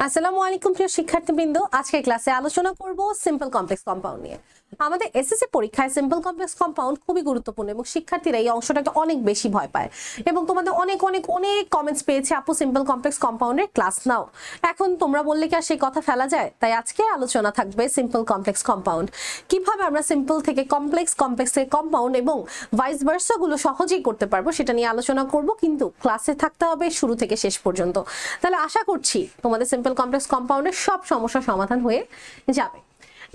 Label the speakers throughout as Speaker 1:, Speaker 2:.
Speaker 1: আসসালামু আলাইকুম প্রিয় শিক্ষার্থীবৃন্দ, আজকের ক্লাসে আলোচনা করব সিম্পল কমপ্লেক্স কম্পাউন্ড নিয়ে। আমাদের এসএসসি পরীক্ষায় সিম্পল কমপ্লেক্স কম্পাউন্ড খুবই গুরুত্বপূর্ণ এবং শিক্ষার্থীরা এই অংশটাকে অনেক বেশি ভয় পায় এবং তোমাদের অনেক অনেক অনেক কমেন্টস পেয়েছে, আপু সিম্পল কমপ্লেক্স কম্পাউন্ডের ক্লাস নাও। এখন তোমরা বললে কি আর সেই কথা ফেলা যায়? তাই আজকে আলোচনা থাকবে সিম্পল কমপ্লেক্স কম্পাউন্ড, কিভাবে আমরা সিম্পল থেকে কমপ্লেক্স, কমপ্লেক্স থেকে কম্পাউন্ড এবং ভাইস ভার্সা গুলো সহজেই করতে পারবো, সেটা নিয়ে আলোচনা করব। কিন্তু ক্লাসে থাকতে হবে শুরু থেকে শেষ পর্যন্ত। তাহলে আশা করছি তোমাদের সিম্পল কমপ্লেক্স কম্পাউন্ডের সব সমস্যার সমাধান হয়ে যাবে।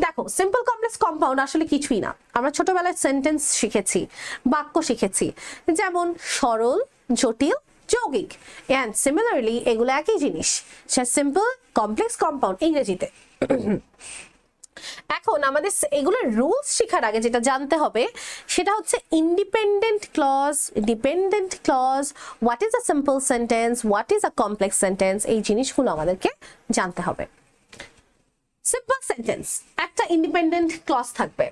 Speaker 1: দেখো, সিম্পল কমপ্লেক্স কম্পাউন্ড আসলে কিছুই না। আমরা ছোটবেলায় সেন্টেন্স শিখেছি, বাক্য শিখেছি, যেমন সরল, জটিল, যৌগিক, এন্ড সিমিলারলি এগুলো একই জিনিস, সে সিম্পল কমপ্লেক্স কম্পাউন্ড ইংরেজিতে। এখন আমাদের এগুলোর রুলস শেখার আগে যেটা জানতে হবে সেটা হচ্ছে independent clause, dependent clause, what is a simple sentence, what is a complex sentence, এই জিনিসগুলো আমাদেরকে জানতে হবে। সিম্পল সেন্টেন্স একটা ইন্ডিপেন্ডেন্ট ক্লজ থাকবে।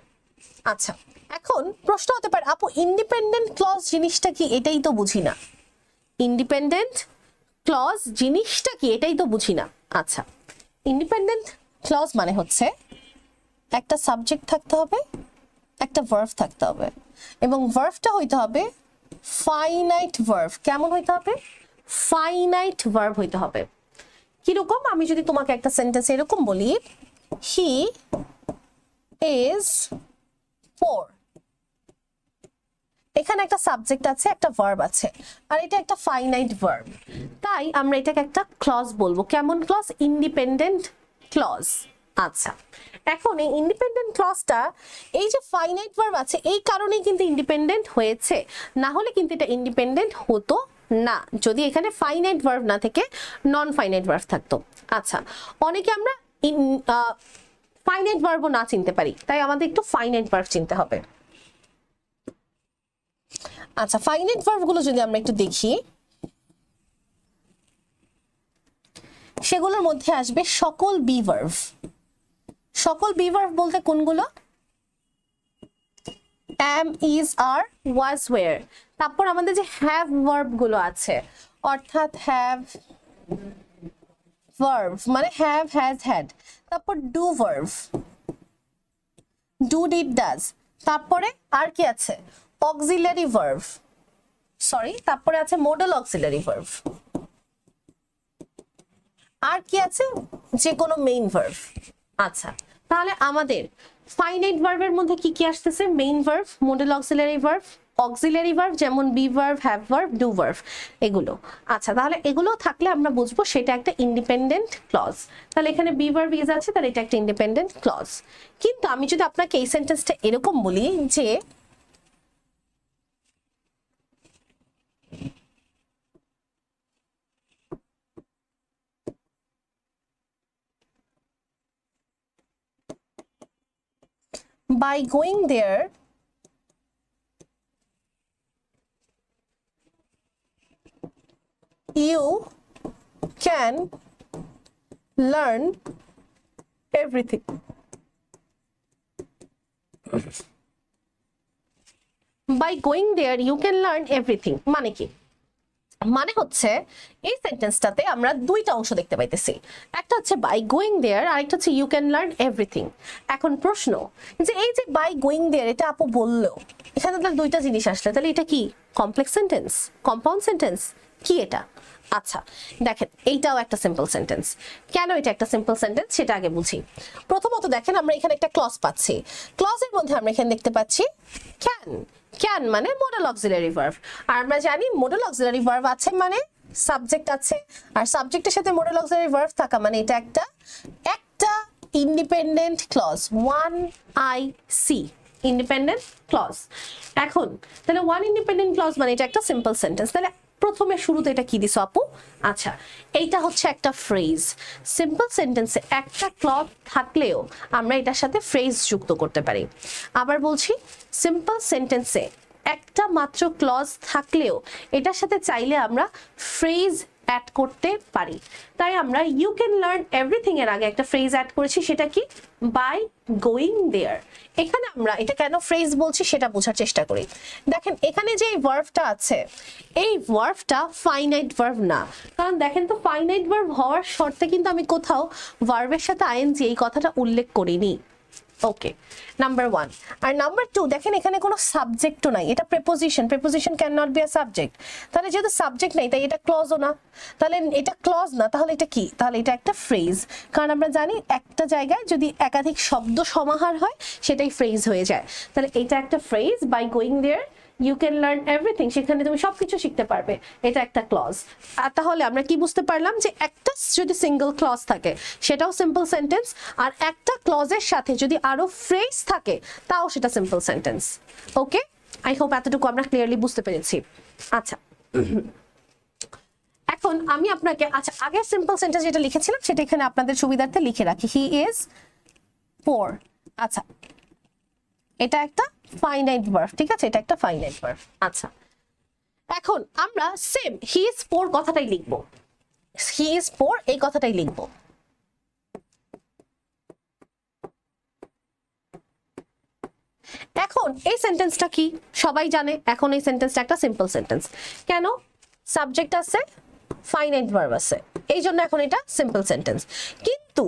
Speaker 1: আচ্ছা, এখন প্রশ্ন হতে পারে, আপু ইন্ডিপেন্ডেন্ট ক্লজ জিনিসটা কি? এটাই তো বুঝি না। ইন্ডিপেন্ডেন্ট ক্লজ জিনিসটা কি? এটাই তো বুঝি না। আচ্ছা, ইন্ডিপেন্ডেন্ট ক্লজ মানে হচ্ছে একটা সাবজেক্ট থাকতে হবে, একটা ভার্ব থাকতে হবে, এবং ভার্বটা হইতে হবে ফাইনাইট ভার্ব। কেমন হইতে হবে? ফাইনাইট ভার্ব হইতে হবে। কিরকম? আমি যদি তোমাকে একটা সেন্টেন্স এরকম বলি, হি ইজ পোর, এখানে একটা সাবজেক্ট আছে, একটা ভার্ব আছে, আর এটা একটা ফাইনাইট ভার্ব, তাই আমরা এটাকে একটা ক্লজ বলবো। কেমন ক্লজ? Independent clause. আচ্ছা, এখন এই ইন্ডিপেন্ডেন্ট ক্লজটা, এই যে ফাইনাইট ভার্ব আছে এই কারণেই কিন্তু ইন্ডিপেন্ডেন্ট হয়েছে, না হলে কিন্তু এটা ইন্ডিপেন্ডেন্ট হতো না যদি এখানে ফাইনাইট ভার্ব না থেকে নন ফাইনাইট ভার্ব থাকতো। আচ্ছা, অনেকে আমরা ফাইনাইট ভার্বও না চিনতে পারি, তাই আমাদের একটু ফাইনাইট ভার্ব চিনতে হবে। আচ্ছা, ফাইনাইট ভার্ব গুলো যদি আমরা একটু দেখি, সেগুলোর মধ্যে আসবে সকল বি ভার্ব। সকল বি ভার্ব বলতে কোনগুলো? am, is, are, was, were। তারপর আমাদের যে হ্যাভ ভার্ব গুলো আছে, অর্থাৎ হ্যাভ ভার্ব মানে হ্যাভ, হ্যাজ, হ্যাড। তারপর do verb, do, did, does. তারপরে আর কি আছে? অক্সিলারি ভার্ব, সরি, তারপরে আছে মডেল অক্সিলারি ভার্ব। আর কি আছে? যে কোনো মেইন ভার্ব। আচ্ছা, তাহলে আমাদের ফাইনাইট ভার্বের মধ্যে কি কি আসতেছে? Main verb, modal auxiliary verb, auxiliary verb যেমন be verb, have verb, do verb, এগুলো। আচ্ছা, তাহলে এগুলো থাকলে আমরা বুঝবো সেটা একটা ইন্ডিপেন্ডেন্ট ক্লজ। তাহলে এখানে বি ভার্ব ইজ আছে, তাহলে এটা একটা ইন্ডিপেন্ডেন্ট ক্লজ। কিন্তু আমি যদি আপনাকে এই সেন্টেন্সটা এরকম বলি যে by going there you can learn everything। by going there you can learn everything মানে কি? মানে হচ্ছে এই সেন্টেন্সটাতে আমরা দুইটা অংশ দেখতে পাইতেছি, একটা হচ্ছে বাই গোয়িং দেয়ার, আর একটা হচ্ছে ইউ ক্যান লার্ন এভরিথিং। এখন প্রশ্ন যে এই যে বাই গোয়িং দেয়ার, এটা আপু বললো, এখানে তাহলে দুইটা জিনিস আসলে, তাহলে এটা কি কমপ্লেক্স সেন্টেন্স, কম্পাউন্ড সেন্টেন্স, কি এটা? আচ্ছা, দেখেন এইটাও একটা সিম্পল সেন্টেন্স। কেন এটা একটা সিম্পল সেন্টেন্স সেটা আগে বুঝি। প্রথমত দেখেন, আমরা এখানে একটা ক্লজ পাচ্ছি, ক্লজের মধ্যে আমরা এখানে দেখতে পাচ্ছি ক্যান। ক্যান মানে মডেল অক্সিলারি ভার্ব, আর আমরা জানি মডেল অক্সিলারি ভার্ব আছে মানে সাবজেক্ট আছে, আর সাবজেক্টের সাথে মডেল অক্সিলারি ভার্ব থাকা মানে এটা একটা independent clause, 1IC independent clause. এখন তাহলে ওয়ান ইন্ডিপেন্ডেন্ট ক্লজ মানে এটা একটা সিম্পল সেন্টেন্স। তাহলে প্রথমে শুরুতে এটা কি দিছো আপু? আচ্ছা, এইটা হচ্ছে একটা ফ্রেজ। সিম্পল সেন্টেন্সে একটা ক্লজ থাকলেও আমরা এটার সাথে ফ্রেজ যুক্ত করতে পারি। আবার বলছি, সিম্পল সেন্টেন্সে একটা মাত্র ক্লজ থাকলেও এটার সাথে চাইলে আমরা ফ্রেজ অ্যাড করতে পারি। তাই আমরা ইউ ক্যান লার্ন এভরিথিং এর আগে একটা ফ্রেজ অ্যাড করেছি, সেটা কি? By going there. এখানে আমরা এটা কেন ফ্রেজ বলছি সেটা বোঝার চেষ্টা করি। দেখেন এখানে যে ভার্বটা আছে, এই ভার্বটা ফাইনাইট ভার্ব না। কারণ দেখেন তো, ফাইনাইট ভার্ব হওয়ার শর্তে কিন্তু আমি কোথাও ভার্বের সাথে আইএনজি এই কথাটা উল্লেখ করিনি। ওকে, নাম্বার 1। আর নাম্বার 2, দেখেন এখানে কোনো সাবজেক্টও নাই, এটা preposition. Preposition can not be a subject. তাহলে যেহেতু সাবজেক্ট নাই, তাই এটা ক্লজও না। তাহলে এটা ক্লজ না, তাহলে এটা কি? তাহলে এটা একটা ফ্রেজ। কারণ আমরা জানি একটা জায়গায় যদি একাধিক শব্দ সমাহার হয় সেটাই ফ্রেজ হয়ে যায়। তাহলে এটা একটা phrase, by going there you can learn everything, সেখানে তুমি সবকিছু শিখতে পারবে, এটা একটা ক্লজ। আর তাহলে আমরা কি বুঝতে পারলাম? যে একটা যদি সিঙ্গেল ক্লজ থাকে সেটাও সিম্পল সেন্টেন্স, আর একটা ক্লজের সাথে যদি আরো ফ্রেজ থাকে তাও সেটা simple sentence. Okay, I hope এতটুকু আমরা ক্লিয়ারলি বুঝতে পেরেছি। আচ্ছা, এখন আমি আপনাকে আগের সিম্পল সেন্টেন্স যেটা লিখেছিলাম সেটা এখানে আপনাদের সুবিধার্থে লিখে রাখি। হি ইজ পোর। আচ্ছা, এটা একটা ফাইনাইট ভার্ব, ঠিক আছে? এটা একটা ফাইনাইট ভার্ব। আচ্ছা, এখন আমরা সেম হি ইজ পোর কথাটাই লিখবো। হি ইজ পোর এই কথাটাই লিখবো। এখন এই সেন্টেন্সটা কি সবাই জানে। এখন এই সেন্টেন্সটা একটা সিম্পল সেন্টেন্স। কেন? সাবজেক্ট আছে, ফাইনাইট ভার্ব আছে, এই জন্য এখন এটা সিম্পল সেন্টেন্স। কিন্তু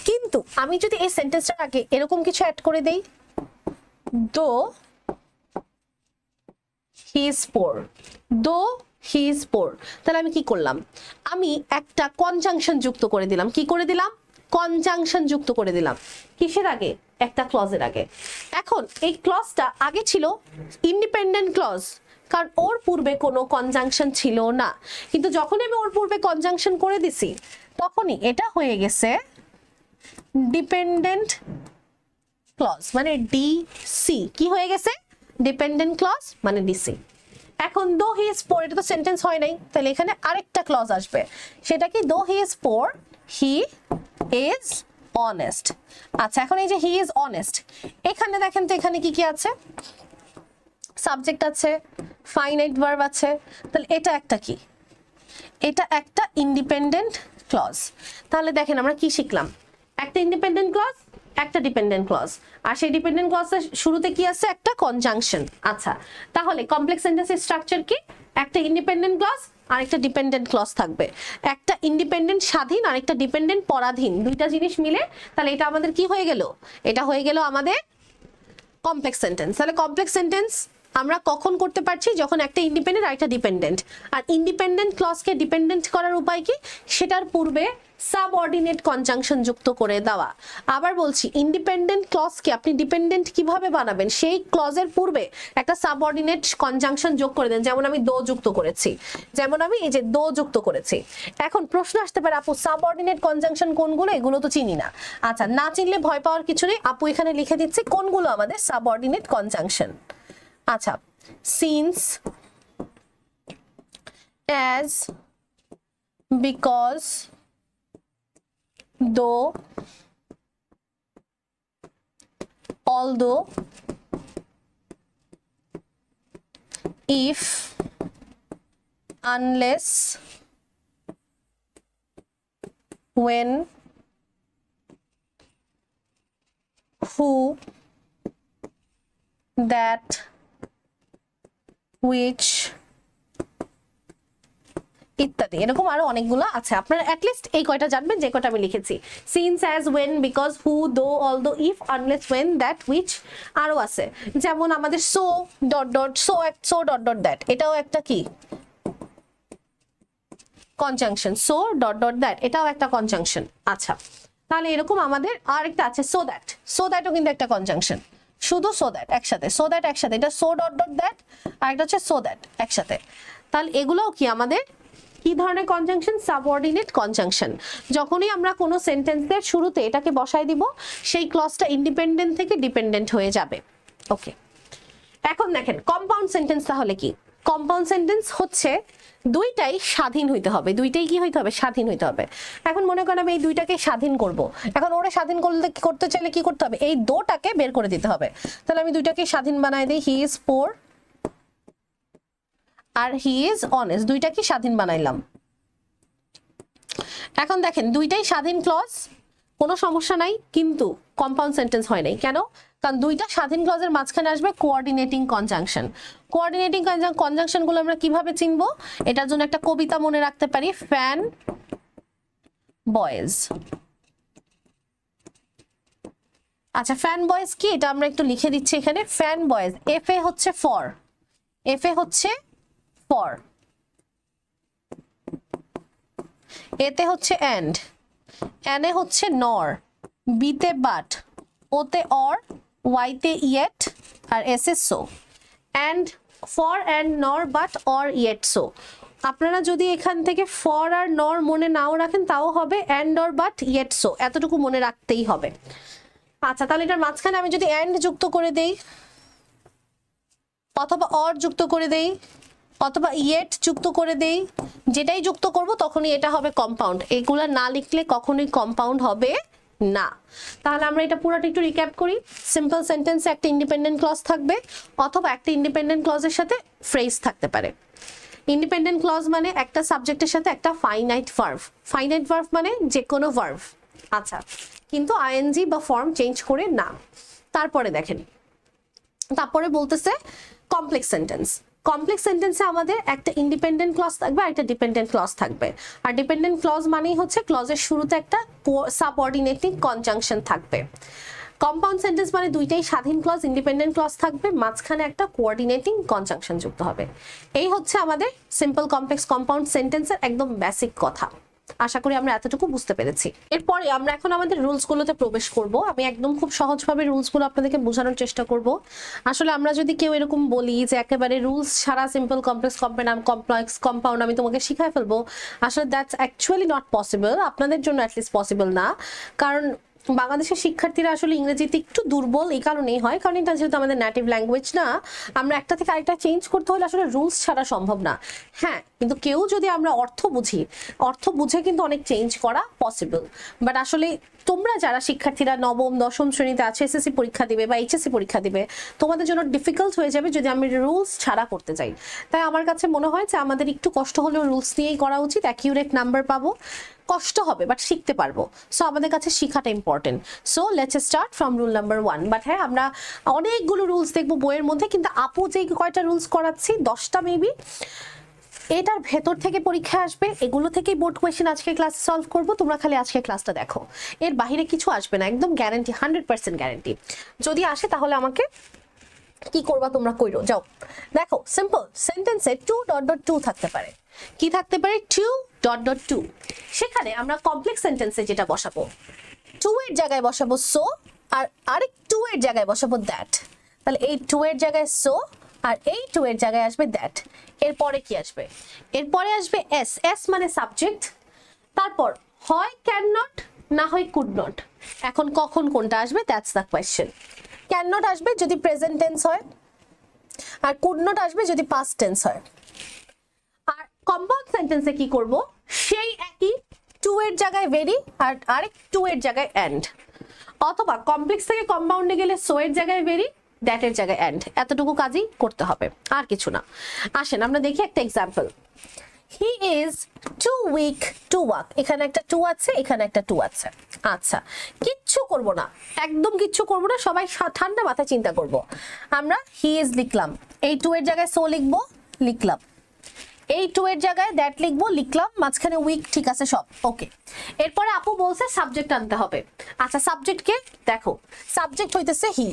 Speaker 1: কিন্তু আমি যদি এই সেন্টেন্সটার আগে এরকম কিছু অ্যাড করে দেই, দো হি ইজ পোর, দো হি ইজ পোর, তাহলে আমি কি করলাম? আমি একটা কনজাংশন যুক্ত করে দিলাম। কি করে দিলাম? কনজাংশন যুক্ত করে দিলাম। কিসের আগে? একটা ক্লজের আগে। এখন এই ক্লজটা আগে ছিল ইন্ডিপেন্ডেন্ট ক্লজ, কারণ ওর পূর্বে কোনো কনজাংশন ছিল না। কিন্তু যখন আমি ওর পূর্বে কনজাংশন করে দিছি তখনই এটা হয়ে গেছে ডিপেন্ডেন্ট ক্লজ, মানে ডিসি। কি হয়ে গেছে? ডিপেন্ডেন্ট ক্লজ মানে ডিসি। এখন দো হি ইজ পোর, এটা তো সেন্টেন্স হয় নাই, তাহলে এখানে আরেকটা ক্লজ আসবে। সেটা কি? দো হি is poor he is honest. আচ্ছা, এখন এই যে হি ইজ অনেস্ট, এখানে দেখেন তো এখানে কি কি আছে? সাবজেক্ট আছে, ফাইনাইট ভার্ব আছে, তাহলে এটা একটা কি? এটা একটা ইন্ডিপেন্ডেন্ট ক্লজ। তাহলে দেখেন আমরা কি শিখলাম? একটা ইন্ডিপেন্ডেন্ট ক্লজ, একটা ডিপেন্ডেন্ট ক্লজ, আর সেই ডিপেন্ডেন্ট ক্লজের শুরুতে কি আছে? একটা কনজাংশন। আচ্ছা, তাহলে কমপ্লেক্স সেন্টেন্সের স্ট্রাকচার কি? একটা ইন্ডিপেন্ডেন্ট ক্লজ আর একটা ডিপেন্ডেন্ট ক্লজ থাকবে। একটা ইন্ডিপেন্ডেন্ট স্বাধীন আর একটা ডিপেন্ডেন্ট পরাধীন, দুইটা জিনিস মিলে তাহলে এটা আমাদের কি হয়ে গেল? এটা হয়ে গেল আমাদের কমপ্লেক্স সেন্টেন্স। তাহলে কমপ্লেক্স সেন্টেন্স আমরা কখন করতে পারছি? যখন একটা ইন্ডিপেন্ডেন্ট আর একটা ডিপেন্ডেন্ট। আর ইন্ডিপেন্ডেন্ট ক্লজকে ডিপেন্ডেন্ট করার উপায় কি? সেটার পূর্বে সাবঅর্ডিনেট কনজাংশন যুক্ত করে দেওয়া। আবার বলছি, ইন্ডিপেন্ডেন্ট ক্লজকে আপনি ডিপেন্ডেন্ট কিভাবে বানাবেন? সেই ক্লজের পূর্বে একটা সাবঅর্ডিনেট কনজাংশন যোগ করে দেন। যেমন আমি দো যুক্ত করেছি, যেমন আমি এই যে দো যুক্ত করেছি। এখন প্রশ্ন আসতে পারে, আপু সাবঅর্ডিনেট কনজাংশন কোনগুলো? এগুলো তো চিনি না। আচ্ছা, না চিনলে ভয় পাওয়ার কিছু নেই, আপু এখানে লিখে দিচ্ছি কোনগুলো আমাদের সাবঅর্ডিনেট কনজাংশন। আচ্ছা, since, as, because, though, although, if, unless, when, who, that, which, ইত্যাদি। এরকম আরো অনেকগুলো আছে, আপনারা অ্যাটলিস্ট এই কয়টা জানবেন যে কয়টা আমি লিখেছি। Since, as, when, because, who, though, although, if, unless, when, that, which, আরো আছে। যেমন আমাদের so dot dot, so dot dot that, এটাও একটা কি? Conjunction. So dot dot that, এটাও একটা কনজাংশন। আচ্ছা, তাহলে এরকম আমাদের আরেকটা আছে সো দ্যাট। সো দ্যাটও কিন্তু একটা কনজাংশন। শুধু সো দ্যাট একসাথে, সো দ্যাট একসাথে, এটা সো ডট ডট দ্যাট, আর একটা হচ্ছে সো দ্যাট একসাথে। তাহলে এগুলোও কি আমাদের কি ধরনের কনজাংশন? Subordinate conjunction. যখনই আমরা কোনো সেন্টেন্সের শুরুতে এটাকে বসায় দিব, সেই ক্লজটা ইন্ডিপেন্ডেন্ট থেকে ডিপেন্ডেন্ট হয়ে যাবে। ওকে, এখন দেখেন কম্পাউন্ড সেন্টেন্স তাহলে কি? কম্পাউন্ড সেন্টেন্স হচ্ছে দুইটাই স্বাধীন হইতে হবে। দুইটাই কি হইতে হবে? স্বাধীন হইতে হবে। এখন মনে করেন আমি এই দুইটাকে স্বাধীন করব। এখন ওরা স্বাধীন করতে চাইলে কি করতে হবে? এই দোটাকে বের করে দিতে হবে। তাহলে আমি দুইটাকে স্বাধীন বানাই দিই, হি ইজ পোর আর হি ইজ অনেস্ট, দুইটাকে স্বাধীন বানাইলাম। এখন দেখেন দুইটাই স্বাধীন ক্লজ, কোনো সমস্যা নাই, কিন্তু কম্পাউন্ড সেন্টেন্স হয় নাই কেন? কারণ দুইটা স্বাধীন ক্লজের মাঝখানে আসবে কোঅর্ডিনেটিং কনজাংশন। কোঅর্ডিনেটিং কনজাংশনগুলো আমরা কিভাবে চিনবো? এটার জন্য একটা কবিতা মনে রাখতে পারি, ফ্যান বয়েজ। আচ্ছা ফ্যান বয়েজ কি, এটা আমরা একটু লিখে দিচ্ছি এখানে। ফ্যান বয়েজ, এফ এ হচ্ছে ফর, এফ এ হচ্ছে ফর, এতে হচ্ছে এন্ড, এনে হচ্ছে নর, বিতে বাট, ওতে অর, ওয়াইতে ইয়েট, আর এস এ so. And, for and nor but or yet so. আপনারা যদি এখান থেকে ফর আর নর মনে নাও রাখেন তাও হবে, and or but yet so, এতটুকু মনে রাখতেই হবে। আচ্ছা তাহলে এটার মাঝখানে আমি যদি অ্যান্ড যুক্ত করে দেই, অথবা অর যুক্ত করে দেই, অথবা ইয়েট যুক্ত করে দেই, যেটাই যুক্ত করব তখনই এটা হবে কম্পাউন্ড। এগুলা না লিখলে কখনোই কম্পাউন্ড হবে না। তাহলে আমরা এটা পুরোটা একটু রিক্যাপ করি। সিম্পল সেন্টেন্সে একটা ইন্ডিপেন্ডেন্ট ক্লজ থাকবে, অথবা একটা ইন্ডিপেন্ডেন্ট ক্লজের সাথে ফ্রেজ থাকতে পারে। ইন্ডিপেন্ডেন্ট ক্লজ মানে একটা সাবজেক্টের সাথে একটা ফাইনাইট ভার্ব। ফাইনাইট ভার্ব মানে যে কোনো ভার্ব, আচ্ছা, কিন্তু আইএনজি বা ফর্ম চেঞ্জ করে না। তারপরে দেখেন, তারপরে বলতেছে কমপ্লেক্স সেন্টেন্স। কমপ্লেক্স সেন্টেন্সে আমাদের একটা ইন্ডিপেন্ডেন্ট ক্লজ থাকবে আর একটা ডিপেন্ডেন্ট ক্লজ থাকবে। আর ডিপেন্ডেন্ট ক্লজ মানেই হচ্ছে ক্লজের শুরুতে একটা সাবঅর্ডিনেটিং কনজাংশন থাকবে। কম্পাউন্ড সেন্টেন্স মানে দুইটাই স্বাধীন ক্লজ, ইন্ডিপেন্ডেন্ট ক্লজ থাকবে, মাঝখানে একটা কোঅর্ডিনেটিং কনজাংশন যুক্ত হবে। এই হচ্ছে আমাদের সিম্পল কমপ্লেক্স কম্পাউন্ড সেন্টেন্সের একদম বেসিক কথা। আশা করি আমরা এতটুকু বুঝতে পেরেছি। এরপরে আমরা এখন আমাদের রুলস গুলোতে প্রবেশ করব। আমি একদম খুব সহজভাবে রুলস গুলো আপনাদেরকে বোঝানোর চেষ্টা করব। আসলে আমরা যদি কেউ এরকম বলি যে একেবারে রুলস ছাড়া সিম্পল কমপ্লেক্স কম্পাউন্ড আমি তোমাকে শিখাই ফেলবো, আসলে দ্যাটস অ্যাকচুয়ালি নট পসিবল। আপনাদের জন্য অ্যাটলিস্ট পসিবল না, কারণ বাংলাদেশের শিক্ষার্থীরা আসলে ইংরেজিতে একটু দুর্বল এই কারণেই হয়, কারণ এটা যেহেতু আমাদের নেটিভ ল্যাঙ্গুয়েজ না, আমরা একটা থেকে আরেকটা চেঞ্জ করতে হলে আসলে রুলস ছাড়া সম্ভব না। হ্যাঁ, কিন্তু কেউ যদি আমরা অর্থ বুঝি, অর্থ বুঝে কিন্তু অনেক চেঞ্জ করা পসিবল। বাট আসলে তোমরা যারা শিক্ষার্থীরা নবম দশম শ্রেণীতে আছে, এসএসসি পরীক্ষা দিবে বা এইচএসসি পরীক্ষা দিবে, তোমাদের জন্য ডিফিকাল্ট হয়ে যাবে যদি আমি রুলস ছাড়া করতে যাই। তাই আমার কাছে মনে হয় যে আমাদের একটু কষ্ট হলেও রুলস নিয়েই করা উচিত। অ্যাকিউরেট নাম্বার পাবো, কষ্ট হবে বাট শিখতে পারবো। সো আমাদের কাছে শিখাটা important. So let's start from rule number 1। But হ্যাঁ, আমরা অনেকগুলো রুলস দেখবো বইয়ের মধ্যে, কিন্তু আপু যে কয়টা রুলস করাচ্ছি 10টা মেবি, এটার ভেতর থেকে পরীক্ষা আসবে, এগুলো থেকেই বোর্ড কোয়েশ্চেন আজকে ক্লাসে সলভ করব। তোমরা খালি আজকে ক্লাসটা দেখো, এর বাইরে কিছু আসবে না, একদম গ্যারান্টি, 100% গ্যারান্টি। যদি আসে তাহলে আমাকে কি করবা তোমরা, কইরো যাও। দেখো সিম্পল সেন্টেন্সে 2.2 থাকতে পারে। কি থাকতে পারে? 2.2। সেখানে আমরা কমপ্লেক্স সেন্টেন্সে যেটা বসাবো, 2 এর জায়গায় বসাবো সো, আর আরেক 2 এর জায়গায় বসাবো দ্যাট। তাহলে এই 2 এর জায়গায় সো, আর এই 2 এর জায়গায় আসবে দ্যাট। এরপরে কি আসবে? এরপরে আসবে এস। এস মানে সাবজেক্ট। তারপর হয় ক্যান নট, না হয় কুড নট। এখন কখন কোনটা আসবে, that's the question. Can not আসবে যদি প্রেজেন্ট টেন্স হয়, আর কুড নট আসবে যদি পাস্ট টেন্স হয়। আর কম্পাউন্ড সেন্টেন্সে কি করব? সেই একই 2 এর জায়গায় ভেরি, আর আরেক 2 এর জায়গায় এন্ড। অথবা কমপ্লেক্স থেকে কম্পাউন্ডে গেলে সো এর জায়গায় ভেরি, দ্যাট এর জায়গায় এন্ড। এতটুকু কাজই করতে হবে, আর কিছু না। আসেন আমরা দেখি একটা example. He is too weak to walk. এখানে একটা 2 আছে, এখানে একটা 2 আছে। আচ্ছা, কিচ্ছু করব না, একদম কিচ্ছু করব না, সবাই ঠান্ডা মাথায় চিন্তা করব। আমরা হি ইজ লিখলাম, এই 2 এর জায়গায় সো লিখবো, লিখলাম। এই 2 এর জায়গায় দ্যাট লিখবো, লিখলাম। মাঝখানে উইক, ঠিক আছে সব ওকে। এরপরে আপু বলছে সাবজেক্ট আনতে হবে। আচ্ছা, সাবজেক্টকে দেখো, সাবজেক্ট হইতেছে হি,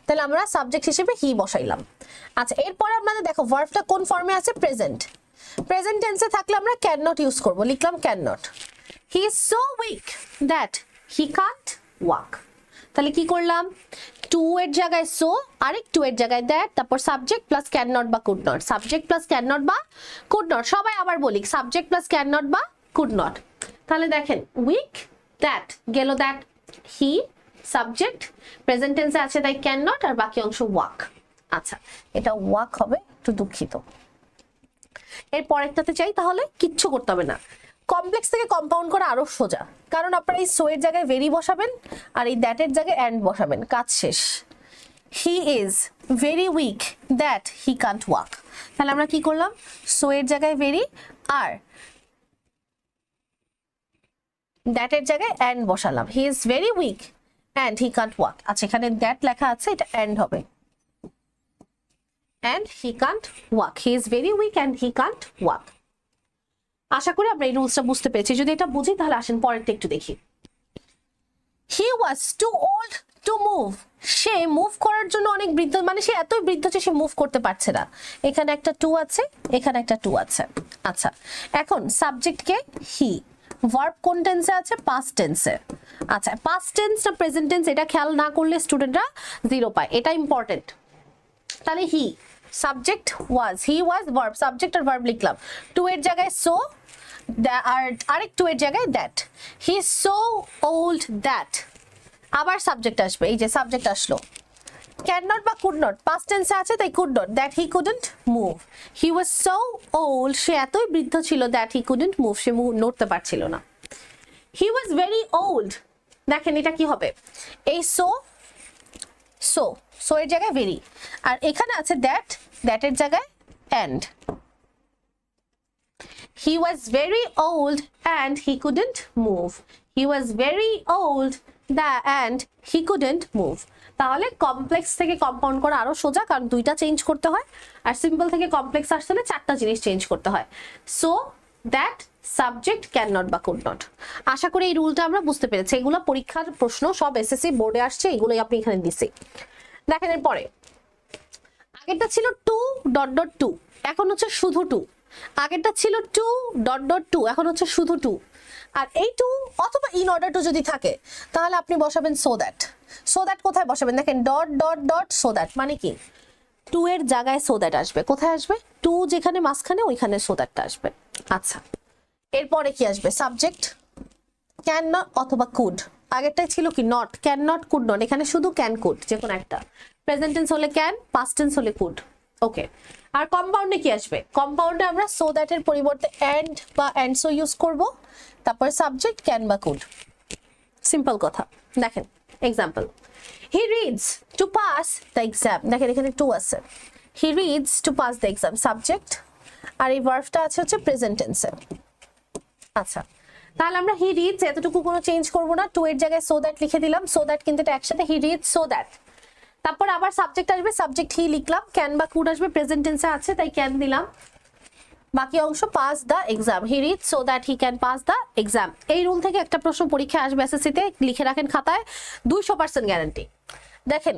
Speaker 1: তাহলে আমরা সাবজেক্ট হিসেবে হি বসাইলাম। আচ্ছা, এরপরে আপনাদের দেখো ভার্বটা কোন ফর্মে আছে, প্রেজেন্ট। প্রেজেন্ট টেন্সে থাকলে আমরা ক্যান নট ইউজ করব, লিখলাম can not. He is so weak that he can't walk. তাহলে কি করলাম, 2 এর জায়গায় সো, আরেক 2 এর জায়গায় দ্যাট, তারপর সাবজেক্ট প্লাস ক্যান নট বা could not, subject plus can not বা কুড নট। সবাই আবার বলি, সাবজেক্ট প্লাস ক্যান নট বা কুড নট। তাহলে দেখেন উইক, দ্যাট গেল, দ্যাট হি, সাবজেক্ট, প্রেজেন্ট টেন্সে আছে তাই ক্যান নট, আর বাকি অংশ ওয়াক। আচ্ছা, এটা ওয়াক হবে, একটু দুঃখিত। এর পরেরটাতে চাই, তাহলে কিচ্ছু করতে হবে না। কমপ্লেক্স থেকে কম্পাউন্ড করা আরো সোজা, কারণ আপনারা এই সো এর জায়গায় ভেরি বসাবেন আর এই দ্যাট এর জায়গায় এন্ড বসাবেন, কাজ শেষ। হি is very weak that he can't walk. তাহলে আমরা কি করলাম, সো এর জায়গায় ভেরি, আর দ্যাট এর জায়গায় অ্যান্ড বসালাম, he is very weak and he can't walk. আচ্ছা এখানে দ্যাট লেখা আছে, এটা অ্যান্ড হবে, and he can't walk, he is very weak and he can't walk. আশা করি আমরা এই রুলসটা বুঝতে পেরেছি। যদি এটা বুঝি তাহলে আসেন পরেরটা একটু দেখি। He was too old to move, সে মুভ করার জন্য অনেক বৃদ্ধ, মানে সে এতই বৃদ্ধ যে সে মুভ করতে পারছে না। এখানে একটা টু আছে, এখানে একটা টু আছে। আচ্ছা এখন সাবজেক্ট কে? হি। ভার্ব কোন টেন্সে আছে? পাস্ট টেন্সে। আচ্ছা পাস্ট টেন্স না প্রেজেন্ট টেন্স এটা খেয়াল না করলে স্টুডেন্টরা 0 পায়, এটা ইম্পর্টেন্ট। তাহলে he, subject was, he was verb, subject আর ভার্ব লিখলাম, টু এর জায়গায় সো, আর আরেক টু এর জায়গায় that, he is so old that. আবার সাবজেক্ট আসবে, এই যে সাবজেক্ট আসলো, ক্যান নট বা কুড নট, পাস্ট টেন্সে আছে তাই could not, that he couldn't move. He was so old, সে এতই বৃদ্ধ ছিল, দ্যাট হি কুডন্ট মুভ, সে নড়তে পারছিল না। হি ওয়াজ ভেরি ওল্ড, দেখেন এটা কি হবে, এই সো, সো, সো এর জায়গায় ভেরি, আর এখানে আছে দ্যাট, দ্যাট এর জায়গায় and. He was very old and he couldn't move. He was very old and he couldn't move. তাহলে কমপ্লেক্স থেকে কম্পাউন্ড করা আরো সোজা, কারণ দুইটা চেঞ্জ করতে হয়, আর সিম্পল থেকে কমপ্লেক্স আসলে চারটা জিনিস চেঞ্জ করতে হয়। So that, subject, can not বা কুড নট। আশা করি এই রুলটা আমরা বুঝতে পেরেছি। এগুলো পরীক্ষার প্রশ্ন, সব এসএসসি বোর্ডে আসছে, এগুলোই আপনি এখানে দিছি। দেখেন এর পরে আগেরটা ছিল টু ডট ডট টু, এখন হচ্ছে শুধু টু। আগেরটা ছিল টু ডট ডট টু, এখন হচ্ছে শুধু টু। আর এই টু অথবা ইন অর্ডার টু যদি থাকে তাহলে আপনি বসাবেন সো দ্যাট। সো দ্যাট কোথায় বসাবেন? দেখেন dot dot dot so that, মানে কি টু এর জায়গায় সো দ্যাট আসবে। কোথায় আসবে? টু যেখানে মাঝখানে ওইখানে সো দ্যাটটা আসবে। আচ্ছা এরপরে কি আসবে? সাবজেক্ট ক্যান নট অথবা কুড। আগেরটাই ছিল কি not, can not, could not, এখানে শুধু ক্যান কুড, যে কোনো একটা। প্রেজেন্ট টেন্স হলে ক্যান, পাস্ট টেন্স হলে কুড। ওকে, আর কম্পাউন্ডে কি আসবে? কম্পাউন্ডে আমরা সো দ্যাট এর পরিবর্তে অ্যান্ড বা অ্যান্ড সো ইউজ করব, তারপর সাবজেক্ট ক্যান বা কুড। সিম্পল কথা। দেখেন example, he reads to pass the exam. দেখেন এখানে টু আছে, he reads to pass the exam, subject, আর এই ভার্বটা আছে হচ্ছে প্রেজেন্ট টেন্সে। আচ্ছা তাহলে আমরা হি রিডস এতটুকু কোনো চেঞ্জ করব না, টু এর জায়গায় সো দ্যাট লিখে দিলাম, সো দ্যাট কিন্তু এটা একসাথে, হি রিডস সো দ্যাট। তারপর আবার সাবজেক্ট আসবে, সাবজেক্ট হি লিখলাম, ক্যান বা কুড আসবে, প্রেজেন্ট টেন্সে আছে তাই ক্যান দিলাম। বাকি অংশ pass the exam, he reads so that he can pass the exam. এই রুল থেকে একটা প্রশ্ন পরীক্ষায় আসবে এসএসসিতে, লিখে রাখেন খাতায়, 200% গ্যারান্টি। দেখেন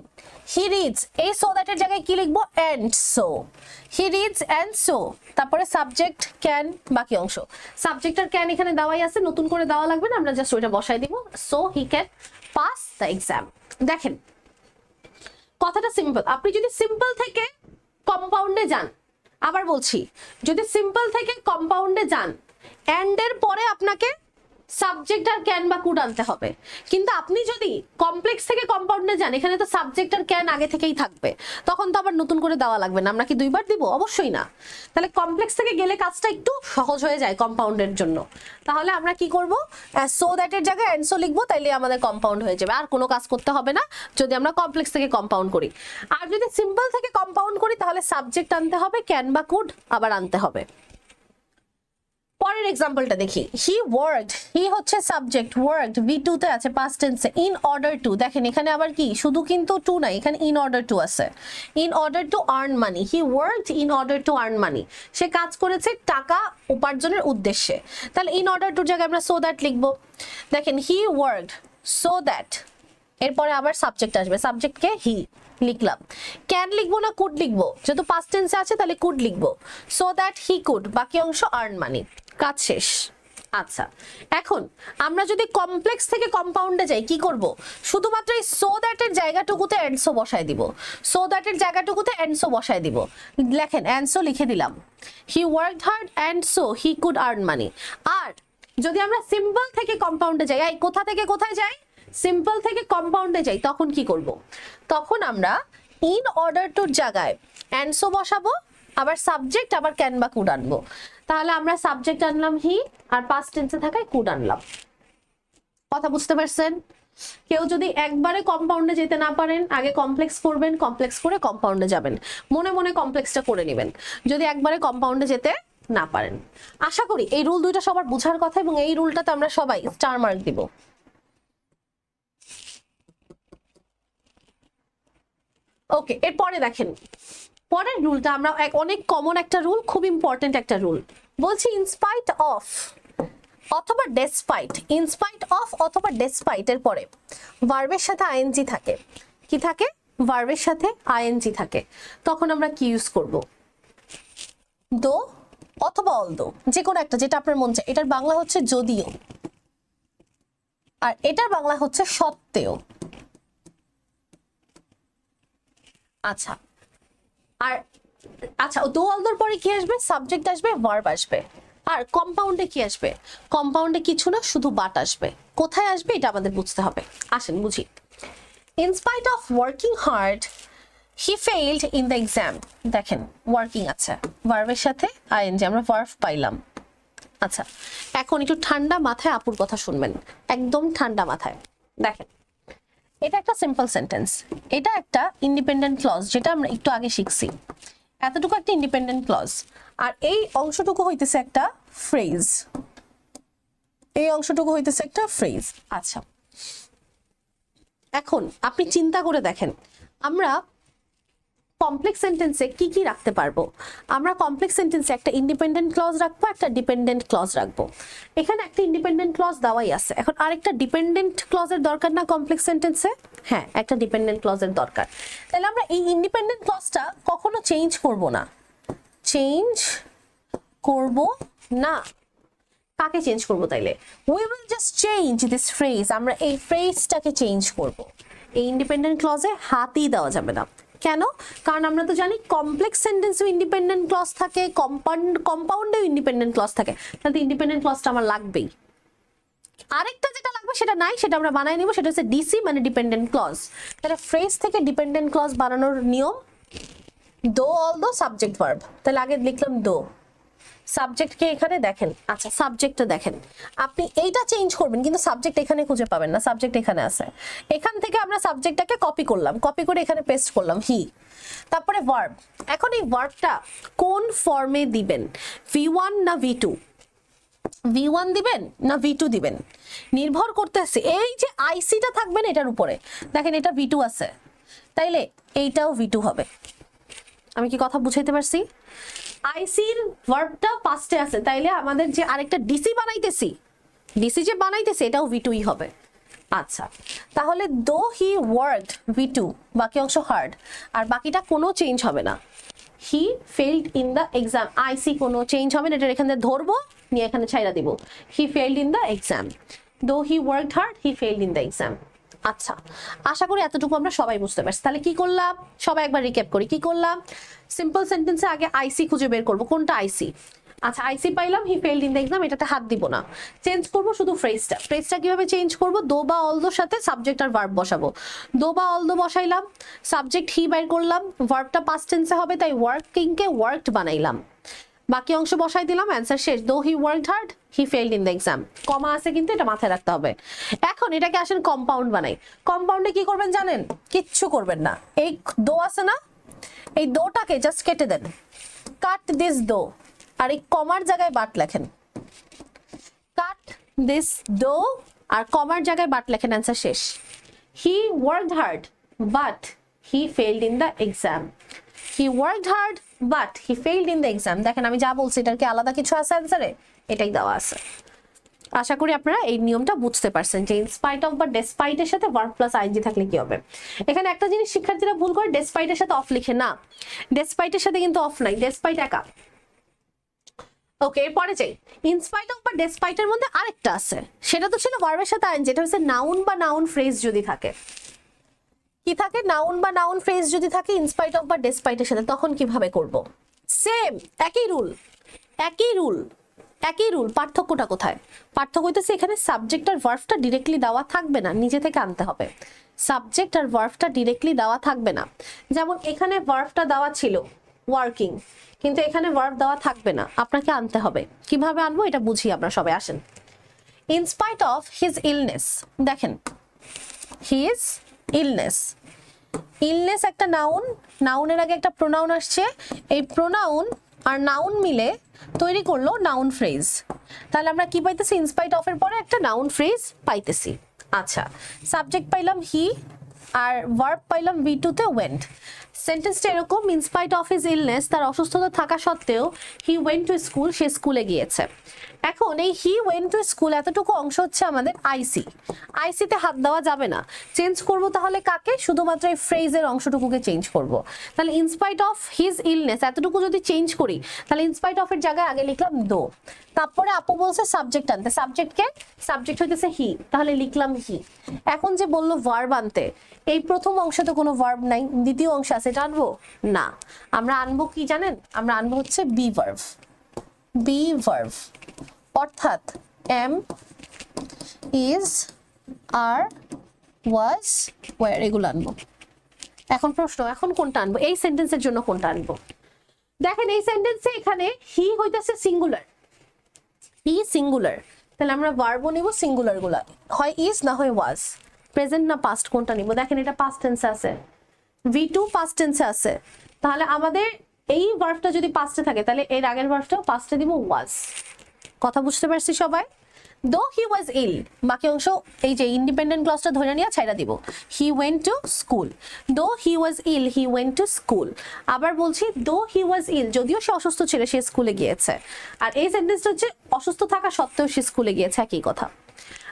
Speaker 1: হি রিডস, এই সো দ্যাট এর জায়গায় কি লিখবো? And so, he reads and so, তারপরে সাবজেক্ট ক্যান, বাকি অংশ। সাবজেক্ট আর ক্যান এখানে দেওয়াই আছে, নতুন করে দেওয়া লাগবে না, আমরা জাস্ট ওইটা বসাই দিব, so he can pass the exam. দেখেন কথাটা সিম্পল। আপনি যদি সিম্পল থেকে কম্পাউন্ডে যান, আবার বলছি, যদি সিম্পল থেকে কম্পাউন্ডে যান, এন্ড এর পরে আপনাকে সাবজেক্ট আর ক্যান বা কুড আনতে হবে। কিন্তু আপনি যদি কমপ্লেক্স থেকে কম্পাউন্ডে যান, এখানে তো সাবজেক্ট আর ক্যান আগে থেকেই থাকবে, তখন তো আবার নতুন করে দেওয়া লাগবে না। আমরা কি দুইবার দিব? অবশ্যই না। তাহলে কমপ্লেক্স থেকে গেলে কাজটা একটু সহজ হয়ে যায় কম্পাউন্ডের জন্য। তাহলে আমরা কি করব? সো দ্যাট এর জায়গায় এন্ড সো লিখবো, তাইলে আমাদের কম্পাউন্ড হয়ে যাবে, আর কোনো কাজ করতে হবে না যদি আমরা কমপ্লেক্স থেকে কম্পাউন্ড করি। আর যদি সিম্পল থেকে কম্পাউন্ড করি তাহলে সাবজেক্ট আনতে হবে, ক্যান বা কুড আবার আনতে হবে। পরের এক্সাম্পলটা দেখি, হি ওয়ার্কড, হি হচ্ছে সাবজেক্ট, ওয়ার্কড V2 তে আছে পাস্ট টেন্সে, ইন অর্ডার টু। দেখেন এখানে আবার কি, শুধু কিন্তু টু নাই, এখানে ইন অর্ডার টু আছে, in order to earn money. He worked in order to earn money, সে কাজ করেছে টাকা উপার্জনের উদ্দেশ্যে। তাহলে ইন অর্ডার টুর জায়গায় আমরা সো দ্যাট লিখবো। দেখেন হি ওয়ার্কড সো দ্যাট, এরপরে আবার সাবজেক্ট আসবে, সাবজেক্টকে হি লিখলাম। ক্যান লিখবো না কুড লিখবো? যেহেতু পাস্ট টেন্সে আছে তাহলে কুড লিখবো, সো দ্যাট হি কুড, বাকি অংশ আর্ন মানি, কাজ শেষ। আচ্ছা এখন আমরা যদি কমপ্লেক্স থেকে কম্পাউন্ডে যাই কি করব? শুধুমাত্র এই সো দ্যাট এর জায়গাটুকুতে এন্ড সো বসায় দিব, সো দ্যাট এর জায়গাটুকুতে এন্ড সো বসায় দিব। লেখেন এন্ড সো লিখে দিলাম, he worked hard and so he could earn money. আর যদি আমরা সিম্পল থেকে কম্পাউন্ডে যাই, এই কোথা থেকে কোথায় যাই? সিম্পল থেকে কম্পাউন্ডে যাই, তখন কি করব? তখন আমরা ইন অর্ডার টুর জায়গায় এন্ড সো বসাবো, আবার সাবজেক্ট, আবার ক্যান বা কুড আনবো। তাহলে আমরা সাবজেক্ট আনলাম হি, আর পাস্ট টেন্সে থাকায় কুড আনলাম। কথা বুঝতে পারছেন? কেউ যদি একবারে কম্পাউন্ডে যেতে না পারেন, আগে কমপ্লেক্স করবেন, কমপ্লেক্স করে কম্পাউন্ডে যাবেন, মনে মনে কমপ্লেক্সটা করে নেবেন। যদি একবারে কম্পাউন্ডে যেতে না পারেন। আশা করি এই রুল দুইটা সবার বোঝার কথা এবং এই রুলটাতে আমরা সবাই স্টার মার্ক দিব। ওকে, এরপরে দেখেন পরের রুলটা আমরা অনেক কমন একটা রুল, খুব ইম্পর্টেন্ট একটা রুল বলছি। ইনস্পাইট অফ অথবা ডেসপাইট, ইনস্পাইট অফ অথবা ডেসপাইট এর পরে ভার্বের সাথে আইএনজি থাকে। কি থাকে? ভার্বের সাথে আইএনজি থাকে। তখন আমরা কি ইউজ করব? দো অথবা অলদো, যে কোনো একটা, যেটা আপনার মন চায়। এটার বাংলা হচ্ছে যদিও, আর এটার বাংলা হচ্ছে সত্ত্বেও। আচ্ছা, আর আচ্ছা, দো অলদোর পরে কি আসবে? সাবজেক্ট আসবে, ভার্ব আসবে। আর কম্পাউন্ডে কি আসবে? কম্পাউন্ডে কিছু না, শুধু বাট আসবে। কোথায় আসবে এটা আমাদের বুঝতে হবে। আসেন বুঝি। In spite of working hard, he failed in the exam. দেখেন ওয়ার্কিং আছে, ভার্বের সাথে আইএনজি, আমরা ভার্ব পাইলাম। আচ্ছা, এখন একটু ঠান্ডা মাথায় আপুর কথা শুনবেন, একদম ঠান্ডা মাথায়। দেখেন এটা একটা সিম্পল সেন্টেন্স, এটা একটা ইন্ডিপেন্ডেন্ট ক্লজ, যেটা আমরা একটু আগে শিখছি। এতটুকু একটা ইন্ডিপেন্ডেন্ট ক্লজ, আর এই অংশটুকু হইতেছে একটা ফ্রেজ, এই অংশটুকু হইতেছে একটা ফ্রেজ। আচ্ছা, এখন আপনি চিন্তা করে দেখেন আমরা কমপ্লেক্স সেন্টেন্সে কি কি রাখতে পারবো। আমরা কমপ্লেক্স সেন্টেন্সে একটা ইন্ডিপেন্ডেন্ট ক্লজ রাখবো, একটা ডিপেন্ডেন্ট ক্লজ রাখবো। এখানে একটা ইন্ডিপেন্ডেন্ট ক্লজ দেওয়াই আছে, এখন আরেকটা ডিপেন্ডেন্ট ক্লজের দরকার না কমপ্লেক্স সেন্টেন্সে? হ্যাঁ, একটা ডিপেন্ডেন্ট ক্লজের দরকার। তাহলে আমরা এই ইন্ডিপেন্ডেন্ট ক্লজটা কখনো চেঞ্জ করব না, চেঞ্জ করব না। কাকে চেঞ্জ করবো তাইলে? We will just change this phrase, আমরা এই ফ্রেজটাকে চেঞ্জ করব। এই ইন্ডিপেন্ডেন্ট ক্লজে হাতই দেওয়া যাবে না। কেন? কারণ আমরা তো জানি কমপ্লেক্স সেন্টেন্সেও ইন্ডিপেন্ডেন্ট ক্লজ থাকে, কম্পাউন্ডেও ইন্ডিপেন্ডেন্ট ক্লজ থাকে, তাহলে ইন্ডিপেন্ডেন্ট ক্লজটা আমার লাগবেই। আরেকটা যেটা লাগবে সেটা নাই, সেটা আমরা বানাই নিব, সেটা হচ্ছে ডিসি মানে ডিপেন্ডেন্ট ক্লজ। তাহলে ফ্রেজ থেকে ডিপেন্ডেন্ট ক্লজ বানানোর নিয়ম দো অলদো সাবজেক্ট ভার্ব। তাহলে আগে লিখলাম দো, সাবজেক্টকে এখানে দেখেন। আচ্ছা, সাবজেক্টটা দেখেন, আপনি এইটা চেঞ্জ করবেন কিন্তু সাবজেক্ট এখানে খুঁজে পাবেন না, সাবজেক্ট এখানে আছে। এখান থেকে আমরা সাবজেক্টটাকে কপি করলাম, কপি করে এখানে পেস্ট করলাম হি। তারপরে ভার্ব, এখন এই ভার্বটা কোন ফর্মে দিবেন? V1 না V2? V1 দিবেন না V2 দিবেন নির্ভর করতেছে এই যে আইসিটা থাকবে না এটার উপরে। দেখেন এটা V2 আছে, তাইলে এইটাও V2 হবে। আমি কি কথা বুঝাইতে পারছি? আইসির ভার্বটা পাস্টে আছে, তাইলে আমাদের যে আরেকটা ডিসি বানাইতেছি, ডিসি যে বানাইতেছে এটাও V2ই হবে। আচ্ছা, তাহলে দো হি ওয়ার্কড V2, বাকি অংশ হার্ড, আর বাকিটা কোনো চেঞ্জ হবে না। হি ফেইলড ইন দ্য এক্সাম, আইসি কোনো চেঞ্জ হবে না, এটা এখানে ধরবো, নিয়ে এখানে ছাইড়া দিব। হি ফেইলড ইন দ্য এক্সাম, দো he worked hard, he failed in the exam. আচ্ছা, আশা করি এতটুকু আমরা সবাই বুঝতে পারছি। তাহলে কি করলাম সবাই একবার রিক্যাপ করি। কি করলাম? সিম্পল সেন্টেন্সে আগে আইসি খুঁজে বের করব, কোনটা আইসি। আচ্ছা, আইসি পাইলাম, হি ফেইলড ইন দ্য এক্সাম, এটাতে হাত দিব না, চেঞ্জ করব শুধু ফ্রেজটা। ফ্রেজটা কিভাবে চেঞ্জ করব? দো বা অলদোর সাথে সাবজেক্ট আর ভার্ব বসাবো। দো বা অলদো বসাইলাম, সাবজেক্ট হি বাইর করলাম, ভার্বটা পাস্ট টেন্সে হবে, তাই ওয়ার্কিংকে ওয়ার্কড বানাইলাম, বাকি অংশ বসাই দিলাম, অ্যান্সার শেষ। Though he worked hard, he failed in the exam. Comma আছে কিন্তু, এটা মাথায় রাখতে হবে। এখন এটাকে আসেন কম্পাউন্ড বানাই। কম্পাউন্ডে কি করবেন জানেন? কিচ্ছু করবেন না, এই দো আছে না, এই দোটাকে জাস্ট কেটে দেন, কাট দিস দো, আর এই কমার জায়গায় বাট লেখেন, কাট দিস দো, আর কমার জায়গায় বাট লেখেন, অ্যান্সার শেষ। হি worked hard but he failed in the exam, he worked hard but he failed in the exam. দেখেন আমি যা বলছি এটার কি আলাদা কিছু আছে অ্যান্সারে? এটাই দেওয়া আছে। আশা করি আপনারা এই নিয়মটা বুঝতে পারছেন যে ইনস্পাইট অফ বা ডেসপাইটের সাথে ভার্ব প্লাস আইএনজি থাকলে কি হবে। এখানে একটা জিনিস শিক্ষার্থীরা ভুল করে, ডেসপাইটের সাথে অফ লিখে না, ডেসপাইটের সাথে কিন্তু অফ নাই, ডেসপাইট একা। ওকে, এরপরে যাই। ইনস্পাইট অফ বা ডেসপাইটের মধ্যে আরেকটা আছে, সেটা তো ছিল ভার্বের সাথে আইএনজি, যেটা হচ্ছে নাউন বা নাউন ফ্রেজ যদি থাকে। কি থাকে? নাউন বা নাউন ফ্রেজ যদি থাকে ইনস্পাইট অফ বা ডেসপাইটের সাথে, তখন কিভাবে করব? সেম একই রুল, একই রুল, একই রুল। পার্থক্যটা কোথায়? পার্থক্য হইতেছে এখানে সাবজেক্ট আর ভার্বটা ডিরেক্টলি দেওয়া থাকবে না, নিজে থেকে আনতে হবে। সাবজেক্ট আর ভার্বটা ডিরেক্টলি দেওয়া থাকবে না। যেমন এখানে ভার্বটা দেওয়া ছিল ওয়ার্কিং, কিন্তু এখানে ভার্ব দেওয়া থাকবে না, আপনাকে আনতে হবে। কিভাবে আনবো এটা বুঝি আমরা সবাই, আসেন। In spite of his illness, দেখেন হিজ ইলনেস, ইলনেস একটা নাউন, নাউনের আগে একটা প্রোনাউন আসছে, এই প্রোনাউন আর নাউন মিলে তৈরি করলো নাউন ফ্রেজ। তাহলে আমরা কি পাইতেছি, ইনস্পাইট অফ এর পরে একটা নাউন ফ্রেজ পাইতেছি। আচ্ছা, সাবজেক্ট পাইলাম হি আর ভার্ব পাইলাম V2 তে ওয়েন্ট। সেন্টেন্সটা এরকম, ইনস্পাইট অফ হিজ ইলনেস, তার অসুস্থতা থাকা সত্ত্বেও হি ওয়েন্ট টু স্কুল, সে স্কুলে গিয়েছে। এখন এই হি ওয়েন্ট টু স্কুল এতটুকু অংশ হচ্ছে আমাদের আইসি, আইসিতে হাত দেওয়া যাবে না। চেঞ্জ করব তাহলে কাকে, শুধুমাত্র এই ফ্রেজের অংশটুকুকে চেঞ্জ করব। তাহলে ইনস্পাইট অফ হিজ ইলনেস এতটুকু যদি চেঞ্জ করি, তাহলে ইনস্পাইট অফ এর জায়গায় আগে লিখলাম দো, তারপরে আপু বলছে সাবজেক্ট আনতে, সাবজেক্টকে, সাবজেক্ট হইতেছে হি, তাহলে লিখলাম হি। এখন যে বললো ভার্ব আনতে, এই প্রথম অংশে তো কোনো ভার্ব নাই, দ্বিতীয় অংশ আছে, এটা আনবো না। আমরা আনবো কি জানেন, আমরা আনবো হচ্ছে বি ভার্ব, বি ভার্ব, অর্থাৎ am, is, are, was, were, এগুলো আনবো। এখন প্রশ্ন, এখন কোনটা আনবো, এই সেন্টেন্সের জন্য কোনটা আনবো? দেখেন এই সেন্টেন্সে এখানে হি হইতেছে সিঙ্গুলার, হি সিঙ্গুলার, তাহলে আমরা ভার্বও নিব সিঙ্গুলার গুলা, হয় ইজ না হয় ওয়াজ। প্রেজেন্ট না পাস্ট, কোনটা নিব? দেখেন এটা পাস্ট টেন্সে আছে, V2 পাস্ট টেন্সে আছে, তাহলে আমাদের এই ভার্বটা যদি পাস্টে থাকে তাহলে এর আগের ভার্বটাও পাস্টে দিব ওয়াজ। কথা বুঝতে পারছি সবাই? দো হি ওয়াজ ইল, বাকি অংশ এই যে ইন্ডিপেন্ডেন্ট ক্লজটা ধরে নিয়ে ছাইড়া দিব। হি ওয়েন্ট টু স্কুল, দো হি was ill he went to school. আবার বলছি দো হি ওয়াজ ইল, যদিও সে অসুস্থ ছিল সে স্কুলে গিয়েছে। আর এই সেন্টেন্সটা হচ্ছে অসুস্থ থাকা সত্ত্বেও সে স্কুলে গিয়েছে, একই কথা।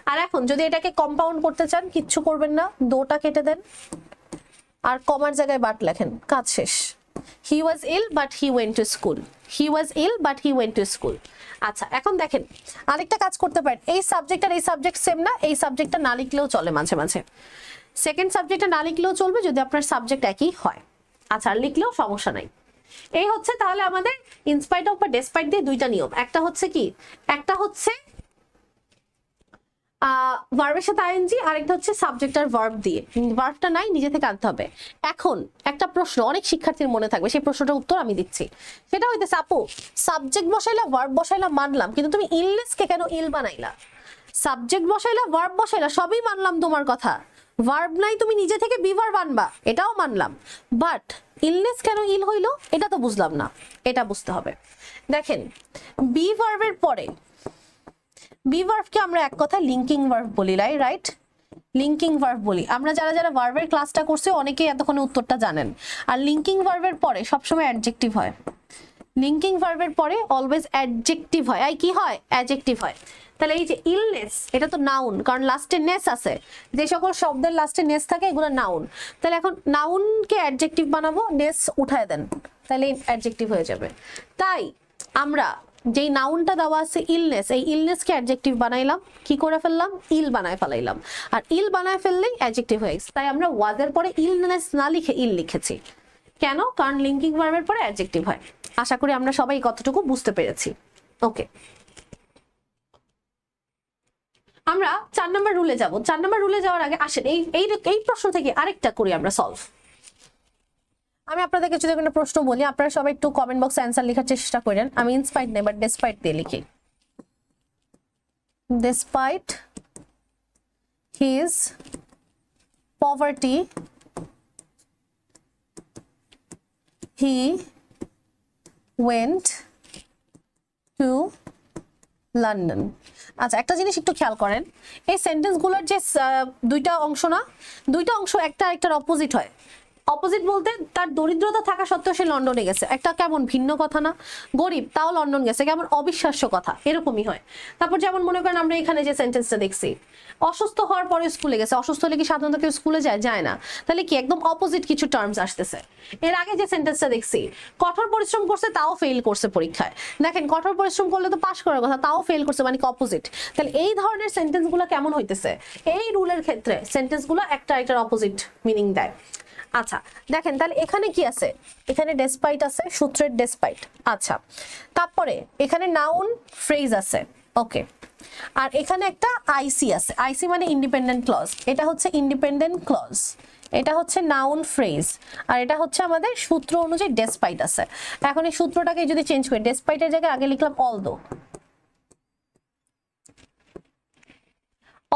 Speaker 1: আর এখন যদি এটাকে কম্পাউন্ড করতে চান, কিচ্ছু করবেন না, দোটা কেটে দেন আর কমার জায়গায় বাট লেখেন, কাজ শেষ। He was ill but he went to school, he was ill but he went to school. আচ্ছা, এখন দেখেন আরেকটা কাজ করতে পারেন, এই সাবজেক্ট আর এই সাবজেক্ট সেম না, এই সাবজেক্টটা না লিখলেও চলে মাঝে মাঝে, সেকেন্ড সাবজেক্টটা না লিখলেও চলবে যদি আপনার সাবজেক্ট একই হয়। আচ্ছা, আর লিখলেও সমস্যা নাই। এই হচ্ছে তাহলে আমাদের ইনস্পাইট অফ বা ডেসপাইট দিয়ে দুইটা নিয়ম, একটা হচ্ছে কি, একটা হচ্ছে ভার্বের সাথে আইএনজি, আরেকটা হচ্ছে সাবজেক্ট আর ভার্ব দিয়ে, ভার্বটা নাই, নিজে থেকে আনতে হবে। এখন একটা প্রশ্ন অনেক শিক্ষার্থীর মনে থাকবে, সেই প্রশ্নটার উত্তর আমি দিচ্ছি। সেটা হইতেছে, আপু সাবজেক্ট বসাইলা ভার্ব বসাইলা মানলাম, কিন্তু তুমি ইলনেসকে কেন ইল বানাইলা? সাবজেক্ট বসাইলা ভার্ব বসাইলা সবই মানলাম তোমার কথা, ভার্ব নাই তুমি নিজে থেকে বি ভার্ব আনবা এটাও মানলাম, বাট ইলনেস কেন ইল হইলো এটা তো বুঝলাম না, এটা বুঝতে হবে। দেখেন বি ভার্বের পরে, বি ভার্বকে আমরা এক কথা লিঙ্কিং ভার্ব বলি, রাইট? লিঙ্কিং ভার্ব বলি আমরা, যারা যারা ভার্বের ক্লাসটা করছে অনেকেই এতক্ষণে উত্তরটা জানেন। আর লিঙ্কিং ভার্বের পরে সবসময় অ্যাডজেক্টিভ হয়, লিঙ্কিং ভার্বের পরে অলওয়েজ অ্যাডজেক্টিভ হয়। আর কি হয়? অ্যাডজেক্টিভ হয়। তাহলে এই যে ইলনেস, এটা তো নাউন, কারণ লাস্টে নেস আছে, যে সকল শব্দের লাস্টে নেস থাকে এগুলো নাউন। তাহলে এখন নাউনকে অ্যাডজেক্টিভ বানাবো, নেস উঠায় দেন, তাহলে অ্যাডজেক্টিভ হয়ে যাবে। তাই আমরা যেই নাউনটা দেওয়া আছে ইলনেস, এই ইলনেসকে অ্যাডজেক্টিভ বানাইলাম, কি করে ফেললাম? ইল বানায় ফেলাইলাম, আর ইল বানায় ফেললেই অ্যাডজেক্টিভ হয়ে গেছে। তাই আমরা ওয়াজের পরে ইলনেস না লিখে ইল লিখেছি। কেন? কারণ লিঙ্কিং ভার্বের পরে অ্যাডজেক্টিভ হয়। আশা করি আমরা সবাই কতটুকু বুঝতে পেরেছি। ওকে, আমরা 4 নম্বর রুলে যাব। 4 নম্বর রুলে যাওয়ার আগে আসেন এই প্রশ্ন থেকে আরেকটা করি আমরা সলভ। আমি আপনাদেরকে যদি একটা প্রশ্ন বলি, আপনারা সবাই একটু কমেন্ট বক্সে অ্যান্সার লেখার চেষ্টা করেন। আমি ইনস্পাইট নেই, বাট ডেসপাইট দিয়ে লিখি। Despite his poverty he went to London. আচ্ছা, একটা জিনিস একটু খেয়াল করেন, এই সেন্টেন্সগুলোর যে দুইটা অংশ না, দুইটা অংশ একটা আরেকটার অপোজিট হয়। অপোজিট বলতে তার দরিদ্রতা থাকা সত্ত্বেও সে লন্ডনে গেছে, একটা কেমন ভিন্ন কথা না? গরিব তাও লন্ডন গেছে, কেমন অবিশ্বাস্য কথা, এরকমই হয়। তারপর যেমন মনে করেন আমরা এখানে যে সেন্টেন্সটা দেখছি, অসুস্থ হওয়ার পরে স্কুলে গেছে, অসুস্থ হলে কি সাধারণত কেউ স্কুলে যায় না? তাহলে কি একদম অপোজিট কিছু টার্মস আসতেছে। এর আগে যে সেন্টেন্সটা দেখছি, কঠোর পরিশ্রম করছে তাও ফেল করছে পরীক্ষায়, দেখেন কঠোর পরিশ্রম করলে তো পাস করার কথা, তাও ফেল করছে, মানে অপোজিট। তাহলে এই ধরনের সেন্টেন্সগুলো কেমন হইতেছে? এই রুলের ক্ষেত্রে সেন্টেন্সগুলো একটা আরেকটার অপোজিট মিনিং দেয়। আচ্ছা দেখেন, তাহলে এখানে কি আছে? এখানে ডেসপাইট আছে, সূত্রের ডেসপাইট। আচ্ছা, তারপরে এখানে নাউন ফ্রেজ আছে, ওকে। আর এখানে একটা আইসি আছে, আইসি মানে ইন্ডিপেন্ডেন্ট ক্লজ, এটা হচ্ছে ইন্ডিপেন্ডেন্ট ক্লজ, এটা হচ্ছে নাউন ফ্রেজ, আর এটা হচ্ছে আমাদের সূত্র অনুযায়ী ডেসপাইট আছে। এখন এই সূত্রটাকে যদি চেঞ্জ করি, ডেসপাইটের জায়গায় আগে লিখলাম অলদো,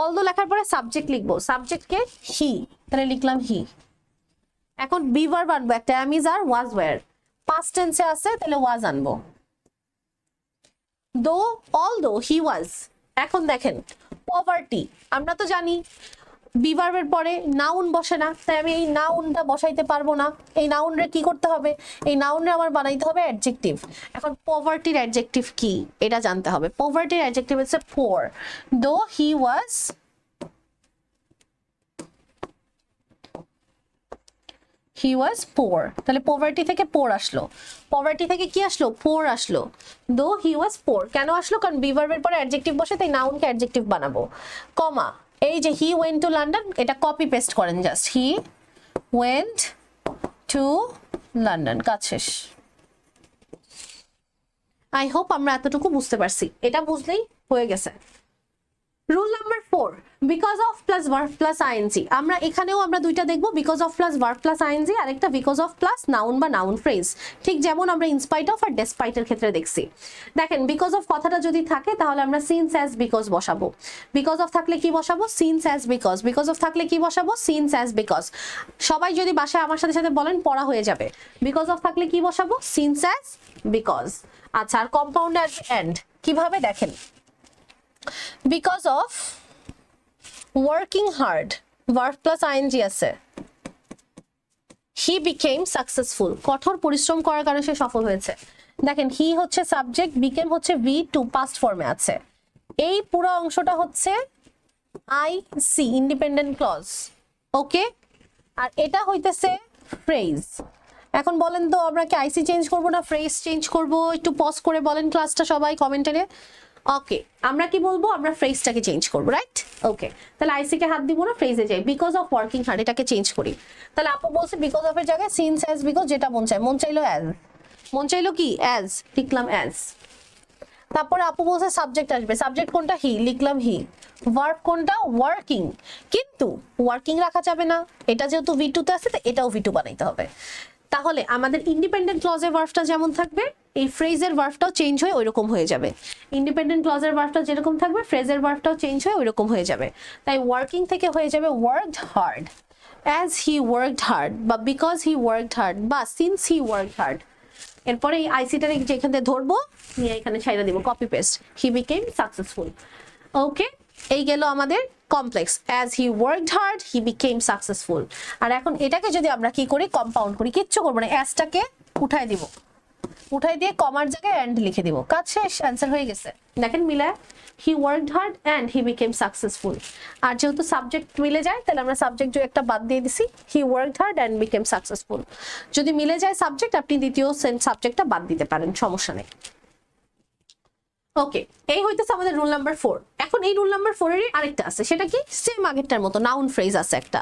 Speaker 1: অলদো লেখার পরে সাবজেক্ট লিখবো, সাবজেক্টকে হি, তাহলে লিখলাম হি। এখন বি ভার্ব আনবো একটা, am, is, are, was, were. Past টেন্সে আছে তাহলে ওয়াজ আনবো। দো অলদো হি ওয়াজ। এখন দেখেন পভার্টি, আমরা তো জানি বি ভার্বের পরে নাউন বসে না, তাই আমি এই নাউনটা বসাইতে পারবো না। এই নাউনরে কি করতে হবে, এই নাউনরে আমার বানাইতে হবে অ্যাডজেক্টিভ। এখন পভার্টির অ্যাডজেক্টিভ কি এটা জানতে হবে। পভার্টির অ্যাডজেক্টিভ হচ্ছে পোর। দো হি ওয়াজ পোর, তাহলে পভার্টি থেকে পোর আসলো। পভার্টি থেকে কি আসলো, পোর আসলো। দো হি ওয়াজ পোর কেন আসলো, কারণ বি ভার্বের পরে অ্যাডজেক্টিভ বসে, তাই নাউনকে অ্যাডজেক্টিভ বানাবো। কমা, এই যে হি ওয়েন্ট টু লন্ডন, এটা কপি পেস্ট করেন just, he went to London, কাজ শেষ। আই হোপ আমরা এতটুকু বুঝতে পারছি, এটা বুঝলেই হয়ে গেছে। Rule number 4, because of plus verb plus ING. আমরা এখানেও আমরা দুইটা দেখবো, because of plus verb plus ING, আর একটা বিকজ অফ প্লাস নাউন বা নাউন ফ্রেজ, ঠিক যেমন আমরা ইনস্পাইট অফ আর ডেসপাইটের ক্ষেত্রে দেখছি। দেখেন বিকজ অফ কথাটা যদি থাকে তাহলে আমরা সিন্স অ্যাজ বিকজ বসাবো। বিকজ অফ থাকলে কি বসাবো, since as because. Because of থাকলে কি বসাবো, সিন্স অ্যাজ বিকজ। সবাই যদি বাসায় আমার সাথে সাথে বলেন, পড়া হয়ে যাবে। বিকজ অফ থাকলে কি বসাবো, সিন্স অ্যাজ বিকজ। আচ্ছা, আর কম্পাউন্ড অ্যাজ এন্ড কিভাবে দেখেন, because of working hard verb plus ing আছে, he became successful কঠোর পরিশ্রম করার কারণে সে সফল হয়েছে। দেখেন he হচ্ছে সাবজেক্ট, became হচ্ছে V2 past ফর্মে আছে। এই পুরো অংশটা হচ্ছে IC ইন্ডিপেন্ডেন্ট ক্লজ, ওকে। আর এটা হইতেছে ফ্রেজ। এখন বলেন তো আমরা কি আইসি চেঞ্জ করব না ফ্রেজ চেঞ্জ করব, একটু পজ করে বলেন ক্লাসটা সবাই কমেন্টারে। ওকে, আমরা কি বলবো, আমরা ফ্রেজটাকে চেঞ্জ করব, রাইট। ওকে, তাহলে আইসি কে হাত দিব না, ফ্রেজে যাই। বিকজ অফ ওয়ার্কিং হার্ড এটাকে চেঞ্জ করি। তাহলে আপু বলছে বিকজ অফ এর জায়গায় সিন্স অ্যাজ বিকজ, যেটা মন চায়, মন চাইলো অ্যাজ, মন চাইলো কি অ্যাজ, লিখলাম অ্যাজ। তারপরে আপু বলছে সাবজেক্ট আসবে, সাবজেক্ট কোনটা, হি, লিখলাম হি। ভার্ব কোনটা, ওয়ার্কিং, কিন্তু ওয়ার্কিং রাখা যাবে না, এটা যেহেতু V2 তে আছে তো এটাও V2 বানাইতে হবে। তাহলে আমাদের ইন্ডিপেন্ডেন্ট ক্লজের ভার্বটা যেমন থাকবে, এই ফ্রেজের ভার্বটাও চেঞ্জ হয়ে ওইরকম হয়ে যাবে। ইন্ডিপেন্ডেন্ট ক্লজের ভার্বটা যেরকম থাকবে, ফ্রেজের ভার্বটাও চেঞ্জ হয়ে ওইরকম হয়ে যাবে। তাই ওয়ার্কিং থেকে হয়ে যাবে worked hard, as he worked hard, বা বিকজ হি ওয়ার্কড হার্ড, বা সিন্স হি ওয়ার্কড হার্ড। এরপরে এই আইসিটার যেখান থেকে ধরবো নিয়ে এখানে ছাইড়া দিব, copy paste, he became successful. Okay, এই গেল আমাদের complex, as he worked hard he became successful. আর এখন এটাকে যদি আমরা কি করি, কম্পাউন্ড করি, কিচ্ছু করবো না, অ্যাজটাকে উঠাই দিব, উঠাই দিয়ে কমার জায়গায় এন্ড লিখে দিব, কাজ শেষ, অ্যান্সার হয়ে গেছে। দেখেন মিলায়, he worked hard and he became successful. আর যেহেতু সাবজেক্ট মিলে যায় তাহলে আমরা সাবজেক্ট একটা বাদ দিয়ে দিছি, হি worked hard and became successful. যদি মিলে যায় সাবজেক্ট, আপনি দ্বিতীয় সাবজেক্টটা বাদ দিতে পারেন, সমস্যা নেই। ওকে, এই হইতেছে আমাদের রুল নাম্বার 4। এখন এই রুল নাম্বার 4 এর আরেকটা আছে, সেটা কি, সেম আগেরটার মতো নাউন ফ্রেজ আছে একটা।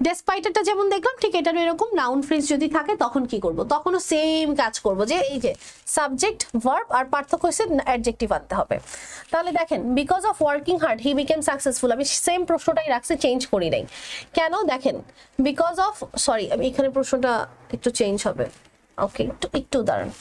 Speaker 1: ডেসপাইটটা যেমন দেখলাম ঠিক এটারও এরকম নাউন ফ্রেজ যদি থাকে তখন কি করব, তখনও সেম কাজ করব, যে এই যে সাবজেক্ট ভার্ব, আর পার্থক্য হচ্ছে অ্যাডজেক্টিভ আনতে হবে। তাহলে দেখেন because of working hard he became successful, আমি সেম প্রশ্নটাই রাখছি, চেঞ্জ করি নাই কেন, দেখেন বিকজ অফ, সরি আমি এখানে প্রশ্নটা একটু চেঞ্জ হবে। ওকে, একটু দাঁড়ান।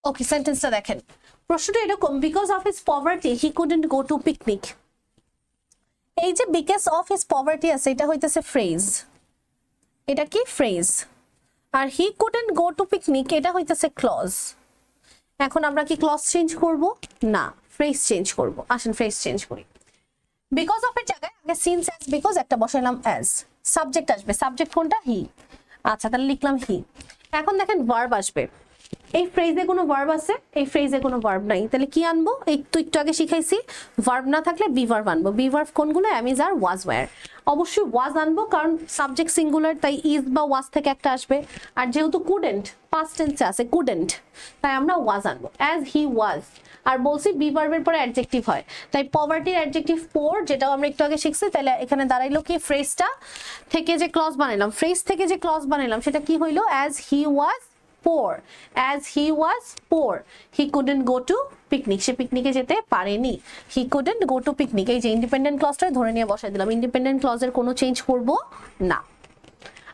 Speaker 1: ওকে, সেন্টেন্সটা দেখেন, প্রশ্নটা এরকম, because of his poverty he couldn't go to picnic. এই যে বিকজ অফ হিজ পভার্টি আছে, এটা হইতেছে ফ্রেজ, এটা কি ফ্রেজ। আর he couldn't go to picnic এটা হইতেছে ক্লজ। এখন আমরা কি ক্লজ চেঞ্জ করব না, ফ্রেজ চেঞ্জ করব। আসেন ফ্রেজ চেঞ্জ করি। বিকজ অফ এর জায়গায় আগে সিন্স অ্যাজ বিকজ একটা বসাইলাম অ্যাজ, সাবজেক্ট আসবে, সাবজেক্ট কোনটা, হি। আচ্ছা তাহলে লিখলাম হি। এখন দেখেন ভার্ব আসবে, এই ফ্রেজে কোনো ভার্ব আছে, এই ফ্রেজে কোনো ভার্ব নাই, তাহলে কি আনবো? একটু আগে শিখাইছি ভার্ব না থাকলে বি ভার্ব আনবো। বি ভার্ব কোনগুলো? Amidst R was wire. অবশ্যই ওয়াজ আনবো কারণ সাবজেক্ট সিঙ্গুলার, তাই ইজ বা ওয়াজ থেকে একটা আসবে। আর যেহেতু কুডেন্ট পাস্ট টেন্সে আছে কুডেন্ট, তাই আমরা ওয়াজ আনবো, অ্যাজ হি ওয়াজ। আর বলছি বি ভার্বের পরে অ্যাডজেক্টিভ হয়, তাই পভার্টির অ্যাডজেক্টিভ পোর, যেটাও আমরা একটু আগে শিখছি, তাহলে এখানে দাঁড়াইলো কি ফ্রেজটা থেকে যে ক্লজ বানাইলাম, ফ্রেজ থেকে যে ক্লজ বানাইলাম সেটা কি হইলো? As he was poor, as he was poor, he couldn't go to picnic, সে পিকনিকে যেতে পারেনি, he couldn't go to picnic। এই যে ইন্ডিপেন্ডেন্ট ক্লজটা ধরে নিয়ে বসাই দিলাম, ইন্ডিপেন্ডেন্ট ক্লজের কোনো চেঞ্জ করব না।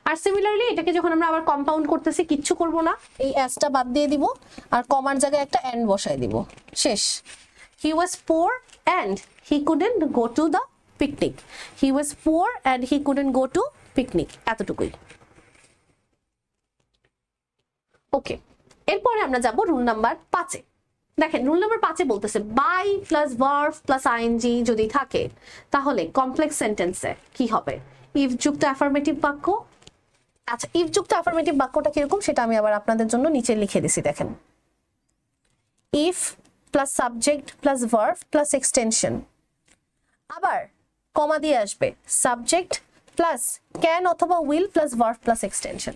Speaker 1: আর সিমিলারলি এটাকে যখন আমরা আবার কম্পাউন্ড করতেছি কিচ্ছু করব না, এই অ্যাসটা বাদ দিয়ে দিব আর কমার জায়গায় একটা এন্ড বসাই দিব, শেষ। he was poor and he couldn't go to the picnic, he was poor and he couldn't go to picnic, এতটুকুই। ওকে, এরপরে আমরা যাব রুল নাম্বার 5-এ। দেখেন রুল নাম্বার 5-এ বলতেছে by plus verb plus ING যদি থাকে তাহলে কমপ্লেক্স সেন্টেন্সে কি হবে? ইফ যুক্ত অ্যাফার্মেটিভ বাক্য। আচ্ছা ইফ যুক্ত অ্যাফার্মেটিভ বাক্যটা কিরকম সেটা আমি আবার আপনাদের জন্য নিচে লিখে দিছি, দেখেন। If plus subject plus verb plus extension, আবার কমা দিয়ে আসবে সাবজেক্ট প্লাস ক্যান অথবা will plus verb plus extension.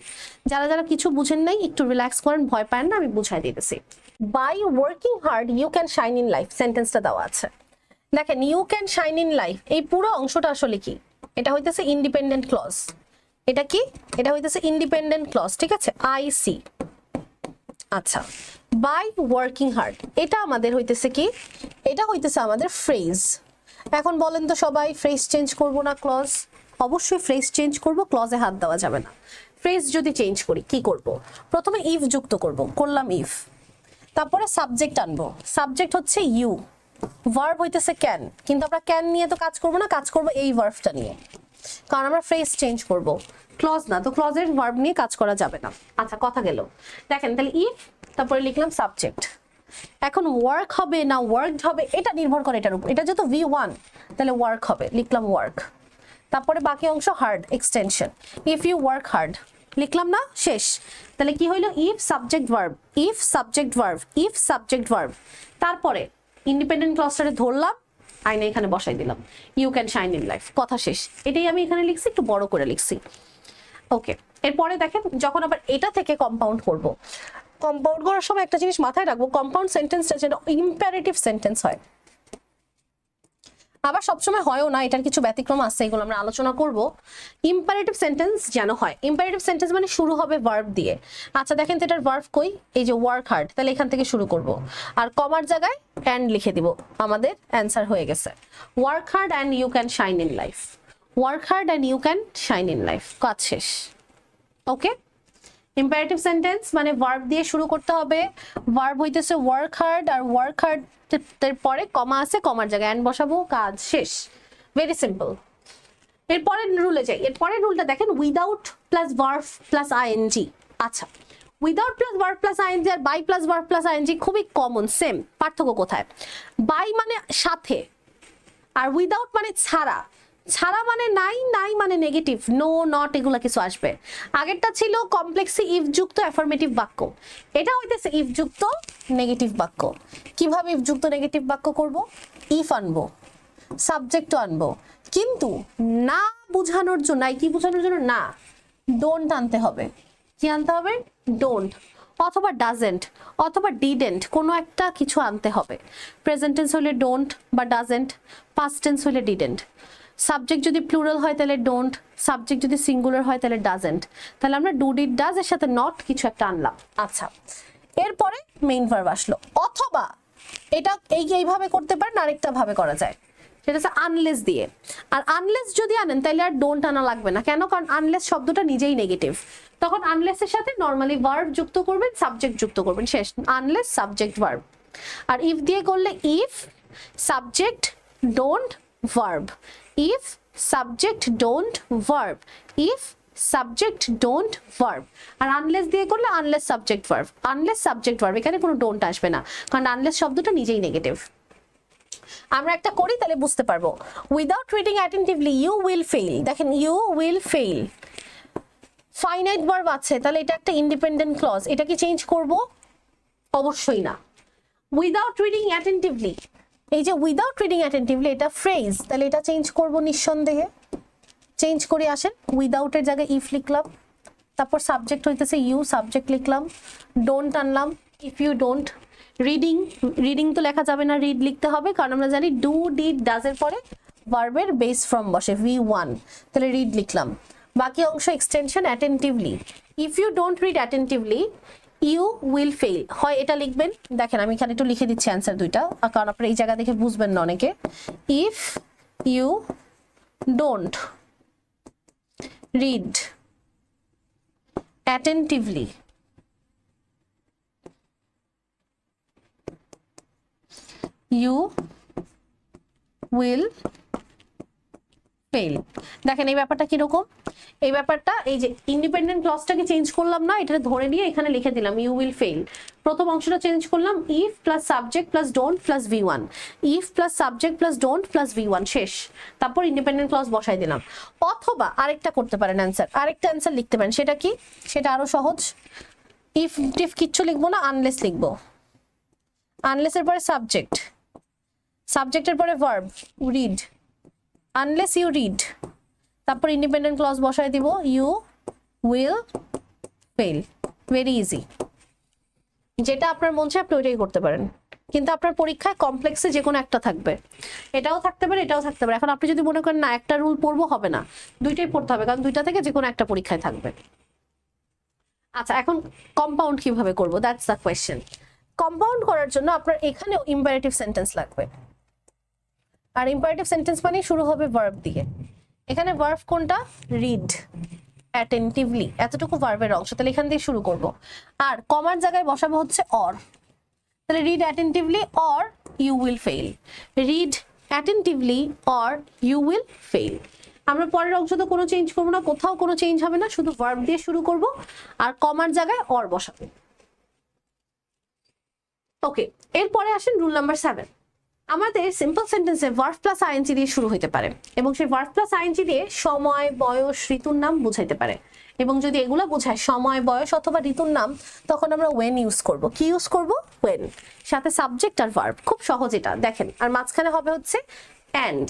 Speaker 1: যারা যারা কিছু বুঝেন নাই একটু রিল্যাক্স করেন, ভয় পান না, আমি বুঝাই দিতেছি। By working hard you can shine in life, সেন্টেন্সটা দেওয়া আছে। দেখেন you can shine in life, এই পুরো অংশটা আসলে কি? এটা হইতেছে ইন্ডিপেন্ডেন্ট ক্লজ। এটা কি? এটা হইতেছে ইন্ডিপেন্ডেন্ট ক্লজ, ঠিক আছে, আই সি। আচ্ছা বাই ওয়ার্কিং হার্ড এটা আমাদের হইতেছে কি? এটা হইতেছে আমাদের ফ্রেজ। এখন বলেন তো সবাই, ফ্রেজ চেঞ্জ করব না ক্লজ? অবশ্যই ফ্রেজ চেঞ্জ করব, ক্লজে হাত দেওয়া যাবে না। ফ্রেজ যদি চেঞ্জ করি কি করব? প্রথমে ইফ যুক্ত করব, করলাম ইফ, তারপরে সাবজেক্ট আনবো, সাবজেক্ট হচ্ছে ইউ, ভার্ব হইতেছে ক্যান, কিন্তু আমরা ক্যান নিয়ে তো কাজ করব না, কাজ করব এই ভার্বটা নিয়ে, কারণ আমরা ফ্রেজ চেঞ্জ করব, ক্লজ না, তো ক্লজের ভার্ব নিয়ে কাজ করা যাবে না। আচ্ছা কথা গেল, দেখেন তাহলে ইফ, তারপরে লিখলাম সাবজেক্ট। এখন ওয়ার্ক হবে না ওয়ার্কড হবে এটা নির্ভর করে এটার উপর, এটা যেহেতু V1 তাহলে ওয়ার্ক হবে, লিখলাম ওয়ার্ক। তারপরে বাকি অংশ hard extension, if you work hard লিখলাম না, শেষ। তাহলে কি হইলো? If subject verb, if subject verb, if subject verb, তারপরে ইন্ডিপেন্ডেন্ট ক্লজটারে ধরলাম, আইনে এখানে বসাই দিলাম, you can shine in life, কথা শেষ। এটাই আমি এখানে লিখছি, একটু বড় করে লিখছি। ওকে, এরপরে দেখেন যখন আবার এটা থেকে কম্পাউন্ড করব, কম্পাউন্ড করার সময় একটা জিনিস মাথায় রাখবো, কম্পাউন্ড সেন্টেন্সটা যেটা ইম্পারেটিভ সেন্টেন্স হয়, আবার সবসময় হয়ও না, এটার কিছু ব্যতিক্রম আছে, এগুলো আমরা আলোচনা করব। ইম্পারেটিভ সেন্টেন্স যেন হয়, ইম্পারেটিভ সেন্টেন্স মানে শুরু হবে ভার্ব দিয়ে। আচ্ছা দেখেন তো এটার ভার্ব কই? এই যে ওয়ার্ক হার্ড, তাহলে এখান থেকে শুরু করব, আর কমার জায়গায় অ্যান্ড লিখে দিব, আমাদের অ্যান্সার হয়ে গেছে। Work hard and you can shine in life, work hard and you can shine in life, কাজ শেষ। ওকে, ইম্পারেটিভ সেন্টেন্স মানে ভার্ব দিয়ে শুরু করতে হবে, ভার্ব হইতেছে ওয়ার্ক হার্ড, আর ওয়ার্ক হার্ড এর পরে কমা আছে, কমার জায়গায় এন্ড বসাবো, কাজ শেষ, ভেরি সিম্পল। এরপরের রুলে যাই, এরপরের রুলটা দেখেন without plus verb plus ING. আচ্ছা without plus verb plus ING আর by plus verb plus ING খুবই কমন, সেম। পার্থক্য কোথায়? বাই মানে সাথে, আর উইদাউট মানে ছাড়া, ছাড়া মানে নাই, নাই মানে নেগেটিভ, নো নট এগুলা কিছু আসবে। আগেরটা ছিল কমপ্লেক্সে ইফ যুক্ত অ্যাফার্মেটিভ বাক্য, এটা হইতেছে ইফ যুক্ত নেগেটিভ বাক্য। কিভাবে ইফ যুক্ত নেগেটিভ বাক্য করব? ইফ আনবো, সাবজেক্টও আনবো, কিন্তু না বোঝানোর জন্য, কি বোঝানোর জন্য? না, ডোন্ট আনতে হবে। কি আনতে হবে? ডোন্ট, অথবা ডাজেন্ট, অথবা ডিডেন্ট, কোনো একটা কিছু আনতে হবে। প্রেজেন্ট টেন্স হলে ডোন্ট বা ডাজেন্ট, পাস্ট টেন্স হলে ডিডেন্ট। সাবজেক্ট যদি প্লুরাল হয় তাহলে ডোন্ট, সাবজেক্ট যদি সিঙ্গুলার হয় তাহলে ডাজেন্ট। তাহলে আমরা ডু ডিড ডাজ এর সাথে নট কিছু একটা আনলাম। আচ্ছা এরপরে মেইন ভার্ব আসলো, অথবা এটা এইভাবে করতে পারেন, আরেকটা ভাবে করা যায়, সেটা হচ্ছে আনলেস দিয়ে। আর আনলেস যদি আনেন তাহলে আর ডোন্ট আনা লাগবে না, কেন? কারণ আনলেস শব্দটা নিজেই নেগেটিভ, তখন আনলেস এর সাথে নরমালি ভার্ব যুক্ত করবেন, সাবজেক্ট যুক্ত করবেন, শেষ। Unless subject verb. আর ইফ দিয়ে করলে if subject don't verb, if subject don't verb, if subject don't verb. আর আনলেস দিয়ে করলে unless subject verb, unless subject verb, এখানে কোনো ডোন্ট আসবে না, কারণ আনলেস শব্দটা নিজেই নেগেটিভ। আমরা একটা করি তাহলে বুঝতে পারবো। Without reading attentively you will fail, দেখেন you will fail, finite verb আছে, তাহলে এটা একটা ইন্ডিপেন্ডেন্ট ক্লজ, এটা কি চেঞ্জ করব? অবশ্যই না। উইদাউট রিডিং অ্যাটেন্টিভলি, এই যে উইদাউট রিডিং অ্যাটেন্টিভলি এটা ফ্রেজ, তাহলে এটা চেঞ্জ করব নিঃসন্দেহে। চেঞ্জ করে আসেন, উইদাউটের জায়গায় ইফ লিখলাম, তারপর সাবজেক্ট হইতেছে ইউ, সাবজেক্ট লিখলাম, ডোন্ট আনলাম, if you don't. Reading, reading তো লেখা যাবে না, রিড লিখতে হবে, কারণ আমরা জানি ডু ডিড ডাজের পরে ভার্বের বেস ফর্ম বসে V1, তাহলে রিড লিখলাম। বাকি অংশ extension attentively, if you don't read attentively you will fail, হয় এটা লিখবেন। দেখেন আমি এখানে একটু লিখে দিচ্ছি অ্যান্সার দুইটা, কারণ আপনারা এই জায়গা দেখে বুঝবেন না অনেকে। If you don't read attentively you will fail। দেখেন এই ব্যাপারটা কিরকম, এই ব্যাপারটা এই যে ইন্ডিপেন্ডেন্ট ক্লজটাকে চেঞ্জ করলাম না, এটা ধরে নিয়ে এখানে লিখে দিলাম ইউ উইল ফেল। প্রথম অংশটা চেঞ্জ করলাম, if plus subject plus don't plus V1, if plus subject plus don't plus V1 শেষ, তারপর ইন্ডিপেন্ডেন্ট ক্লজ বসাই দিলাম। অথবা আরেকটা করতে পারেন অ্যান্সার, আরেকটা অ্যান্সার লিখতে পারেন, সেটা কি? সেটা আরো সহজ। ইফ টিফ কিচ্ছু লিখবো না, আনলেস লিখবো। আনলেসের পরে সাবজেক্ট, সাবজেক্টের পরে verb read, unless you read, তারপর ইন্ডিপেন্ডেন্ট ক্লজ বসায় দিব you will fail. Very easy, যেটা আপনার মন চায় আপনি ওইটাই করতে পারেন, কিন্তু আপনার পরীক্ষায় কমপ্লেক্সে যে কোনো একটা থাকবে, এটাও থাকতে পারে এটাও থাকতে পারে। এখন আপনি যদি মনে করেন না একটা রুল পড়বো, হবে না, দুইটাই পড়তে হবে, কারণ দুইটা থেকে যে কোনো একটা পরীক্ষায় থাকবে। আচ্ছা, এখন কম্পাউন্ড কিভাবে করব, দ্যাটস দ্য কোয়েশ্চেন। কম্পাউন্ড করার জন্য আপনার এখানেও ইম্পারেটিভ সেন্টেন্স লাগবে, আর ইম্পারেটিভ সেন্টেন্স মানে শুরু হবে ভার্ব দিয়ে। এখানে ভার্ব কোনটা? রিড অ্যাটেন্টিভলি, এতটুকু ভার্বের অংশ, তাহলে এখান দিয়ে শুরু করব। আর কমার জায়গায় বসাবো হচ্ছে অর, তাহলে read attentively or you will fail, read attentively or you will fail. আমরা পরের অংশ তো কোনো চেঞ্জ করবো না, কোথাও কোনো চেঞ্জ হবে না, শুধু ভার্ব দিয়ে শুরু করব আর কমার জায়গায় অর বসাবো। ওকে, এরপরে আসেন রুল নাম্বার 7। আমাদের সিম্পল সেন্টেন্সে ভার্ব প্লাস আইএনজি দিয়ে শুরু হতে পারে, এবং সেই ভার্ব প্লাস আইএনজি দিয়ে সময়, বয়স, ঋতুর নাম বুঝাইতে পারে। এবং যদি এগুলো বোঝায় সময়, বয়স অথবা ঋতুর নাম, তখন আমরা ওয়েন ইউজ করব। কি ইউজ করব? ওয়েন, সাথে সাবজেক্ট আর ভার্ব। খুব সহজ এটা, দেখেন। আর মাঝখানে হবে হচ্ছে এন্ড,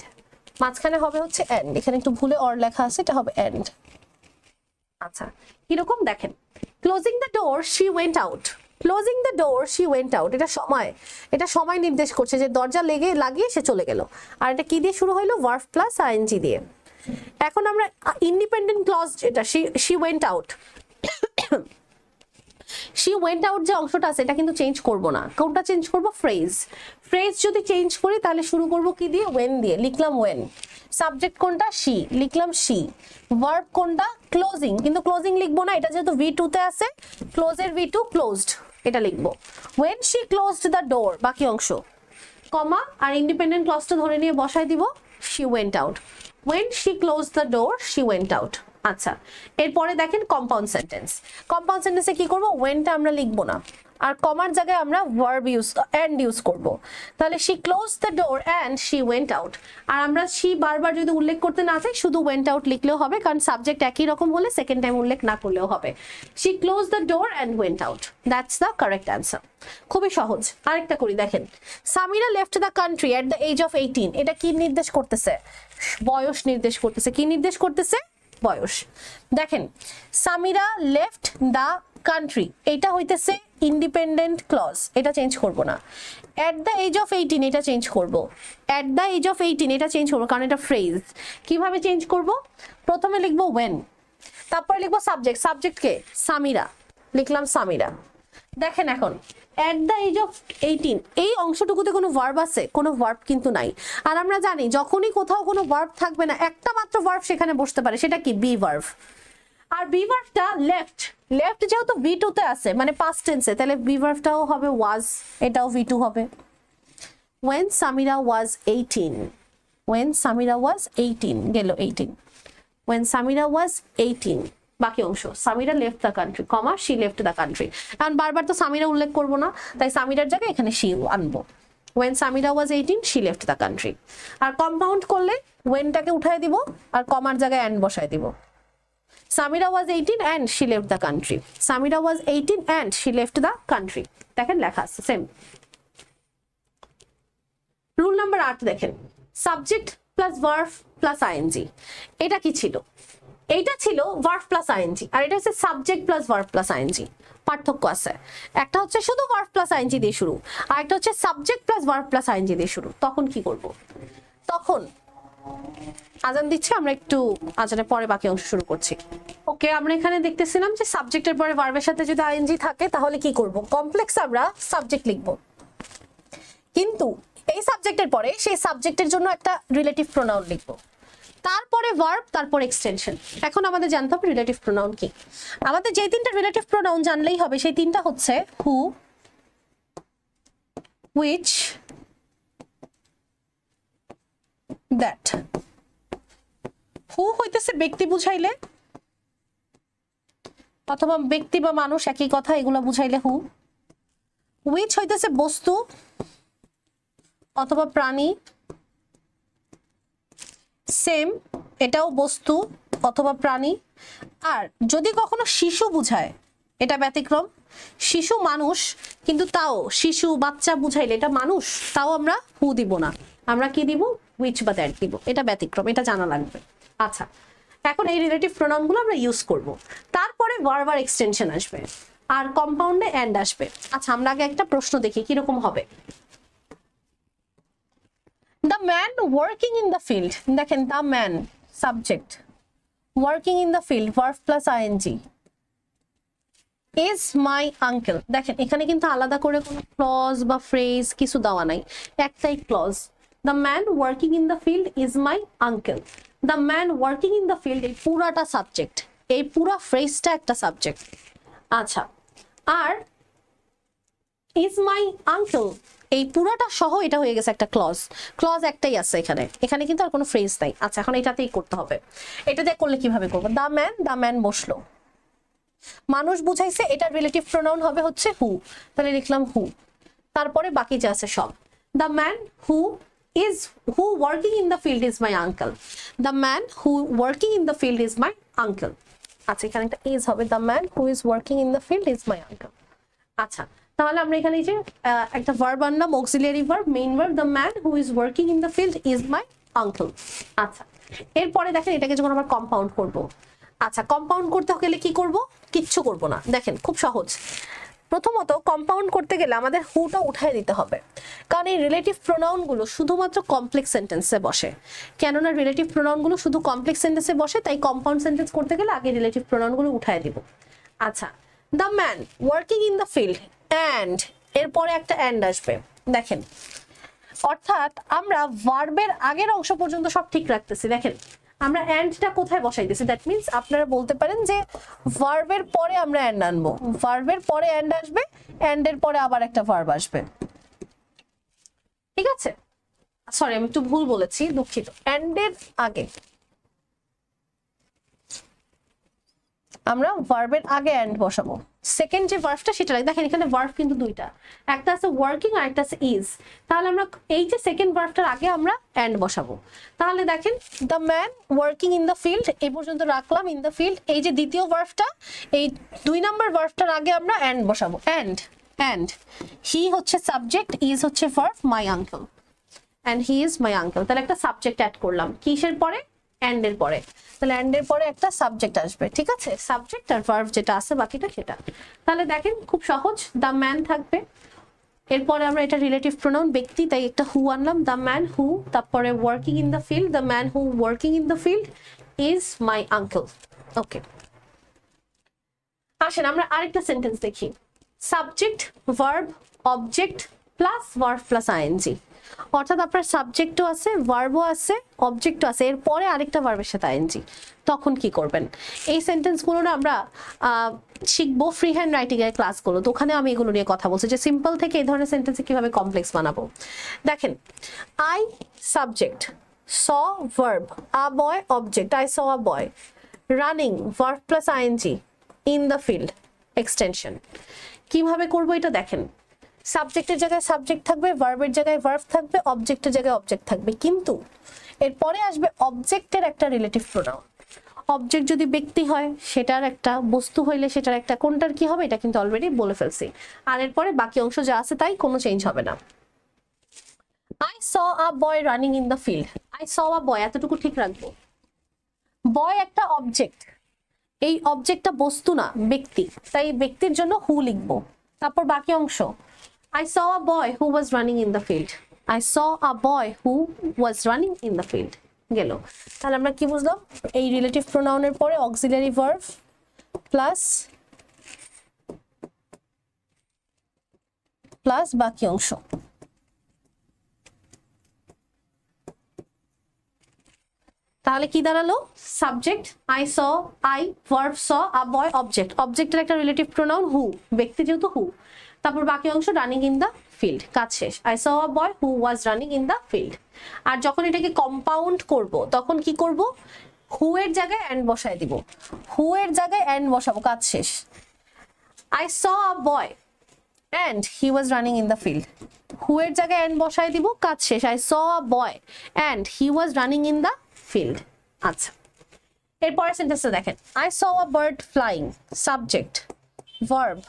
Speaker 1: মাঝখানে হবে হচ্ছে এন্ড। এখানে একটু ভুলে অর লেখা আছে, এটা হবে এন্ড। আচ্ছা, কিরকম দেখেন, closing the door she went out, closing the door she went out, এটা সময়, এটা সময় নির্দেশ করছে যে দরজা লাগিয়ে সে চলে গেল। আর এটা কি দিয়ে শুরু হইলো? ভার্ব প্লাস আইএনজি দিয়ে। এখন আমরা ইন্ডিপেন্ডেন্ট ক্লজ যেটা she went out, she went out যে অংশটা আছে এটা কিন্তু চেঞ্জ করব না। কোনটা চেঞ্জ করব? ফ্রেজ। ফ্রেজ যদি চেঞ্জ করি তাহলে শুরু করব কি দিয়ে? ওয়েন দিয়ে, লিখলাম ওয়েন। সাবজেক্ট কোনটা? শি, লিখলাম শি। ভার্ব কোনটা? ক্লোজিং, কিন্তু ক্লোজিং লিখবো না, এটা যেহেতু V2 তে আছে, ক্লোজের V2 ক্লোজড, এটা লিখবো। When she closed the door, বাকি অংশ কমা আর ইন্ডিপেন্ডেন্ট ক্লজটা ধরে নিয়ে বসাই দিব she went out. When she closed the door she went out. আচ্ছা, এরপরে দেখেন কম্পাউন্ড সেন্টেন্স। কম্পাউন্ড সেন্টেন্সে কি করব? ওয়েনটা আমরা লিখবো না, আর কমার জায়গায় আমরা ভার্ব এন্ড ইউজ করব। তাহলে she closed the door and she went out. আর আমরা শি বারবার যদি উল্লেখ করতে না চাই, শুধু ওয়েন্ট আউট লিখলেও হবে, কারণ সাবজেক্ট একই রকম হলে সেকেন্ড টাইম উল্লেখ না করলেও হবে। She closed the door and went out, that's the correct answer. খুবই সহজ। আরেকটা করি, দেখেন। Samira left the country at the age of 18, এটা কি নির্দেশ করতেছে? বয়স নির্দেশ করতেছে। কি নির্দেশ করতেছে? বয়স। দেখেন, সামিরা লেফট দ্য কান্ট্রি, এটা হইতেছে ইন্ডিপেন্ডেন্ট ক্লজ, এটা চেঞ্জ করব না। এট দ্য এজ অফ 18 এটা চেঞ্জ করব। এট দ্য এজ অফ 18 এটা চেঞ্জ করবো, কারণ এটা ফ্রেজ। কিভাবে চেঞ্জ করব? প্রথমে লিখবো ওয়েন, তারপরে লিখবো সাবজেক্ট। সাবজেক্টকে সামিরা, লিখলাম সামিরা। দেখেন এখন এট দ্য এজ অফ 18 এই অংশটুকুতে কোনো ভার্ব আছে? কোনো ভার্ব কিন্তু নাই। আর আমরা জানি যখনই কোথাও কোনো ভার্ব থাকবে না, একটা মাত্র ভার্ব সেখানে বসতে পারে, সেটা কি? Be verb. আর বি ভার্বটা লেফট, লেফট যেহেতু V2 তে আছে, মানে পাস্ট টেন্সে, তাহলে বি ভার্বটাও হবে ওয়াজ, এটাও V2 হবে। when Samira was 18, when Samira was 18 গেল 18, when Samira was 18 বাকি অংশ Samira left the country, comma she left the country. কারণ বারবার তো সামিরা উল্লেখ করবো না, তাই সামিরার জায়গায় এখানে শি আনবো। when Samira was 18 she left the country। আর কম্পাউন্ড করলে ওয়েনটাকে উঠায় দিব আর কমার জায়গায় এন্ড বসায় দিব। সামিরা ওয়াজ 18 and she left the country. Samira was 18 and she left the country. দেখেন লেখা আছে সেম। রুল নাম্বার 8 দেখেন, subject plus verb plus ING. এটা কি ছিল? এইটা ছিল ভার্ব প্লাস আইএনজি, আর এটা হচ্ছে subject plus verb plus ING. পার্থক্য আছে, একটা হচ্ছে শুধু ভার্ব প্লাস আইএনজি দিয়ে শুরু, আর একটা হচ্ছে subject plus verb plus ING দিয়ে শুরু। তখন কি করব? তখন আজান দিচ্ছে, আমরা একটু আজানের পরে বাকি অংশ শুরু করছি। ওকে, আমরা এখানে দেখতেছিলাম যে সাবজেক্টের পরে ভার্বের সাথে যদি আইএনজি থাকে তাহলে কি করব? কমপ্লেক্স আমরা সাবজেক্ট লিখব, কিন্তু এই সাবজেক্টের পরে সেই সাবজেক্টের জন্য একটা রিলেটিভ প্রোনাউন লিখব, তারপরে ভার্ব, তারপর এক্সটেনশন। এখন আমাদের জানতে হবে রিলেটিভ প্রোনাউন কি। আমাদের যে তিনটা রিলেটিভ প্রোনাউন জানলেই হবে, সেই তিনটা হচ্ছে হু, হুইচ, দ্যাট। হু হইতেছে ব্যক্তি বুঝাইলে, অথবা ব্যক্তি বা মানুষ একই কথা, এগুলো বুঝাইলে হু। হুইচ হইতেছে বস্তু অথবা প্রাণী, সেম, এটাও বস্তু অথবা প্রাণী। আর যদি কখনো শিশু বুঝায়, এটা ব্যতিক্রম। শিশু মানুষ, কিন্তু তাও শিশু বাচ্চা বুঝাইলে এটা মানুষ, তাও আমরা হু দিব না, আমরা কি দিব? হুইচ বা দ্যাট দিব। এটা ব্যতিক্রম, এটা জানা লাগবে। আচ্ছা, এখন এই রিলেটিভ প্রোনাউনগুলো আমরা ইউজ করব। তারপরে ভার্ব আর এক্সটেনশন আসবে, আর কম্পাউন্ডে এন্ড আসবে। আচ্ছা, আমরা আগে একটা প্রশ্ন দেখি কিরকম হবে। The man working in the field, দেখেন the man subject, working in the field verb plus ing, is my uncle। দেখেন এখানে কিন্তু আলাদা করে কোনো ক্লজ বা ফ্রেজ কিছু দেওয়া নাই, একটাই clause. The man working in the field is my uncle। The man working in the field এই পুরাটা সাবজেক্ট, এই পুরা ফ্রেজটা একটা সাবজেক্ট। আচ্ছা, আর is my uncle এই পুরাটা সহ এটা হয়ে গেছে একটা ক্লজ। ক্লজ একটাই আছে এখানে, এখানে কিন্তু আর কোনো ফ্রেজ নাই। আচ্ছা, এখন এটাতেই করতে হবে। এটা দিয়ে করলে কিভাবে করবো? দ্য ম্যান বসলো, মানুষ বুঝাইছে, এটার রিলেটিভ প্রোনাউন হবে হচ্ছে হু, তাহলে লিখলাম হু। তারপরে বাকি যা আছে সব। The man who working in the field is my uncle. The man who working in the field is my uncle. আচ্ছা, এখানে একটা ইজ হবে, the man who is working in the field is my uncle. আচ্ছা, তাহলে আমরা এখানে যে একটা ভার্ব আনলাম, auxiliary verb, main verb, the man who is working in the field is my uncle. আচ্ছা, এরপরে দেখেন এটাকে যখন আমরা কম্পাউন্ড করব। আচ্ছা, কম্পাউন্ড করতে গেলে কি করব? কিচ্ছু করব না, দেখেন খুব সহজ। প্রথমত কম্পাউন্ড করতে গেলে আমাদের হুটা উঠায় দিতে হবে, কারণ এই রিলেটিভ প্রোনাউনগুলো শুধুমাত্র কমপ্লেক্স সেন্টেন্সে বসে। কেননা রিলেটিভ প্রোনাউনগুলো শুধু কমপ্লেক্স সেন্টেন্সে বসে, তাই কম্পাউন্ড সেন্টেন্স করতে গেলে আগে রিলেটিভ প্রোনাউনগুলো উঠায় দিব। আচ্ছা, the man working in the field, and এরপরে একটা অ্যান্ড আসবে। দেখেন, অর্থাৎ আমরা ভার্বের আগের অংশ পর্যন্ত সব ঠিক রাখতেছি। দেখেন আমরা অ্যান্ডটা কোথায় বসাইতেছি, দ্যাট মিন্স আপনারা বলতে পারেন যে ভার্বের পরে আমরা অ্যান্ড আনবো, ভার্বের পরে অ্যান্ড আসবে, অ্যান্ডের পরে আবার একটা ভার্ব আসবে। ঠিক আছে, সরি আমি একটু ভুল বলেছি, দুঃখিত। অ্যান্ডের আগে আমরা ভার্বের আগে অ্যান্ড বসাবো, সেকেন্ড যে ভার্বটা সেটা। দেখেন এখানে ভার্ব কিন্তু দুইটা, একটা আছে ওয়ার্কিং আর একটা আছে ইজ। তাহলে আমরা এই যে সেকেন্ড ভার্বটার আগে আমরা অ্যান্ড বসাবো। তাহলে দেখেন the man working in the field এই পর্যন্ত রাখলাম, ইন দ্য ফিল্ড, এই যে দ্বিতীয় ভার্বটা, এই 2 নম্বর ভার্বটার আগে আমরা অ্যান্ড বসাবো। অ্যান্ড হি হচ্ছে সাবজেক্ট, ইজ হচ্ছে verb, my uncle, and he is my uncle. তাহলে একটা সাবজেক্ট অ্যাড করলাম কিসের পরে? অ্যান্ডের পরে। তাহলে অ্যান্ডের পরে একটা সাবজেক্ট আসবে, ঠিক আছে, সাবজেক্ট আর ভার্ব যেটা আছে বাকিটা সেটা। তাহলে দেখেন খুব সহজ, দ্য ম্যান থাকবে, এরপরে আমরা এটা রিলেটিভ প্রোনাউন ব্যক্তি, তাই একটা হু আনলাম, দ্য ম্যান হু, তারপরে working in the field, the man who working in the field is my uncle. Okay, আসেন আমরা আরেকটা সেন্টেন্স দেখি। Subject, verb, object plus verb plus ING. অর্থাৎ আপনার সাবজেক্টও আছে, ভার্বও আছে, অবজেক্টও আছে, এরপরে আরেকটা ভার্বের সাথে আইএনজি। তখন কি করবেন? এই সেন্টেন্সগুলো না আমরা শিখবো ফ্রি হ্যান্ড রাইটিং এর ক্লাসগুলো, তো ওখানে আমি এগুলো নিয়ে কথা বলছি যে সিম্পল থেকে এই ধরনের সেন্টেন্সে কিভাবে কমপ্লেক্স বানাবো। দেখেন, I subject, saw verb, a boy object, I saw a boy, running verb plus ING, in the field extension. কিভাবে করবো এটা দেখেন, সাবজেক্টের জায়গায় সাবজেক্ট থাকবে, ভার্বের জায়গায় ভার্ব থাকবে, অবজেক্টের জায়গায় অবজেক্ট থাকবে, কিন্তু এরপরে আসবে অবজেক্টের একটা রিলেটিভ প্রোনাউন। অবজেক্ট যদি ব্যক্তি হয় সেটার একটা, বস্তু হইলে সেটার একটা, কোনটার কি হবে এটা কিন্তু অলরেডি বলে ফেলছি। আর এরপরে বাকি অংশ যা আছে তাই, কোনো চেঞ্জ হবে না। I saw a boy running in the field. I saw a boy, এতটুকু ঠিক রাখবো। বয় একটা অবজেক্ট, এই অবজেক্টটা বস্তু না, ব্যক্তি, তাই ব্যক্তির জন্য হু লিখবো। তারপর বাকি অংশ, I saw a boy who was running in the field. I saw a boy who was running in the field. গেল। তাহলে আমরা কি বুঝলাম? এই রিলেটিভ প্রোনাউনের পরে অক্সিলারি ভার্ব প্লাস বাকি অংশ। তাহলে কি দাঁড়ালো? Subject I saw, I, verb saw, a boy object, অবজেক্টের একটা রিলেটিভ প্রোনাউন হু, ব্যক্তি যেহেতু হু, তারপর বাকি অংশ রানিং ইন দা ফিল্ড, কাজ শেষ। I saw a boy who was running in the field. আর যখন এটাকে কম্পাউন্ড করব তখন কি করব? হু এর জায়গায় অ্যান্ড বসায় দিব, হু এর জায়গায় অ্যান্ড বসাবো, কাজ শেষ। I saw a boy and he was running in the field. হু এর জায়গায় and বসায় দিব, কাজ শেষ। I saw a boy and he was running in the field. আচ্ছা, এরপরের সেন্টেন্সটা দেখেন। I saw a bird flying. Subject, verb,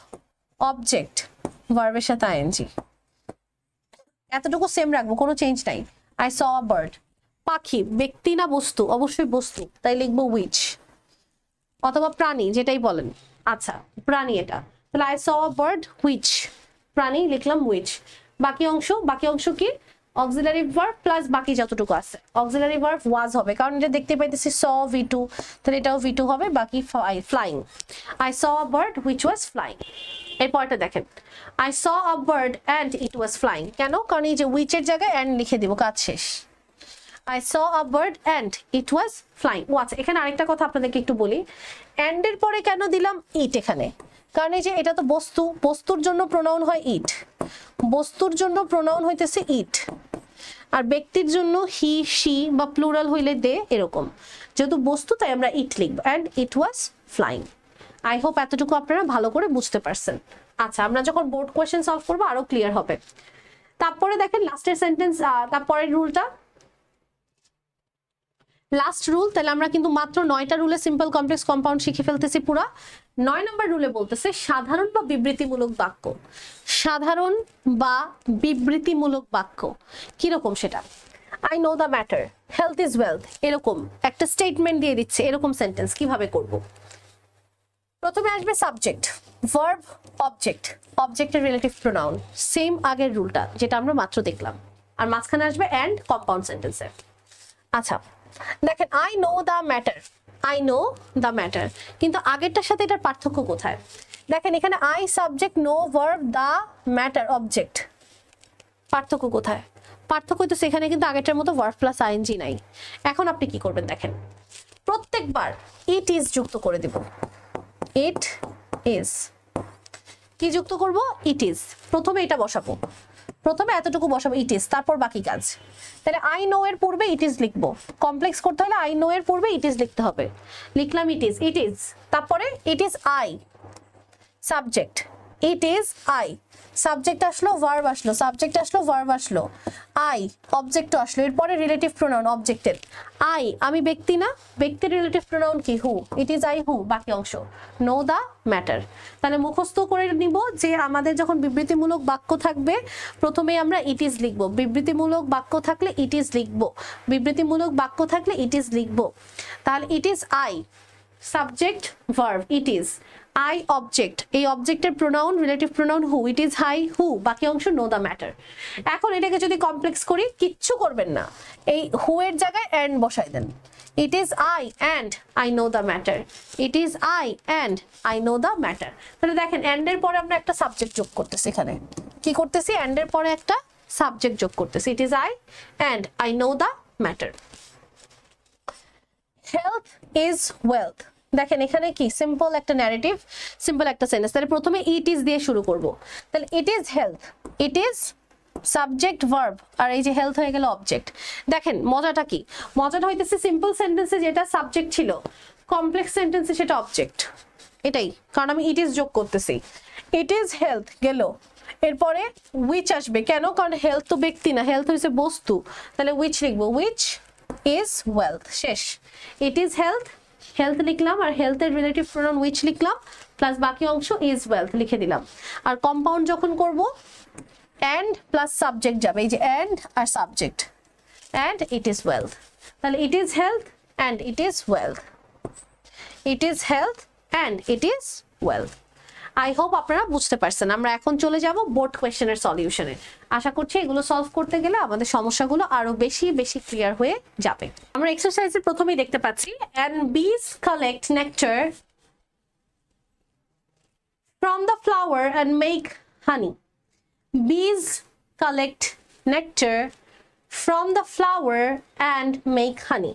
Speaker 1: object, ভার্বের সাথে ing, এতটুকু সেম রাখবো, কোনো চেঞ্জ নাই। I saw a bird, পাখি ব্যক্তি না বস্তু? অবশ্যই বস্তু, তাই লিখবো which, অথবা প্রাণী, যেটাই বলেন। আচ্ছা, প্রাণী এটা, তাহলে I saw a bird which, প্রাণী লিখলাম which। বাকি অংশ কি? অক্সিলারি ভার্ব প্লাস বাকি যতটুকু আছে। অক্সিলারি ভার্ব was হবে, কারণ এটা দেখতে পাইতেছি saw v2, তাহলে এটাও v2 হবে। বাকি flying, I saw a bird which was flying। এরপরটা দেখেন, I saw a bird and it was flying। কেন? কারণ এই যে which এর জায়গায় and লিখে দিব, কাজ শেষ। I saw a bird and it was flying। ও আচ্ছা, এখানে আরেকটা কথা আপনাদেরকে একটু বলি, and এর পরে কেন দিলাম it এখানে? কারণ এই যে এটা তো বস্তু, বস্তুর জন্য প্রোনাউন হয় ইট, বস্তুর জন্য প্রোনাউন হইতেছে ইট, আর ব্যক্তির জন্য হি, শি বা প্লুরাল হইলে দে, এরকম। যেহেতু বস্তু তাই আমরা ইট লিখব, and it was flying। I hope এতটুকু আপনারা ভালো করে বুঝতে পারছেন। আচ্ছা, আমরা যখন বোর্ড কোয়েশ্চেন সলভ করবো আরো ক্লিয়ার হবে। তারপরে দেখেন লাস্টের সেন্টেন্স, তারপরের রুলটা, লাস্ট রুল। তাহলে আমরা কিন্তু মাত্র 9টা রুলে সিম্পল কমপ্লেক্স কম্পাউন্ড শিখে ফেলতেছি পুরা। 9 নম্বর রুলে বলতেছে সাধারণ বা বিবৃতিমূলক বাক্য। সাধারণ বা বিবৃতিমূলক বাক্য কিরকম সেটা? I know the matter, health is wealth, এরকম একটা স্টেটমেন্ট দিয়ে দিচ্ছে, এরকম সেন্টেন্স কিভাবে করব? প্রথমে আসবে সাবজেক্ট, ভার্ব, অবজেক্ট, অবজেক্টের রিলেটিভ প্রোনাউন, সেম আগের রুলটা যেটা আমরা মাত্র দেখলাম। আর মাঝখানে আসবে অ্যান্ড কম্পাউন্ড সেন্টেন্সে। আচ্ছা দেখেন, I know the matter, I know the matter, কিন্তু আগেরটার সাথে এটার পার্থক্য কোথায়? দেখেন এখানে I subject, know verb, the matter object, পার্থক্য কোথায়? পার্থক্য তো সেখানে কিন্তু আগেরটার মতো ভার্ব প্লাস আইএনজি নাই। এখন আপনি কি করবেন দেখেন, প্রত্যেকবার ইট ইজ যুক্ত করে দেব, ইট ইজ, কি যুক্ত করব? It is. প্রথমে এটা বসাবো, প্রথমে এতটুকু বসাবো ইট ইজ, তারপর বাকি কাজ। তাহলে আই নো এর পূর্বে ইট ইজ লিখবো, কমপ্লেক্স করতে হলে আই নো এর পূর্বে ইট ইজ লিখতে হবে। লিখলাম ইট ইজ, ইট ইজ, তারপরে ইট is I, subject, it is I, subject আসলো, ভার্ব আসলো, সাবজেক্ট আসলো, ভার্ব আসলো, আই অবজেক্ট আসলো, এরপরে রিলেটিভ প্রোনাউন অবজেক্টের। আই আমি ব্যক্তি না, ব্যক্তির রিলেটিভ প্রোনাউন কি? হু, ইট ইজ আই হু, বাকি অংশ নো দ্য ম্যাটার। তাহলে মুখস্থ করে নিব যে আমাদের যখন বিবৃতিমূলক বাক্য থাকবে প্রথমে আমরা ইট ইজ লিখবো, বিবৃতিমূলক বাক্য থাকলে ইট ইজ লিখবো, বিবৃতিমূলক বাক্য থাকলে ইট ইজ লিখবো। তাহলে it is I, subject, verb, it is, I object, এই অবজেক্টের pronoun relative pronoun who, it is high who, বাকি অংশ নো দ্য ম্যাটার। এখন এটাকে যদি কমপ্লেক্স করি, কিচ্ছু করবেন না, এই হু এর জায়গায় অ্যান্ড বসাই দেন। It is I and I know the matter, it is I and I know the matter. তাহলে দেখেন অ্যান্ড এর পরে আমরা একটা সাবজেক্ট যোগ করতেছি, এখানে কি করতেছি? অ্যান্ড এর পরে একটা সাবজেক্ট যোগ করতেছি, ইট is I and I know the matter. Health is wealth, দেখেন এখানে কি সিম্পল একটা ন্যারেটিভ, সিম্পল একটা সেন্টেন্স। তাহলে প্রথমে ইট ইজ দিয়ে শুরু করব। তাহলে it is health, it is subject, verb, আর এই যে হেলথ হয়ে গেল অবজেক্ট। দেখেন মজাটা কি? মজাটা হইতেছে সিম্পল সেন্টেন্সে যেটা সাবজেক্ট ছিল, কমপ্লেক্স সেন্টেন্সে সেটা অবজেক্ট, এটাই, কারণ আমি ইট ইজ যোগ করতেছি। ইট ইজ হেলথ গেল, এরপরে উইচ আসবে, কেন? কারণ হেলথ তো ব্যক্তি না, হেলথ হইছে বস্তু, তাহলে উইচ লিখবো, উইচ ইজ ওয়েলথ, শেষ। ইট ইজ হেলথ হেলথ লিখলাম আর হেলথের রিলেটিভ প্রোনাউন উইচ লিখলাম প্লাস বাকি অংশ ইজ ওয়েলথ লিখে দিলাম। আর কম্পাউন্ড যখন করব অ্যান্ড প্লাস সাবজেক্ট যাবে, এই যে অ্যান্ড আর subject, and it is wealth. তাহলে it is health and it is wealth, it is health and it is wealth. I hope আপনারা বুঝতে পারছেন। আমরা এখন চলে যাব বোর্ড কোয়েশ্চেনের সলিউশনে। আশা করছি এগুলো সলভ করতে গেলে আমাদের সমস্যাগুলো আরো বেশি বেশি ক্লিয়ার হয়ে যাবে। আমরা এক্সারসাইজের প্রথমেই দেখতে পাচ্ছি and bees collect nectar from the flower and make honey. Bees collect nectar from the flower and make honey.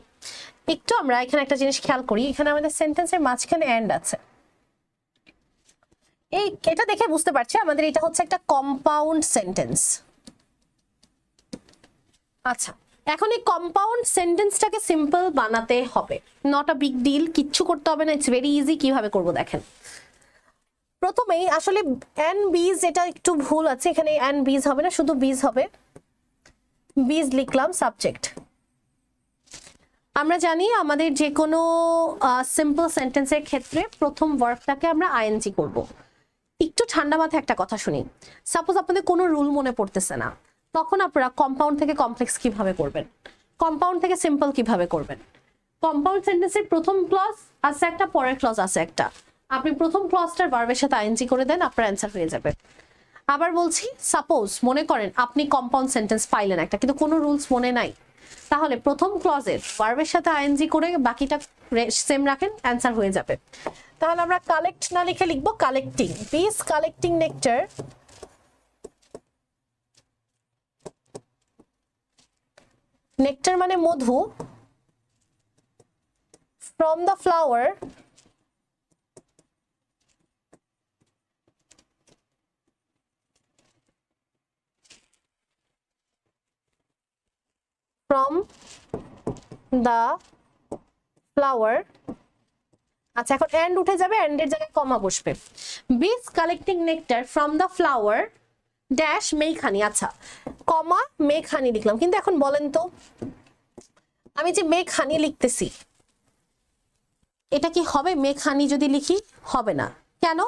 Speaker 1: একটু আমরা এখানে একটা জিনিস খেয়াল করি, এখানে আমাদের সেন্টেন্সের মাঝখানে এন্ড আছে। এটা দেখে বুঝতে পারছি আমাদের এটা হচ্ছে একটা কম্পাউন্ড সেন্টেন্স। আচ্ছা, এখন এই কম্পাউন্ড সেন্টেন্সটাকে সিম্পল বানাতে হবে, নট আ বিগ ডিল, কিচ্ছু করতে হবে না, ইটস ভেরি ইজি। কিভাবে করব দেখেন। প্রথমেই আসলে অ্যান্ড বিজ এটা একটু ভুল আছে, এখানে অ্যান্ড বিজ হবে না, শুধু বিজ হবে। বিজ লিখলাম সাবজেক্ট। আমরা জানি আমাদের যে কোনো সিম্পল সেন্টেন্সের ক্ষেত্রে প্রথম ভার্বটাকে আমরা আইএনজি করব। একটু ঠান্ডা মাথায় একটা কথা শুনি, সাপোজ আপনাদের কোনো রুল মনে পড়তেছে না, তখন আপনারা কম্পাউন্ড থেকে কমপ্লেক্স কিভাবে করবেন, কম্পাউন্ড থেকে সিম্পল কিভাবে করবেন। কম্পাউন্ড সেন্টেন্সের প্রথম ক্লজ আছে একটা, পরের ক্লজ আছে একটা, আপনি প্রথম ক্লজটার ভার্বের সাথে আইএনজি করে দেন, আপনার অ্যান্সার হয়ে যাবে। আবার বলছি, সাপোজ মনে করেন আপনি কম্পাউন্ড সেন্টেন্স পাইলেন একটা, কিন্তু কোনো রুলস মনে নাই, তাহলে প্রথম ক্লজের ভার্বের সাথে আইএনজি করে বাকিটা সেম রাখেন, অ্যান্সার হয়ে যাবে। তাহলে আমরা কালেক্ট না লিখে লিখবো কালেক্টিং। বিজ কালেক্টিং নেক্টার নেক্টার মানে মধু, from the flower from the flower। আচ্ছা, এখন এন্ড উঠে যাবে, এন্ডের জায়গায় কমা বসবে। Bees collecting nectar from the flower dash make honey. আচ্ছা, কমা মেক হানি লিখলাম, কিন্তু এখন বলেন তো আমি যে মেক হানি লিখতেছি এটা কি হবে মেক হানি যদি লিখি? হবে না। কেন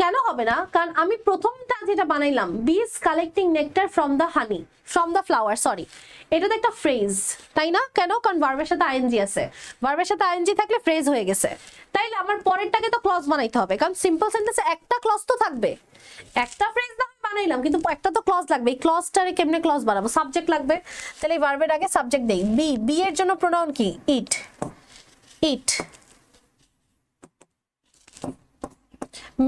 Speaker 1: কেন হবে না? কারণ আমি প্রথমটা যেটা বানাইলাম বিজ collecting nectar from the honey, from the flower, sorry, এটা তো একটা ফ্রেজ, তাই না? কেন? কারণ ভার্বের সাথে আইএনজি আছে, ভার্বের সাথে আইএনজি থাকলে ফ্রেজ হয়ে গেছে, তাইলে আমার পরেরটাকে তো ক্লজ বানাইতে হবে, কারণ সিম্পল সেন্টেন্সে একটা ক্লজ তো থাকবে, একটা ফ্রেজ না বানাইলাম কিন্তু একটা তো ক্লজ লাগবে। এই ক্লজটারে কেমনে ক্লজ বানাবো? সাবজেক্ট লাগবে, তাহলে এই ভার্বের আগে সাবজেক্ট দেই। বি, বি এর জন্য প্রোনাউন কি? ইট, ইট।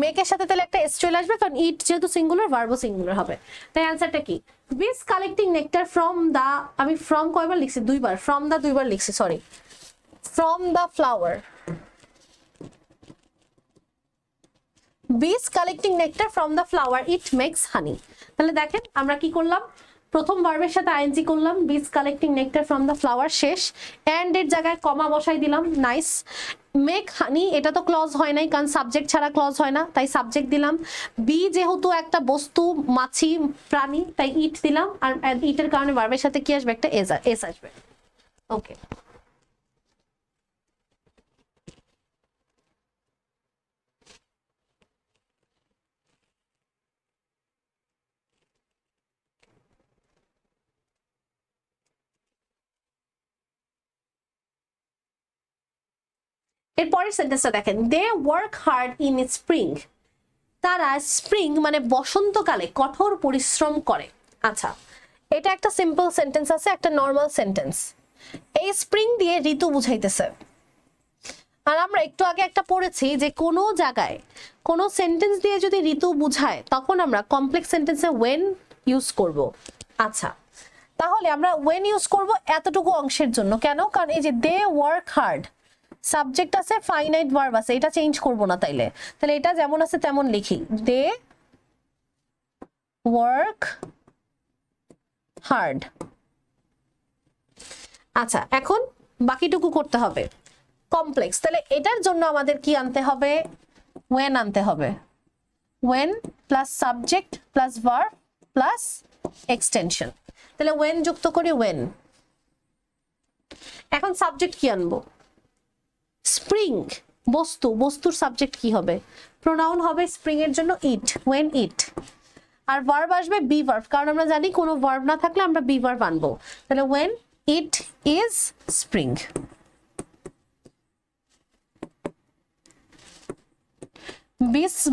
Speaker 1: মেকের সাথে তাহলে একটা এস চলে আসবে, কারণ ইট যেহেতু সিঙ্গুলার, ভার্বও সিঙ্গুলার হবে। তাই অ্যান্সারটা কি? বিজ কালেক্টিং নেক্টার ফ্রম দা, আমি ফ্রম কয়বার লিখছি? দুইবার, ফ্রম দা দুইবার লিখছি, sorry, from the flower. Bees collecting nectar from the flower it makes honey. তাহলে দেখেন আমরা কি করলাম, প্রথম ভার্বের সাথে আইএনজি করলাম, bees collecting nectar from the flower শেষ, এন্ড এর জায়গায় কমা বসাই দিলাম, নাইস। মেক হানি এটা তো ক্লজ হয় নাই, কারণ সাবজেক্ট ছাড়া ক্লজ হয় না, তাই সাবজেক্ট দিলাম। বি যেহেতু একটা বস্তু, মাছি, প্রাণী, তাই ইট দিলাম, আর ইটের কারণে ভার্বের সাথে কি আসবে? একটা এস আসবে। ওকে, এরপরের সেন্টেন্সটা দেখেন, they work hard in spring. তারা স্প্রিং মানে বসন্তকালে কঠোর পরিশ্রম করে। আচ্ছা, এটা একটা সিম্পল সেন্টেন্স আছে, একটা নর্মাল সেন্টেন্স। এই স্প্রিং দিয়ে ঋতু বুঝাইতেছে। আর আমরা একটু আগে একটা পড়েছি যে কোনো জায়গায় কোনো সেন্টেন্স দিয়ে যদি ঋতু বুঝায় তখন আমরা কমপ্লেক্স সেন্টেন্সে ওয়েন ইউজ করব। আচ্ছা, তাহলে আমরা ওয়েন ইউজ করব এতটুকু অংশের জন্য। কেন? কারণ এই যে দে ওয়ার্ক হার্ড, সাবজেক্ট আছে, ফাইনাইট ভার্ব আছে, এটা চেঞ্জ করব না, তাইলে তাহলে এটা যেমন আছে তেমন লিখি, দে ওয়ার্ক হার্ড। আচ্ছা, এখন বাকিটুকু করতে হবে কমপ্লেক্স, তাহলে এটার জন্য আমাদের কি আনতে হবে? ওয়েন আনতে হবে। When plus subject plus verb plus extension, তাহলে ওয়েন যুক্ত করি ওয়েন। এখন সাবজেক্ট কি আনবো? স্প্রিং বস্তু, বস্তুর সাবজেক্ট কি হবে? প্রোনাউন হবে স্প্রিং এর জন্য ইট, when it। আর ভার্ব আসবে বি ভার্ব, কারণ আমরা জানি কোনো ভার্ব না থাকলে আমরা বি ভার্ব আনবো। তাহলে when it is spring।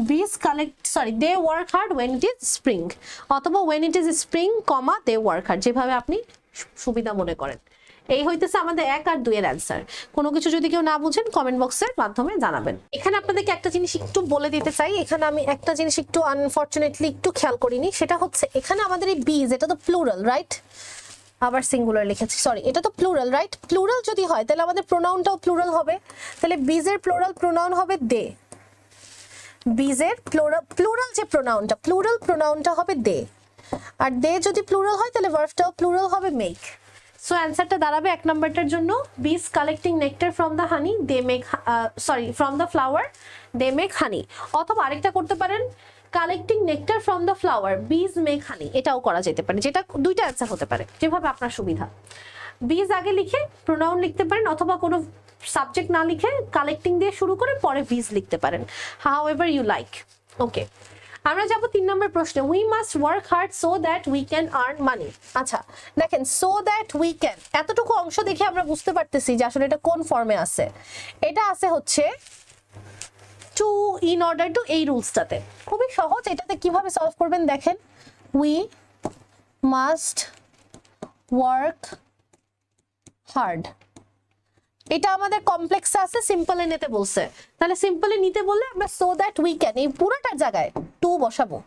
Speaker 1: bees collect, sorry, they work hard when it is spring, অথবা when it is spring, they work hard, যেভাবে আপনি সুবিধা মনে করেন। এই হইতেছে আমাদের 1 আর 2 এর অ্যান্সার। কোনো কিছু যদি কেউ না বুঝেন কমেন্ট বক্সের মাধ্যমে জানাবেন। এখানে আপনাদেরকে একটা জিনিস একটু বলে দিতে চাই, এখানে আমি একটা জিনিস একটু আনফরচুনেটলি একটু খেয়াল করিনি, সেটা হচ্ছে এখানে আমাদের এই বিজ, এটা তো প্লুরাল রাইট, আবার সিঙ্গুলার লিখেছি, সরি, এটা তো প্লুরাল রাইট। প্লুরাল যদি হয় তাহলে আমাদের প্রোনাউনটাও প্লুরাল হবে, তাহলে বিজের প্লুরাল প্রোনাউন হবে দে। বিজের প্লুরাল যে প্রোনাউনটা, প্লুরাল প্রোনাউনটা হবে দে, আর দে যদি প্লুরাল হয় তাহলে ভার্বটাও প্লুরাল হবে মেক। সো অ্যান্সারটা দাঁড়াবে 1 নাম্বারটার জন্য, bees collecting nectar from the honey they make, sorry, from the flower they make honey. অথবা আরেকটা করতে পারেন, collecting nectar from the flower bees make honey, এটাও করা যেতে পারে, যেটা দুইটা অ্যান্সার হতে পারে, যেভাবে আপনার সুবিধা। বিজ আগে লিখে প্রোনাউন লিখতে পারেন, অথবা কোনো সাবজেক্ট না লিখে কালেক্টিং দিয়ে শুরু করে পরে বিজ লিখতে পারেন, হাউ এভার ইউ লাইক। ওকে, আমরা যাব 3 নম্বর প্রশ্নে, we must work hard so that we can earn মানি। আচ্ছা দেখেন, সো দ্যাট উই ক্যান, এতটুকু অংশ দেখে আমরা বুঝতে পারতেছি যে আসলে এটা কোন ফর্মে আছে। এটা আছে হচ্ছে টু, ইন অর্ডার টু, এই রুলসটাতে খুবই সহজ। এটাতে কিভাবে সলভ করবেন দেখেন, উই মাস্ট ওয়ার্ক হার্ড, এটা আমাদের কমপ্লেক্সে আছে, সিম্পলে নিতে বলছে, তাহলে সিম্পলে নিতে বললে আমরা সো দ্যাট উই ক্যান, এই পুরোটার জায়গায় টু বসাবো,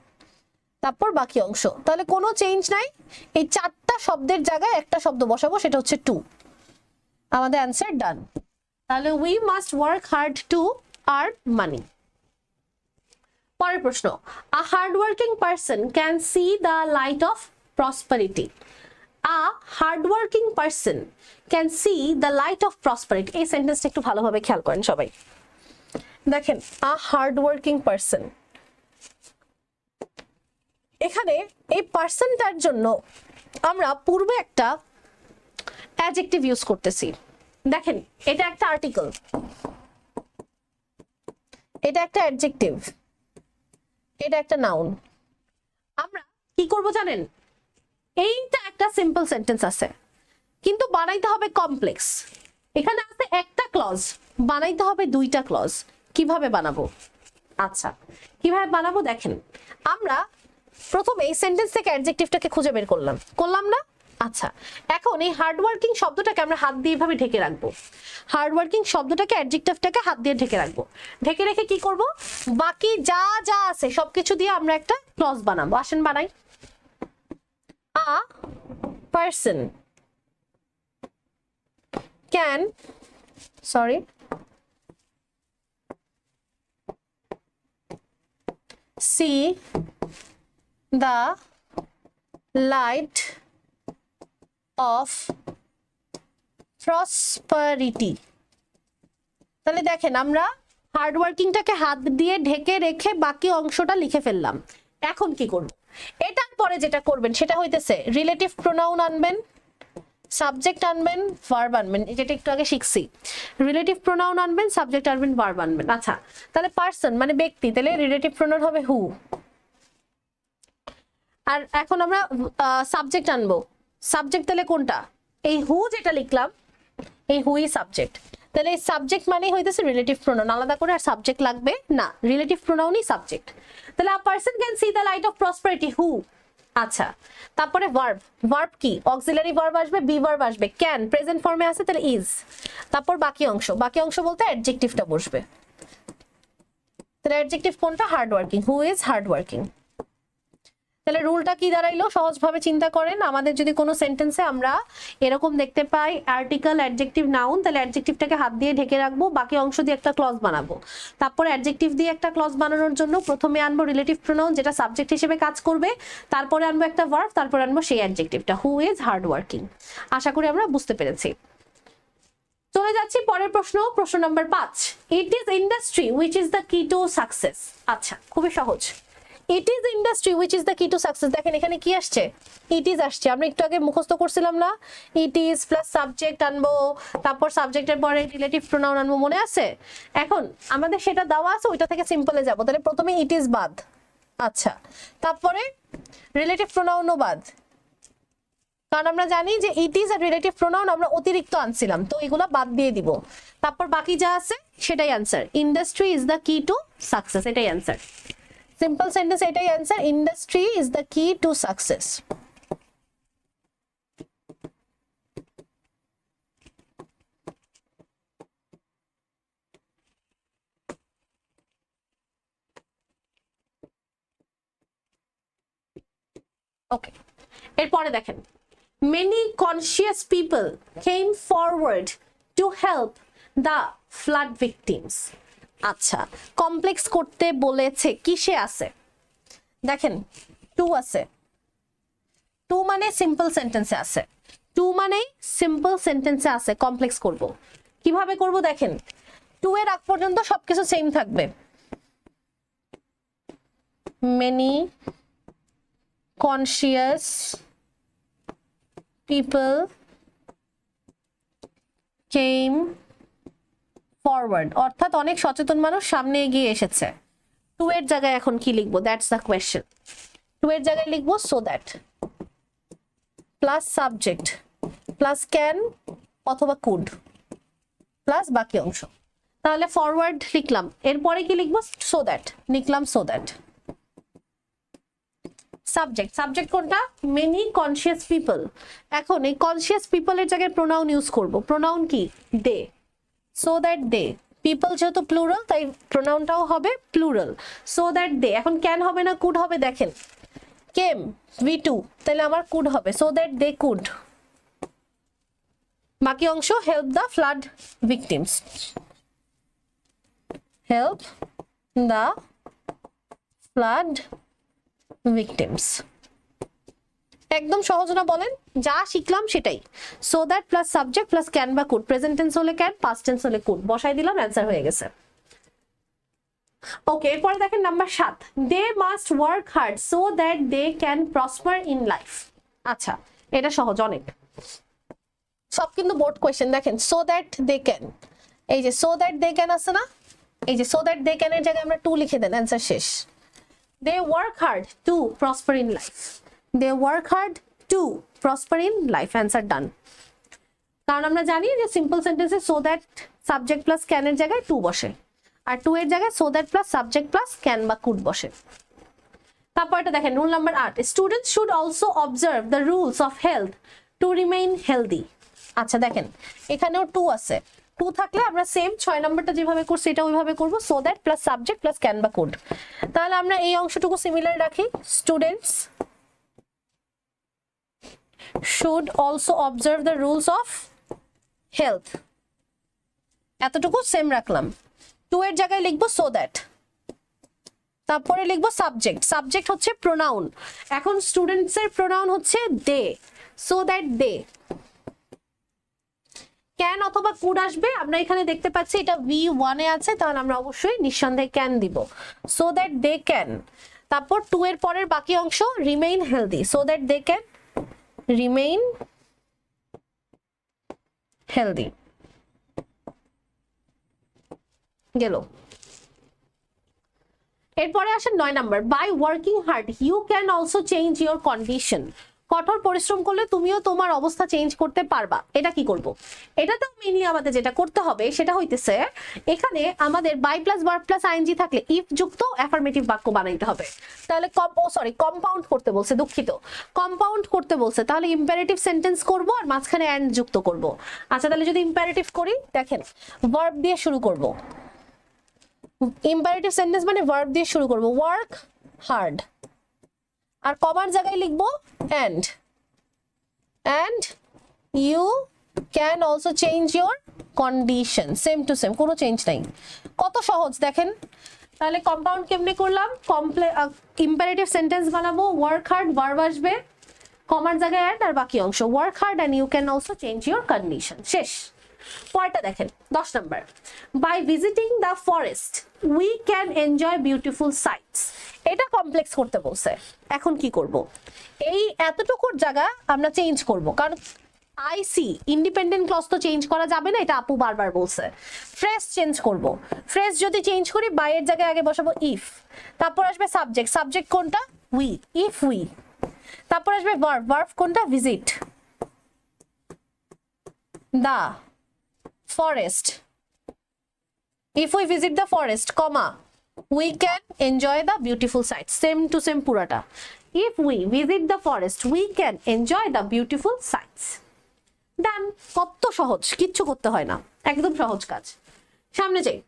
Speaker 1: তারপর বাকি অংশ, তাহলে কোনো চেঞ্জ নাই, এই 4টা শব্দের জায়গায় একটা শব্দ বসাবো, সেটা হচ্ছে টু। আমাদের অ্যান্সার ডান। তাহলে we must work hard to earn money. পরের প্রশ্ন, a hard working person can see the light of prosperity. A hardworking person can see the light of prosperity, এই সেন্টেন্সটা একটু ভালোভাবে খেয়াল করেন সবাই। দেখেন, আ হার্ডওয়ার্কিং পারসন, এখানে এই পারসনটার জন্য আমরা পূর্বে একটা অ্যাডজেক্টিভ ইউজ করতেছি। দেখেন, এটা একটা আর্টিকেল, এটা একটা অ্যাডজেক্টিভ, এটা একটা নাউন। আমরা কি করব জানেন, এইটা একটা সিম্পল সেন্টেন্স আছে, কিন্তু বানাইতে হবে কমপ্লেক্স। এখানে আছে একটা ক্লজ, বানাইতে হবে 2টা ক্লজ। কিভাবে বানাবো? আচ্ছা, কিভাবে বানাবো দেখেন, আমরা প্রথমে এই সেন্টেন্স থেকে অ্যাডজেক্টিভটাকে খুঁজে বের করলাম না? আচ্ছা, এখন এই হার্ডওয়ার্কিং শব্দটাকে আমরা হাত দিয়ে এভাবে ঢেকে রাখবো। হার্ডওয়ার্কিং শব্দটাকে, অ্যাডজেক্টিভটাকে হাত দিয়ে ঢেকে রাখবো। ঢেকে রেখে কি করব, বাকি যা যা আছে সবকিছু দিয়ে আমরা একটা ক্লজ বানাবো। আসেন বানাই। A person can, sorry, see the light of prosperity। তাহলে দেখেন, আমরা হার্ডওয়ার্কিংটাকে হাত দিয়ে ঢেকে রেখে বাকি অংশটা লিখে ফেললাম। এখন কি করব, এটার পরে যেটা করবেন সেটা হইতেছে রিলেটিভ প্রোনাউন আনবেন, সাবজেক্ট আনবেন, ভার্ব আনবেন, যেটা একটু আগে শিখছি। রিলেটিভ প্রোনাউন আনবেন, সাবজেক্ট আনবেন, ভার্ব আনবেন। আচ্ছা, তাহলে পারসন মানে ব্যক্তি, তাহলে রিলেটিভ প্রোনাউন হবে হু। আর এখন আমরা সাবজেক্ট আনবো। সাবজেক্ট তাহলে কোনটা, এই হু যেটা লিখলাম, এই হুই সাবজেক্ট। তাহলে এই সাবজেক্ট মানেই হইতেছে রিলেটিভ প্রোনাউন, আলাদা করে আর সাবজেক্ট লাগবে না, রিলেটিভ প্রোনাউনই সাবজেক্ট। তাহলে a person can see the light of prosperity, who. আচ্ছা, তারপরে ভার্ব, ভার্ব কি, অক্সিলারি ভার্ব আসবে, বি ভার্ব আসবে, ক্যান প্রেজেন্ট ফর্মে আছে তাহলে ইজ। তারপর বাকি অংশ বলতে অ্যাডজেক্টিভটা বসবে। তাহলে অ্যাডজেক্টিভ কোনটা, hard working, who is hard working. তাহলে রুলটা কি দাঁড়াইলো, সহজভাবে চিন্তা করেন। আমাদের যদি কোনো সেন্টেন্সে আমরা এরকম দেখতে পাই আর্টিকেল, অ্যাডজেক্টিভ, নাউন, তাহলে অ্যাডজেক্টিভটাকে হাত দিয়ে ঢেকে রাখবো, বাকি অংশ দিয়ে একটা ক্লজ বানাবো। তারপরে অ্যাডজেক্টিভ দিয়ে একটা ক্লজ বানানোর জন্য প্রথমে আনবো রিলেটিভ প্রোনাউন যেটা সাবজেক্ট হিসেবে কাজ করবে, তারপরে আনবো একটা ভার্ব, তারপরে আনবো সেই অ্যাডজেক্টিভটা, হু ইজ হার্ড ওয়ার্কিং। আশা করি আমরা বুঝতে পেরেছি। চলে যাচ্ছি পরের প্রশ্ন, প্রশ্ন number 5। It is industry which is the কি টু সাকসেস। আচ্ছা, খুবই সহজ। It is industry which is the কি টু সাকসেস। দেখেন এখানে কি আসছে, ইট ইজ আসছে। আমরা একটু আগে মুখস্থ করছিলাম না, ইট ইজ প্লাস সাবজেক্ট আনবো, তারপর সাবজেক্টের পরে রিলেটিভ প্রোনাউন আনবো, মনে আছে? এখন আমাদের সেটা দেওয়া আছে, ওইটা থেকে সিম্পলে যাব। তাহলে প্রথমে ইট ইজ বাদ, আচ্ছা, তারপরে রিলেটিভ প্রোনাউনও বাদ, কারণ আমরা জানি যে ইট ইজ আর রিলেটিভ প্রোনাউন আমরা অতিরিক্ত আনছিলাম, তো এগুলা বাদ দিয়ে দিব। তারপর বাকি যা আছে সেটাই অ্যান্সার। ইন্ডাস্ট্রি ইজ দ্য কি টু সাকসেস, এটাই অ্যান্সার। সিম্পল সেন্টেন্স এটাই অ্যান্সার, ইন্ডাস্ট্রি ইজ দ্য কি টু সাকসেস। ওকে, এরপরে দেখেন, many conscious people came forward to help the flood victims। আচ্ছা, কমপ্লেক্স করতে বলেছে, কিসে আছে? দেখেন টু আছে, টু মানে সিম্পল সেন্টেন্সে আছে, টু মানে সিম্পল সেন্টেন্সে আছে। কমপ্লেক্স করব কিভাবে করব? দেখেন টু এর আগ পর্যন্ত সবকিছু সেম থাকবে। many conscious people came forward, অর্থাৎ অনেক সচেতন মানুষ সামনে এগিয়ে এসেছে। টু এর জায়গায় এখন কি লিখবো? That's the question. টু এর জায়গায় লিখবো so that plus subject plus can অথবা কুড প্লাস বাকি অংশ। তাহলে ফরওয়ার্ড লিখলাম, এরপরে কি লিখবো? সো দ্যাট লিখলাম, সো দ্যাট। সাবজেক্ট, সাবজেক্ট কোনটা? Many conscious people. এখন এই কনসিয়াস পিপলের জায়গায় প্রোনাউন ইউজ করব। প্রোনাউন কি? দে। সো দ্যাট দে, পিপল যেহেতু প্লুরাল তাই প্রোনাউনটাও হবে প্লুরাল। সো দ্যাট দে, এখন ক্যান হবে না কুড হবে? দেখেন কেম V2, তাহলে আমার কুড হবে সো দ্যাট দে কুড। বাকি অংশ help the flood victims, help the flood victims. একদম সহজ না বলেন? যা শিখলাম সেটাই। So that plus subject plus can বা কুড, প্রেজেন্ট টেন্স হলে ক্যান, পাস্ট টেন্স হলে কুড, বসাই দিলাম, অ্যান্সার হয়ে গেছে। ওকে, এরপরে দেখেন number 7, they must work hard so that they can prosper in life. আচ্ছা, এটা সহজ অনেক, সব কিন্তু বোর্ড কোয়েশ্চেন। দেখেন সো দ্যাট দে ক্যান, এই যে সো দ্যাট দে ক্যান আছে না, এই যে সো দ্যাট দে ক্যান এর জায়গায় আমরা টু লিখে দেন, অ্যান্সার শেষ। They work hard to prosper in life. They work hard to prosper in life. Answer done. কারণ আমরা জানি যে সিম্পল সেন্টেন্সে so that subject plus can এর জায়গায় টু বসে, আর টু এর জায়গায় so that plus subject plus can বা কুড বসে। তারপর এটা দেখেন rule number 8, students should also observe the rules of health to remain healthy. আচ্ছা দেখেন এখানেও টু আছে, টু থাকলে আমরা সেম 6 নম্বরটা যেভাবে করছি এটা ওইভাবে করবো, so that plus subject plus can বা কুড। তাহলে আমরা এই অংশটুকু সিমিলার রাখি, students should also observe the rules of health, এতটুকু সেম রাখলাম। টু এর জায়গায় লিখবো সো দ্যাট, তারপরে লিখবো সাবজেক্ট, সাবজেক্ট হচ্ছে প্রোনাউন, এখন স্টুডেন্টস এর প্রোনাউন হচ্ছে দে, সো দ্যাট দে। ক্যান অথবা কুড আসবে, আমরা এখানে দেখতে পাচ্ছি এটা V1 এ আছে, তাহলে আমরা অবশ্যই নিঃসন্দেহে ক্যান দিব, সো দ্যাট দে ক্যান। তারপর টু এর পরের বাকি অংশ remain healthy, so that they can remain healthy. গেল। এরপরে আসেন 9 number, by working hard you can also change your condition. কঠোর পরিশ্রম করলে তুমিও তোমার অবস্থা চেঞ্জ করতে পারবা। এটা কি করব? এটাতেও মেইনলি আমাদের যেটা করতে হবে সেটা হইতেছে এখানে আমাদের by plus verb plus ING থাকলে ইফ যুক্ত অ্যাফার্মেটিভ বাক্য বানাইতে হবে। তাহলে কম্পাউন্ড করতে বলছে, দুঃখিত, কম্পাউন্ড করতে বলছে, তাহলে ইম্পারেটিভ সেন্টেন্স করব আর মাঝখানে অ্যান্ড যুক্ত করব। আচ্ছা তাহলে যদি ইম্পারেটিভ করি, দেখেন ভার্ব দিয়ে শুরু করব, ইম্পারেটিভ সেন্টেন্স মানে ভার্ব দিয়ে শুরু করব, ওয়ার্ক হার্ড, আর কমার জায়গায় লিখবো and you can also change your condition, same to same, কোনো চেঞ্জ নাই। কত সহজ দেখেন। তাহলে কম্পাউন্ড কেমনে করলাম? ইম্পারেটিভ সেন্টেন্স বানাবো, ওয়ার্ক হার্ড, ভার্ব আসবে, কমার জায়গায় অ্যান্ড, আর বাকি অংশ work hard and you can also change your condition, শেষ। পরেরটা দেখেন 10 number, by visiting the forest we can enjoy beautiful sights. এটা কমপ্লেক্স করতে বলছে। এখন কি করব, এই এতটুকুর জায়গা আমরা চেঞ্জ করব, কারণ আইসি ইন্ডিপেন্ডেন্ট ক্লজ তো চেঞ্জ করা যাবে না, এটা আপু বারবার বলছে। ফ্রেজ চেঞ্জ করব, ফ্রেজ যদি চেঞ্জ করি বাইয়ের জায়গায় আগে বসাবো ইফ, তারপর আসবে সাবজেক্ট, সাবজেক্ট কোনটা উই, ইফ উই, তারপর আসবে ভার্ব, ভার্ব কোনটা visit the forest, if we visit the forest, comma, we can enjoy the beautiful sights. Same to same পুরাটা, if we visit the forest we can enjoy the beautiful sights. ডান। কত সহজ, কিচ্ছু করতে হয় না, একদম সহজ কাজ। সামনে যাই।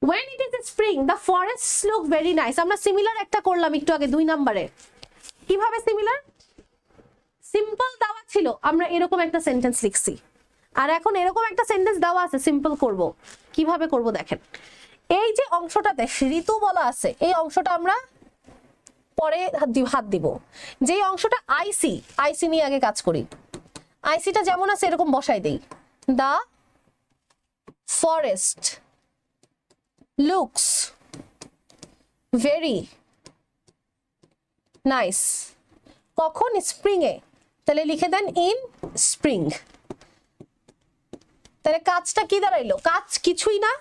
Speaker 1: when it is spring the forests look very nice, আমরা সিমিলার একটা করলাম একটু আগে 2 নম্বরে। কিভাবে সিমিলার, সিম্পল দেওয়া ছিল, আমরা এরকম একটা সেন্টেন্স লিখছি, আর এখন এরকম একটা সেন্টেন্স দেওয়া আছে, সিম্পল করব। কিভাবে করব দেখেন, এই যে অংশটাতে ঋতু বলা আছে এই অংশটা আমরা পরে হাত দিব, যে অংশটা আইসি, আইসি নিয়ে আগে কাজ করি। আইসিটা যেমন আছে এরকম বসাই দেই, দা ফরেস্ট লুকস ভেরি নাইস, কখন স্প্রিং এ, তাহলে লিখে দেন ইন স্প্রিং। তাহলে কাজটা কি দাঁড়াইলো, কাজ কিছুই না,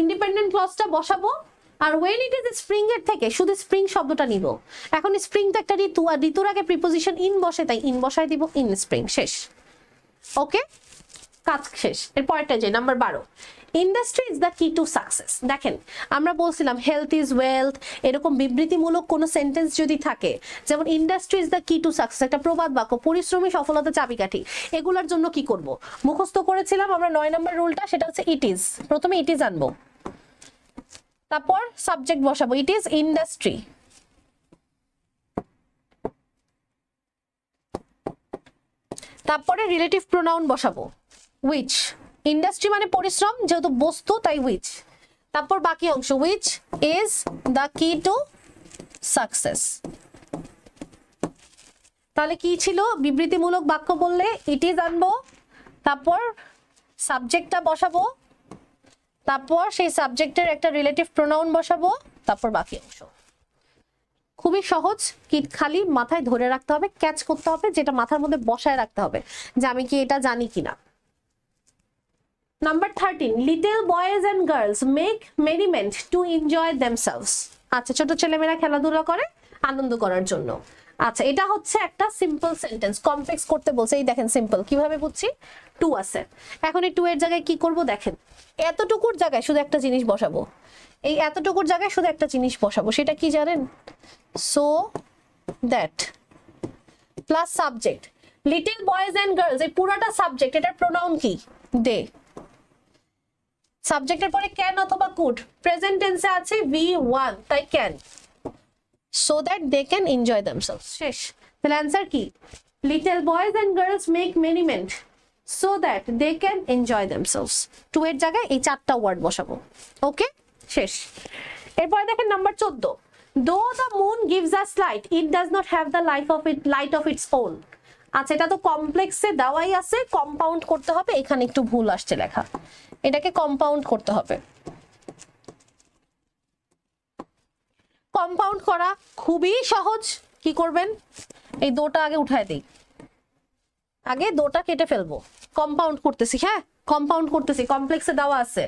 Speaker 1: ইন্ডিপেন্ডেন্ট ক্লজটা বসাবো, আর when it is স্প্রিং এর থেকে শুধু স্প্রিং শব্দটা নিব। এখন স্প্রিং তো একটা ঋতু, আর ঋতুর আগে প্রিপোজিশন ইন বসে, তাই ইন বসায় দিব, ইন স্প্রিং, শেষ। ওকে, কাজ শেষ। এর পরেরটা যে নাম্বার 12, ইন্ডাস্ট্রি ইজ দ্য কি টু সাকসেস। দেখেন আমরা বলছিলাম হেলথ ইজ ওয়েলথ, এরকম বিবৃতিমূলক কোনো সেন্টেন্স যদি থাকে, যেমন ইন্ডাস্ট্রি ইজ দ্য কি টু সাকসেস, একটা প্রবাদ বাক্য, পরিশ্রমী সফলতা চাবিকাঠি, এগুলোর জন্য কি করব, মুখস্থ করেছিলাম আমরা 9 নম্বর রুলটা, সেটা হচ্ছে ইট ইজ। প্রথমে ইট ইজ আনবো, তারপর সাবজেক্ট বসাবো, ইট ইজ ইন্ডাস্ট্রি, তারপরে রিলেটিভ প্রোনাউন বসাবো which, ইন্ডাস্ট্রি মানে পরিশ্রম, যেহেতু বস্তু তাই which, তারপর বাকি অংশ which is the key to success। তাহলে কি ছিল, বিবৃতিমূলক বাক্য বললে ইট ইজ আনবো, তারপর সাবজেক্টটা বসাবো, তারপর সেই সাবজেক্টের একটা রিলেটিভ প্রোনাউন বসাবো, তারপর বাকি অংশ। খুবই সহজ, কি খালি মাথায় ধরে রাখতে হবে, ক্যাচ করতে হবে, যেটা মাথার মধ্যে বসায় রাখতে হবে যে আমি কি এটা জানি কিনা। Number 13, little boys and girls make merriment to enjoy themselves. আচ্ছা, ছোট ছেলেমেয়েরা খেলাধুলা করে আনন্দ করার জন্য। আচ্ছা, এটা হচ্ছে একটা সিম্পল সেন্টেন্স, কমপ্লেক্স করতে বলছে। এই দেখেন সিম্পল কিভাবে বুঝছি, টু আছে, এখন এই টু এর জায়গায় কি করব দেখেন, এতটুকুর জায়গায় শুধু একটা জিনিস বসাবো, এই এতটুকুর জায়গায় শুধু একটা জিনিস বসাবো, সেটা কি জানেন, so that plus subject, little boys and girls, এই পুরোটা সাবজেক্ট, এটার প্রোনাউন কি দে, সাবজেক্টের পরে ক্যান অথবা কুড, প্রেজেন্ট টেন্সে আছে V1 তাই can, so that they can enjoy themselves, শেষ। তাহলে অ্যানসার কি, little boys and girls make merriment so that they can enjoy themselves, to এর জায়গায় এই 4টা ওয়ার্ড বসাবো। ওকে, শেষ। এরপরে দেখেন number 14, though the moon gives us light it does not have the light of its own। আচ্ছা, এটা তো কমপ্লেক্সে দেওয়াই আছে, কম্পাউন্ড করতে হবে, এখানে একটু ভুল আসছে লেখা, এটাকে কম্পাউন্ড করতে হবে। কম্পাউন্ড করা খুবই সহজ, কি করবেন, এই দোটা আগে উঠায় দেই, আগে দোটা কেটে ফেলবো, কম্পাউন্ড করতেছি, হ্যাঁ কম্পাউন্ড করতেছি, কমপ্লেক্সে দেওয়া আছে,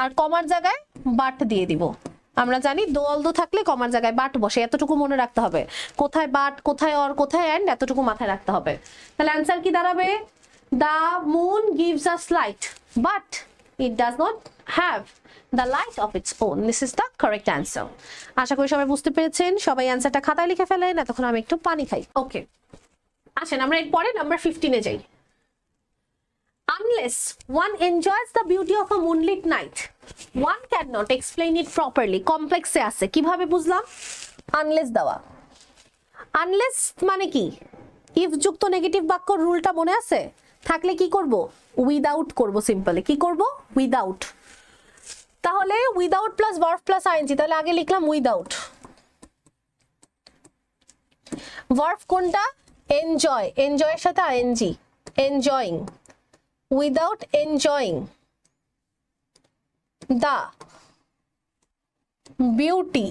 Speaker 1: আর কমার জায়গায় বাট দিয়ে দিব। আমরা জানি দো অলদো থাকলে কমার জায়গায় বাট বসে, এতটুকু মনে রাখতে হবে, কোথায় বাট কোথায় অর কোথায় এন্ড, এতটুকু মাথায় রাখতে হবে। তাহলে অ্যান্সার কি দাঁড়াবে, the moon gives us light but it does not have the light of its own. This is the correct answer. আশা করি সবাই বুঝতে পেরেছেন, সবাই অ্যান্সারটা খাতায় লিখে ফেলেন, এতক্ষণ আমি একটু পানি খাই। ওকে, আসেন আমরা এরপরে নাম্বার 15 এ যাই। Unless one enjoys the beauty of a moonlit night, one cannot explain it properly. কমপ্লেক্সে আছে, কিভাবে বুঝলাম, আনলেস দেওয়া, আনলেস মানে কি, ইফ যুক্ত নেগেটিভ বাক্যর রুলটা মনে আছে, থাকলে কি করব, উইদাউট করব, সিম্পলি কি করব, উইদাউট। তাহলে without plus verb plus ING, তাহলে আগে লিখলাম উইদাউট, ভার্ব কোনটা, এনজয়, এনজয়ের সাথে ING, enjoying, without enjoying the beauty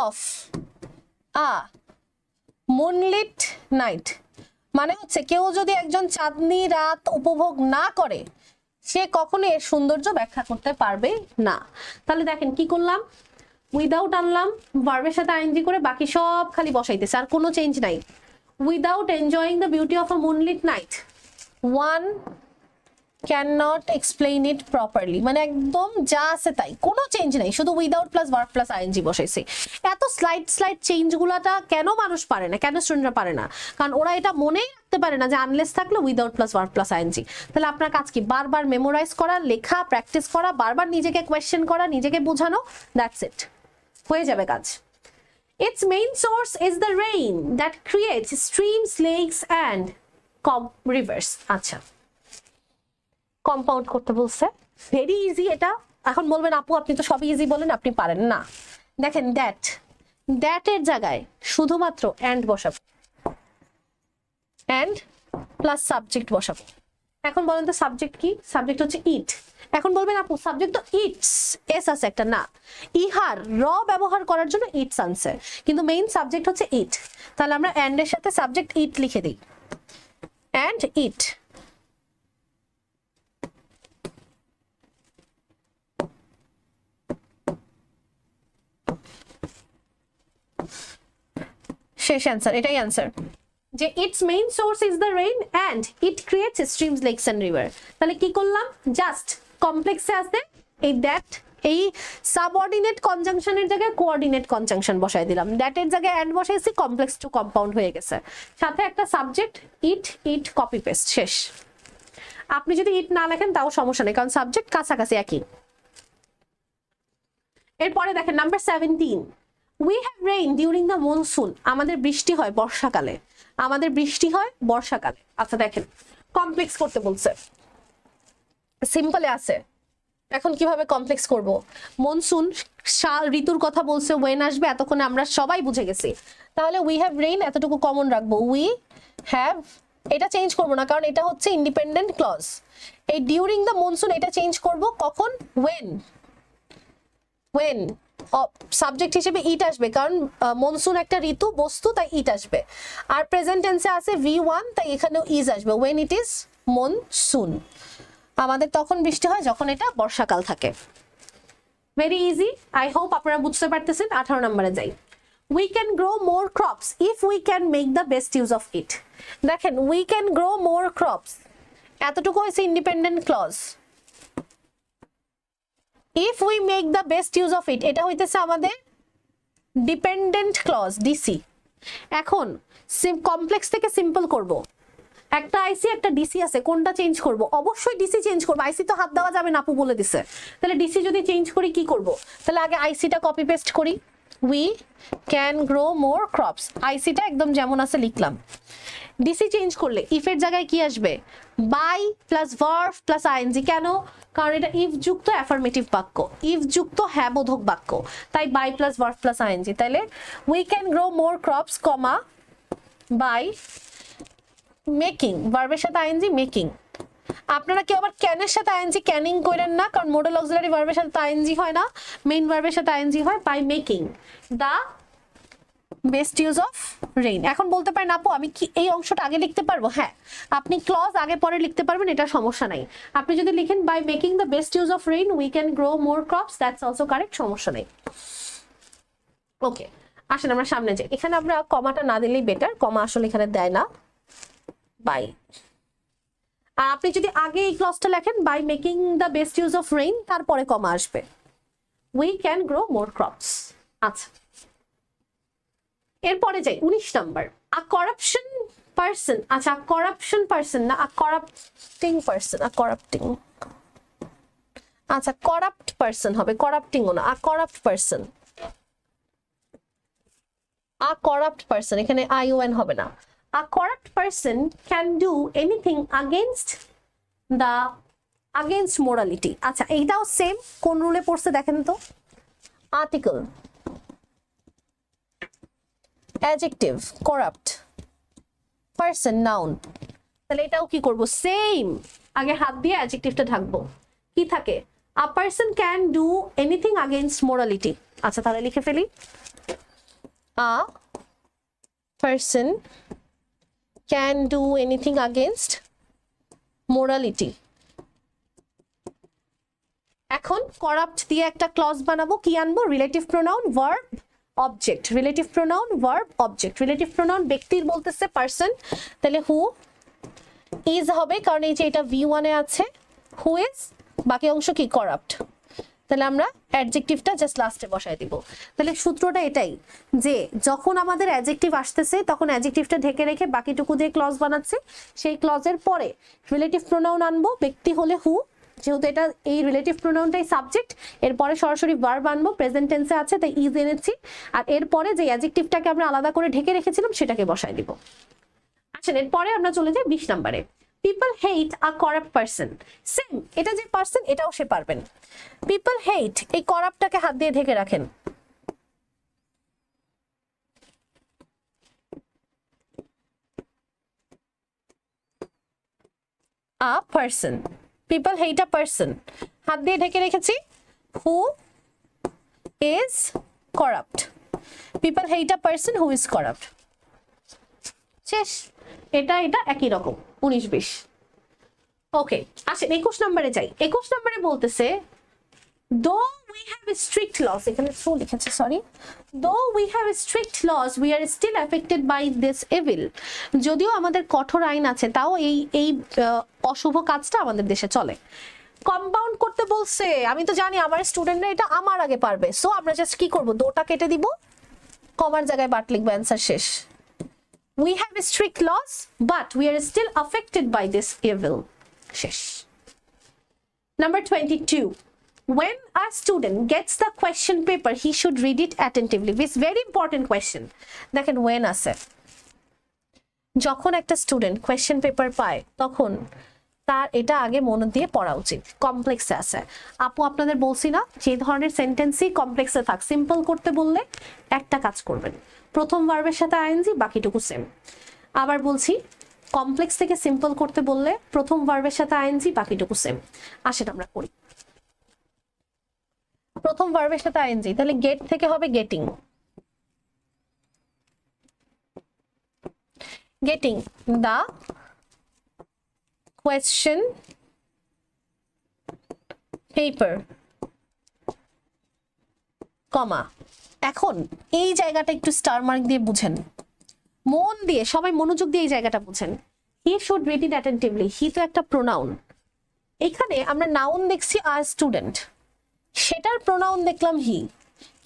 Speaker 1: of a moonlit night, মানে হচ্ছে কেউ যদি একজন চাঁদনি রাত উপভোগ না করে সে কখনো এর সৌন্দর্য ব্যাখ্যা করতে পারবে না। তাহলে দেখেন কি করলাম, উইদাউট আনলাম, ভার্বের সাথে আইএনজি করে, বাকি সব খালি বসাইতেছে, আর কোনো চেঞ্জ নাই। Without enjoying the beauty of a moonlit night one cannot explain it properly, মানে একদম যা আছে তাই, কোনো চেঞ্জ নাই, শুধু without plus verb plus ING বসাইছি। এত স্লাইড চেঞ্জ গুলাটা কেন মানুষ পারে না, কেন স্টুডেন্টরা পারে না? কারণ ওরা এটা মনেই রাখতে পারে না যে আনলেস থাকলে without plus verb plus ING. তাহলে আপনার কাজ কি, বারবার মেমোরাইজ করা, লেখা, প্র্যাকটিস করা, বারবার নিজেকে কোয়েশ্চেন করা, নিজেকে বোঝানো, দ্যাটস ইট, হয়ে যাবে কাজ। Its main source is the rain that creates streams, lakes and rivers. আচ্ছা, কম্পাউন্ড করতে বলছে, ভেরি ইজি এটা। এখন বলবেন আপু আপনি তো সবই ইজি বলেন, আপনি পারেন না। দেখেন দ্যাট এর জায়গায় শুধুমাত্র অ্যান্ড বসাবো, অ্যান্ড প্লাস সাবজেক্ট বসাবো। এখন বলেন তো সাবজেক্ট কি? সাবজেক্ট হচ্ছে ইট। এখন বলবেন আপু সাবজেক্ট তো ইটস, এস আছে একটা, না, ইহার র ব্যবহার করার জন্য ইটস আনছে, কিন্তু মেইন সাবজেক্ট হচ্ছে ইট। তাহলে আমরা অ্যান্ড এর সাথে সাবজেক্ট ইট লিখে দিই, অ্যান্ড ইট। শেষ অ্যান্সার, এটাই অ্যান্সার, যে its main source is the rain and it creates streams, lakes and river. তাহলে কি করলাম, জাস্ট কমপ্লেক্সে আছে এই দ্যাট, এই সাবঅর্ডিনেট কনজাংশনের জায়গায় কোঅর্ডিনেট কনজাংশন বসাই দিলাম, দ্যাটের জায়গায় অ্যান্ড বসাইছি, কমপ্লেক্স টু কম্পাউন্ড হয়ে গেছে, সাথে একটা সাবজেক্ট ইট কপি পেস্ট, শেষ। আপনি যদি ইট না লেখেন তাও সমস্যা নেই, কারণ সাবজেক্ট কাছাকাছি একই। এরপরে দেখেন number 17, we have rain during the monsoon, আমাদের বৃষ্টি হয় বর্ষাকালে, আমাদের বৃষ্টি হয় বর্ষাকালে। আচ্ছা দেখেন কমপ্লেক্স করতে বলছে, সিম্পলে আছে, এখন কিভাবে কমপ্লেক্স করব? মনসুন ঋতুর কথা বলছে, ওয়েন আসবে, এতক্ষণে আমরা সবাই বুঝে গেছি। তাহলে উই হ্যাভ রেইন এতটুকু কমন রাখবো, উই হ্যাভ, এটা চেঞ্জ করব না কারণ এটা হচ্ছে ইন্ডিপেন্ডেন্ট ক্লজ। এই ডিউরিং দ্য মনসুন এটা চেঞ্জ করব কখন, ওয়েন সাবজেক্ট হিসেবে ইট আসবে, কারণ মনসুন একটা ঋতু বস্তু, তাই ইট আসবে। আর প্রেজেন্ট টেন্সে আছে V1, তাই এখানেও ইজ আসবে, ওয়েন ইট ইজ মনসুন। আমাদের তখন বৃষ্টি হয় যখন এটা বর্ষাকাল থাকে। ভেরি ইজি, আই হোপ আপনারা বুঝতে পারতেছেন। 18 নম্বরে যাই, we can grow more crops if we can make the best use of it. দেখেন we can grow more crops, এতটুকু হয়েছে independent clause. If we make the best use of it, এটা হইতেছে আমাদের ডিপেন্ডেন্ট ক্লজ, ডিসি। এখন complex থেকে simple করব, একটা আইসি একটা ডিসি আছে, কোনটা চেঞ্জ করব? অবশ্যই ডিসি চেঞ্জ করব, আইসি তো হাত দেওয়া যাবে না, আপু বলে দিছে। তাহলে ডিসি যদি চেঞ্জ করি কি করব? তাহলে আগে আইসিটা কপি পেস্ট করি, we can grow more crops, আইসিটা একদম যেমন আছে লিখলাম। ডিসি চেঞ্জ করলে ইফের জায়গায় কি আসবে? By plus verb plus ING. কেন? কারণ এটা ইফ যুক্ত অ্যাফার্মেটিভ বাক্য, ইফ যুক্ত হ্যাঁ বোধক বাক্য, তাই by plus verb plus ING. তাহলে we can grow more crops comma by making, ভার্বের সাথে আইএনজি মেকিং। আপনারা কেউ আবার ক্যানের সাথে আইএনজি ক্যানিং করেন না, কারণ মডেল অক্সিলারি ভার্বের সাথে আইএনজি হয় না, মেইন ভার্বের সাথে আইএনজি হয়। By making the best use of rain. এখন বলতে পারেন আপু আমি কি এই অংশটা আগে লিখতে পারবো? হ্যাঁ, আপনি ক্লজ আগে পরে লিখতে পারবেন, এটা সমস্যা নাই। আপনি যদি লিখেন by making the best use of rain we can grow more crops, that's also correct, সমস্যা নেই। ওকে, আসেন আমরা সামনে যাই। এখানে আমরা কমাটা না দিলেই বেটার, কমা আসলে এখানে দেয় না। বাই, আর আপনি যদি আগে এই ক্লজটা লেখেন by making the best use of rain, তারপরে কমা আসবে, we can grow more crops. আচ্ছা, এরপরে যাই 19 নাম্বার, আ করাপশন পারসন। আচ্ছা, করাপশন পারসন না, আ করাপ্টিং পারসন, আ করাপ্টিং। আচ্ছা, করাপ্ট পারসন হবে, করাপ্টিংও না, a corrupt person, a corrupt person, এখানে আইওএন হবে না। A corrupt person can do anything against morality. আচ্ছা, এইটাও সেম, কোন রুলে পড়ছে দেখেন তো? Article, adjective, corrupt, person, noun. তাহলে এটাও কি করব? সেম, আগে হাত দিয়ে অ্যাডজেক্টিভটা ঢাকবো, কি থাকে? A person can do anything against morality. আচ্ছা তাহলে লিখে ফেলি, a person can do anything against morality. এখন করাপ্ট দিয়ে একটা ক্লজ বানাবো, কি আনবো? Relative pronoun verb object, relative pronoun verb object. Relative pronoun ব্যক্তির বলতেছে পার্সন, তাহলে হু ইজ হবে, কারণ এই যে এটা V1 এ আছে, হু ইজ, বাকি অংশ কি? করাপ্ট। তাহলে আমরা অ্যাডজেক্টিভটা জাস্ট লাস্টে বসাই দিব। তাহলে সূত্রটা এটাই যে যখন আমাদের অ্যাডজেক্টিভ আসতেছে তখন অ্যাডজেক্টিভটা ঢেকে রেখে বাকিটুকু দিয়ে ক্লজ বানাচ্ছে, সেই ক্লজের পরে রিলেটিভ প্রোনাউন আনবো, ব্যক্তি হলে হু, যেহেতু এটা এই রিলেটিভ প্রোনাউনটাই সাবজেক্ট, এরপরে সরাসরি ভার্ব আনবো, প্রেজেন্ট টেন্সে আছে তাই ইজ এনেছি, আর এরপরে যে অ্যাডজেক্টিভটাকে আমরা আলাদা করে ঢেকে রেখেছিলাম সেটাকে বসাই দিব। আচ্ছা এরপরে আমরা চলে যাই 20 নম্বরে। People hate a corrupt person. Same, এটা যে পারসন এটাও সে পারবেন। পিপল হেট, এই করাপ্টটাকে হাত দিয়ে ঢেকে রাখেন। আ পারসন, পিপল হেট আ পারসন, হাত দিয়ে ঢেকে রেখেছি, who is corrupt. People hate a person who is corrupt. শেষ। এটা একই রকম 19-20। ওকে, আসেন 21 নম্বরে যাই। 21 নম্বরে বলতেছে though we have strict laws, এখানে ট্রু লিখেছে, sorry, though we have strict laws we are still affected by this evil, যদিও আমাদের কঠোর আইন আছে তাও এই অশুভ কাজটা আমাদের দেশে চলে। কম্পাউন্ড করতে বলছে, আমি তো জানি আমার স্টুডেন্টরা এটা আমার আগে পারবে, সো আমরা জাস্ট কি করব, দোটা কেটে দিব, কমার জায়গায় বাট লিখবো, অ্যান্সার শেষ। We have strict laws but we are still affected by this evil. শেষ। Number 22. When a student gets the question paper, he should read it attentively. This very important question. দেখেন when আছে, যখন একটা student question paper পায় তখন তার এটা আগে মন দিয়ে পড়া উচিত। কমপ্লেক্সে আছে, আপু আপনাদের বলছি না যে ধরনের সেন্টেন্সই কমপ্লেক্সে থাক, সিম্পল করতে বললে একটা কাজ করবেন, প্রথম ভার্বের সাথে আইএনজি, বাকিটুকু সেম। আবার বলছি, কমপ্লেক্স থেকে সিম্পল করতে বললে প্রথম ভার্বের সাথে আইএনজি, বাকিটুকু সেম। আসেন আমরা করি। প্রথম ভার্বের সাথে আইএনজি, তাহলে গেট থেকে হবে গেটিং, গেটিং দা question paper, কমা। এখন এই জায়গাটা একটু স্টার মার্ক দিয়ে বুঝেন, মন দিয়ে, সবাই মনোযোগ দিয়ে এই জায়গাটা বুঝেন। He should read it attentively, he তো একটা প্রোনাউন, এখানে আমরা নাউন দেখছি আর স্টুডেন্ট, সেটার প্রোনাউন দেখলাম হি,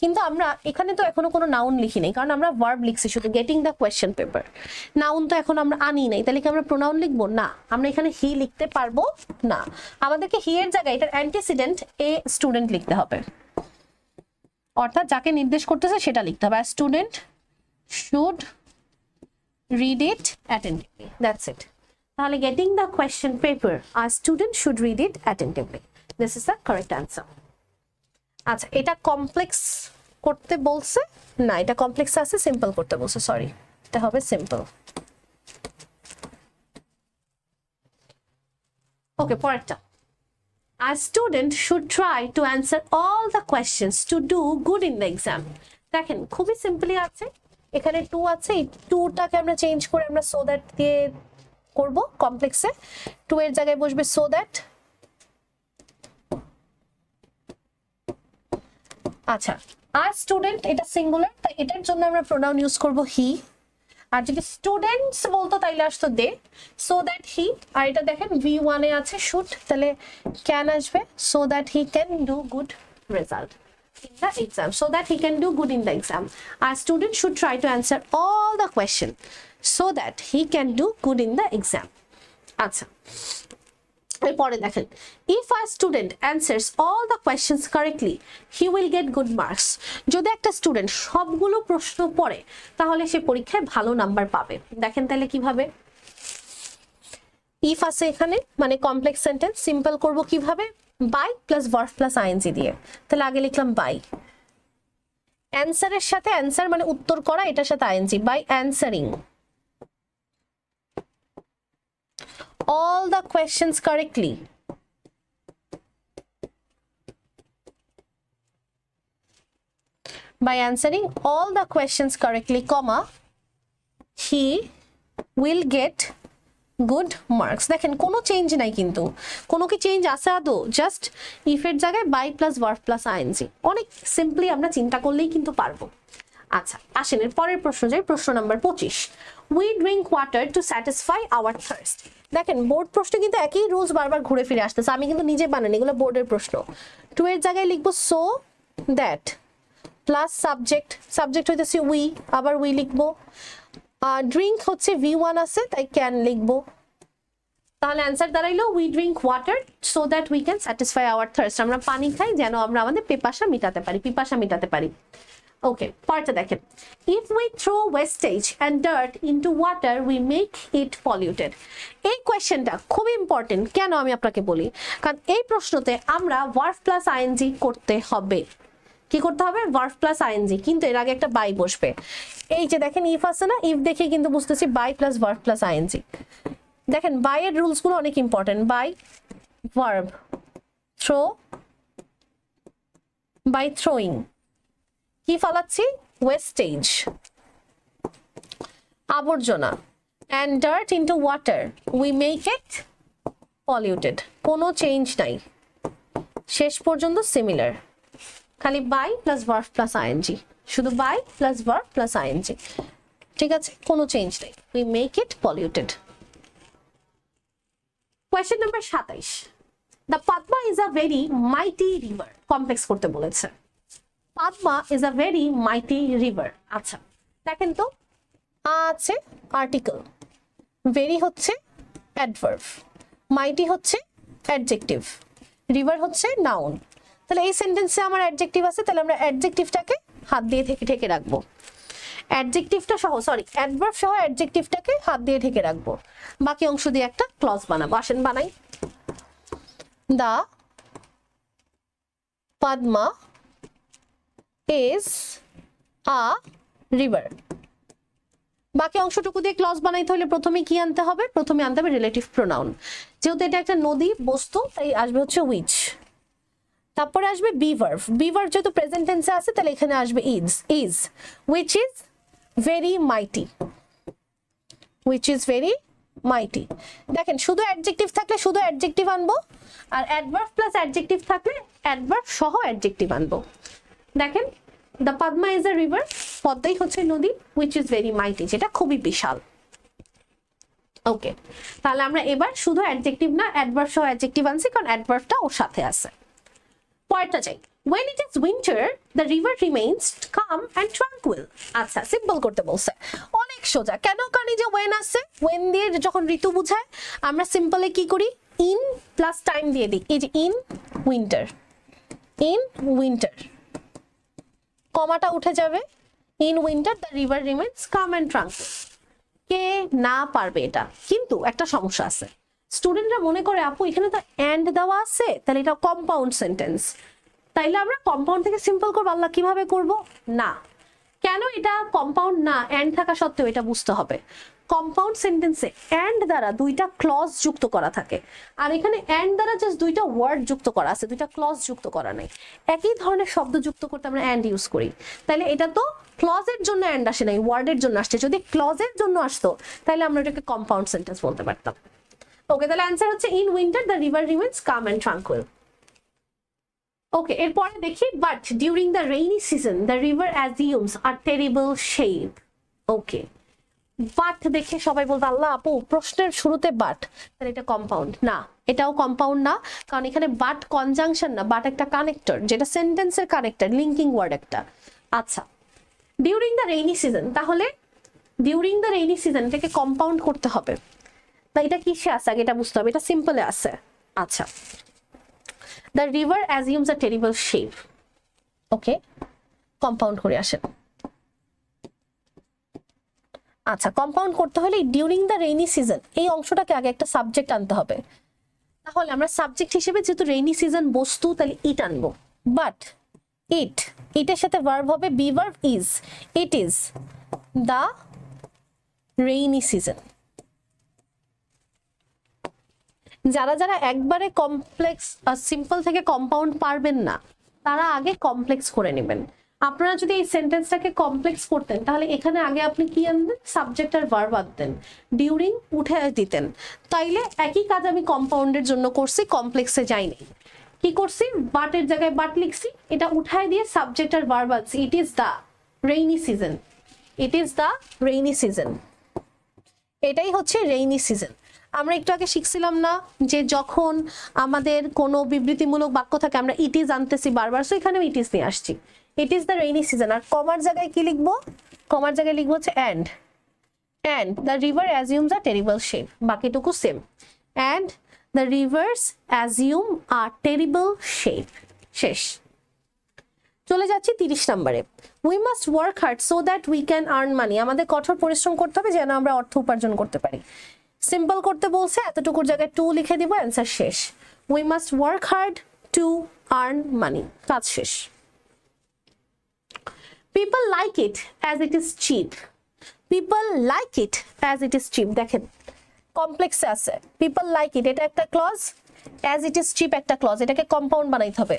Speaker 1: কিন্তু আমরা এখানে তো এখনো কোনো নাউন লিখি নাই, কারণ আমরা ভার্ব লিখছি শুধু, getting the question paper. Noun তো এখন আমরা আনি নাই, তাহলে কি আমরা প্রোনাউন লিখবো? না, আমরা এখানে হি লিখতে পারবো না, আমাদেরকে হি এর জায়গায় এটার অ্যান্টিসিডেন্ট এ স্টুডেন্ট লিখতে হবে, অর্থাৎ যাকে নির্দেশ করতেছে সেটা লিখতে হবে। Student should read it attentively, that's it. তাহলে গেটিং দ্য কোয়েশ্চেন পেপার, আর student should read it attentively, this is the correct answer. আচ্ছা এটা কমপ্লেক্স করতে বলছে না, এটা কমপ্লেক্স আছে, সিম্পল করতে বলছে, সরি, এটা হবে সিম্পল। ওকে, পরেরটা, a student should try to answer all the questions to do good in the exam. দেখেন খুবই সিম্পলি আছে, এখানে টু আছে, এই টুটাকে আমরা চেঞ্জ করে আমরা সো দ্যাট দিয়ে করব কমপ্লেক্সে, টু এর জায়গায় বসবে সো দ্যাট। আচ্ছা, আর স্টুডেন্ট এটা সিঙ্গুলার, তাই এটার জন্য আমরা প্রোনাউন ইউজ করব হি, আর যদি স্টুডেন্টস বলতো তাইলে আসতো দে, সো দ্যাট হি, আর এটা দেখেন V1 এ আছে শুড, তাহলে ক্যান আসবে, so that he can do good result in the exam, so that he can do good in the exam. Our student should try to answer all the question so that he can do good in the exam. আচ্ছা এরপরে দেখেন, if a student answers all the questions correctly he will get good marks. যদি একটা student সবগুলো প্রশ্ন পড়ে তাহলে সে পরীক্ষায় ভালো নাম্বার পাবে। দেখেন তাহলে কিভাবে, if আছে এখানে মানে কমপ্লেক্স সেন্টেন্স, সিম্পল করব কিভাবে, by plus verb plus ING দিয়ে। তাহলে আগে লিখলাম বাই, অ্যানসারের সাথে অ্যানসার মানে উত্তর করা, এটার সাথে ING, by answering all the questions correctly by answering all the questions correctly, comma, he will get good marks. দেখেন কোনো চেঞ্জ নাই, কিন্তু কোনো কি চেঞ্জ আছে আদৌ? জাস্ট ইফ এর জায়গায় by plus verb plus ING. অনেক সিম্পলি আমরা চিন্তা করলেই কিন্তু পারবো। আচ্ছা আসেন এর পরের প্রশ্ন যাই, প্রশ্ন number 25। We drink water to satisfy our thirst. দেখেন বোর্ড প্রশ্নে কিন্তু একই রুলস বারবার ঘুরে ফিরে আসতেছে, আমি কিন্তু নিজে বানানি, এগুলো বোর্ডের প্রশ্ন। টু এর জায়গায় লিখবো so that plus subject, subject হইতেছে উই, আবার উই লিখবো। ড্রিঙ্ক হচ্ছে V1 আছে তাই ক্যান লিখবো। তাহলে অ্যান্সার দাঁড়াইলো we drink water so that we can satisfy our thirst. আমরা পানি খাই যেন আমরা আমাদের পিপাসা মেটাতে পারি। ওকে, পরেরটা দেখেন। If we throw wastage and dirt into water we make it polluted. এই কোয়েশ্চেনটা খুব ইম্পর্টেন্ট। কেন আমি আপনাকে বলি, কারণ এই প্রশ্নতে আমরা ভার্ব প্লাস আইএনজি করতে হবে। কি করতে হবে? ভার্ব প্লাস আইএনজি, কিন্তু এর আগে একটা বাই বসবে। এই যে দেখেন ইফ আছে না, ইফ দেখে কিন্তু বুঝতেছি by plus verb plus ING. দেখেন বাই এর রুলস গুলো অনেক important. By verb, throw by throwing, কি ফালাচ্ছি? ওয়েস্টেজ, আবর্জনা। And dirt into water we make it polluted. কোনো চেঞ্জ নাই, শেষ পর্যন্ত সিমিলার, খালি by plus verb plus ING, শুধু by plus verb plus ING. ঠিক আছে, কোনো চেঞ্জ নেই। We make it polluted. Question number 27। The Padma is a very mighty river. Complex করতে বলেছে। Padma is a very mighty river. আচ্ছা দেখেন তো, আছে আর্টিকেল, ভেরি হচ্ছে অ্যাডভার্ব, মাইটি হচ্ছে অ্যাডজেক্টিভ, রিভার হচ্ছে নাউন। তাহলে এই সেন্টেন্সে আমার অ্যাডজেক্টিভ আছে, তাহলে আমরা অ্যাডজেক্টিভটাকে হাত দিয়ে ঢেকে রাখবো। অ্যাডজেক্টিভটা সহ, সরি অ্যাডভার্ব সহ অ্যাডজেক্টিভটাকে হাত দিয়ে ঢেকে রাখবো, বাকি অংশ দিয়ে একটা ক্লজ বানাবো। আসেন বানাই। দা পাদমা ইজ আ রিভার। বাকি অংশটুকু দিয়ে ক্লজ বানাইতে হলে প্রথমে কি আনতে হবে? প্রথমে আনতে হবে রিলেটিভ প্রোনাউন। যেহেতু এটা একটা নদী বস্তু তাই আসবে হচ্ছে উইচ। তারপরে আসবে বি ভার্ব। বি ভার্ব যেহেতু প্রেজেন্ট টেন্সে আছে তাহলে এখানে আসবে is, which is very mighty, which is very mighty। দেখেন শুধু অ্যাডজেক্টিভ থাকলে শুধু অ্যাডজেক্টিভ আনবো, আর অ্যাডভার্ব প্লাস অ্যাডজেক্টিভ থাকলে অ্যাডভার্ব সহ অ্যাডজেক্টিভ আনবো। দেখেন the Padma is a river, পদ্মাই হচ্ছে নদী, which is very mighty, যেটা খুবই বিশাল। ওকে, তাহলে আমরা এবার শুধু অ্যাডজেক্টিভ না অ্যাডভার্ব সহ অ্যাডজেক্টিভ আনছি, কারণ অ্যাডভার্বটা ওর সাথে আছে। পরেরটা চাই। When it is winter, the river remains calm and tranquil। আচ্ছা সিম্পল করতে বলছে, অনেক সোজা। কেন? কারণ এই যে when আছে, when দিয়ে যখন ঋতু বোঝায় আমরা সিম্পলে কি করি? in প্লাস টাইম দিয়ে দিই। এই যে in winter, কমাটা উঠে যাবে। in winter the river remains calm and tranquil। কে না পারবে এটা, কিন্তু একটা সমস্যা আছে। স্টুডেন্টরা মনে করে আপু এখানে তো এন্ড দেওয়া আছে, তাহলে এটা কম্পাউন্ড সেন্টেন্স, তাইলে আমরা কম্পাউন্ড থেকে সিম্পল করব। আল্লাহ কিভাবে করব? না, কেন এটা কম্পাউন্ড না এন্ড থাকা সত্ত্বেও এটা বুঝতে হবে। কম্পাউন্ড সেন্টেন্সে এন্ড দ্বারা দুইটা ক্লজ যুক্ত করা থাকে, আর এখানে এন্ড দ্বারা জাস্ট দুইটা ওয়ার্ড যুক্ত করা আছে, দুইটা ক্লজ যুক্ত করা নাই। একই ধরনের শব্দ যুক্ত করতে আমরা এন্ড ইউজ করি, তাইলে এটা তো ক্লজের জন্য এন্ড আসে নাই, ওয়ার্ডের জন্য আসছে। যদি ক্লজের জন্য আসতো তাহলে আমরা এটাকে কম্পাউন্ড সেন্টেন্স বলতে পারতাম। ওকে, তাহলে অ্যান্সার হচ্ছে in winter the river remains calm and tranquil. Okay, এরপরে দেখি but during the rainy season the river assumes a terrible shape. Okay, but দেখে সবাই বলতো আল্লাহ আপু প্রশ্নের শুরুতে বাট, তাহলে এটা কম্পাউন্ড না, এটাও কম্পাউন্ড না, কারণ এখানে বাট কনজাংশন না, বাট একটা কানেক্টর, যেটা সেন্টেন্সের কানেক্টর, লিঙ্কিং ওয়ার্ড একটা। আচ্ছা, ডিউরিং দ্য রেইনি সিজন, তাহলে ডিউরিং দ্য রেইনি সিজন এটাকে কম্পাউন্ড করতে হবে। তাই এটা কিসে আছে আগে এটা বুঝতে হবে, এটা সিম্পলে আছে। আচ্ছা, the river assumes a terrible shape। Okay, compound করে আসেন। আচ্ছা, কম্পাউন্ড করতে হলে ডিউরিং দ্য রেইনি সিজন এই অংশটাকে আগে একটা সাবজেক্ট আনতে হবে। তাহলে আমরা সাবজেক্ট হিসেবে যেহেতু রেইনি সিজন বস্তু, তাহলে ইট আনবো। বাট ইটের সাথে ভার্ব হবে be verb is, it is the rainy season. যারা যারা একবারে কমপ্লেক্স সিম্পল থেকে কম্পাউন্ড পারবেন না, তারা আগে কমপ্লেক্স করে নেবেন। আপনারা যদি এই সেন্টেন্সটাকে কমপ্লেক্স করতেন তাহলে এখানে আগে আপনি কি আনতেন, সাবজেক্ট আর ভার্ব আনতেন, ডিউরিং উঠে দিতেন। তাইলে একই কাজ আমি কম্পাউন্ডের জন্য করছি, কমপ্লেক্সে যাইনি। কি করছি, বাটের জায়গায় বাট লিখছি, এটা উঠায় দিয়ে সাবজেক্ট আর ভার্ব আনছি। ইট is the rainy season, it is the rainy season, এটাই হচ্ছে রেইনি সিজন। আমরা একটু আগে শিখছিলাম না যে যখন আমাদের কোনো বিবৃতিমূলক বাক্য থাকে আমরা ইট ইজ আনতেছি বারবার, সো এখানেও ইট ইজ নিয়ে আসছি। It is the rainy season. আর কমার জায়গায় কি লিখবো, কমার জায়গায় লিখবো হচ্ছে and the river assumes a terrible shape, বাকিটুকু same. And the rivers assume a terrible shape, শেষ। চলে যাচ্ছি 30 নম্বরে। We must work hard so that we can earn money, আমাদের কঠোর পরিশ্রম করতে হবে যেন আমরা অর্থ উপার্জন করতে পারি। সিম্পল করতে বলছে, এতটুকুর জায়গায় টু লিখে দিব, অ্যান্সার শেষ। We must work hard to earn money, কাজ শেষ। People like it as it is cheap, people like it as it is cheap, দেখেন কমপ্লেক্সে আছে। পিপল লাইক ইট এটা একটা clause, as it is cheap একটা ক্লজ, এটাকে কম্পাউন্ড বানাইতে হবে।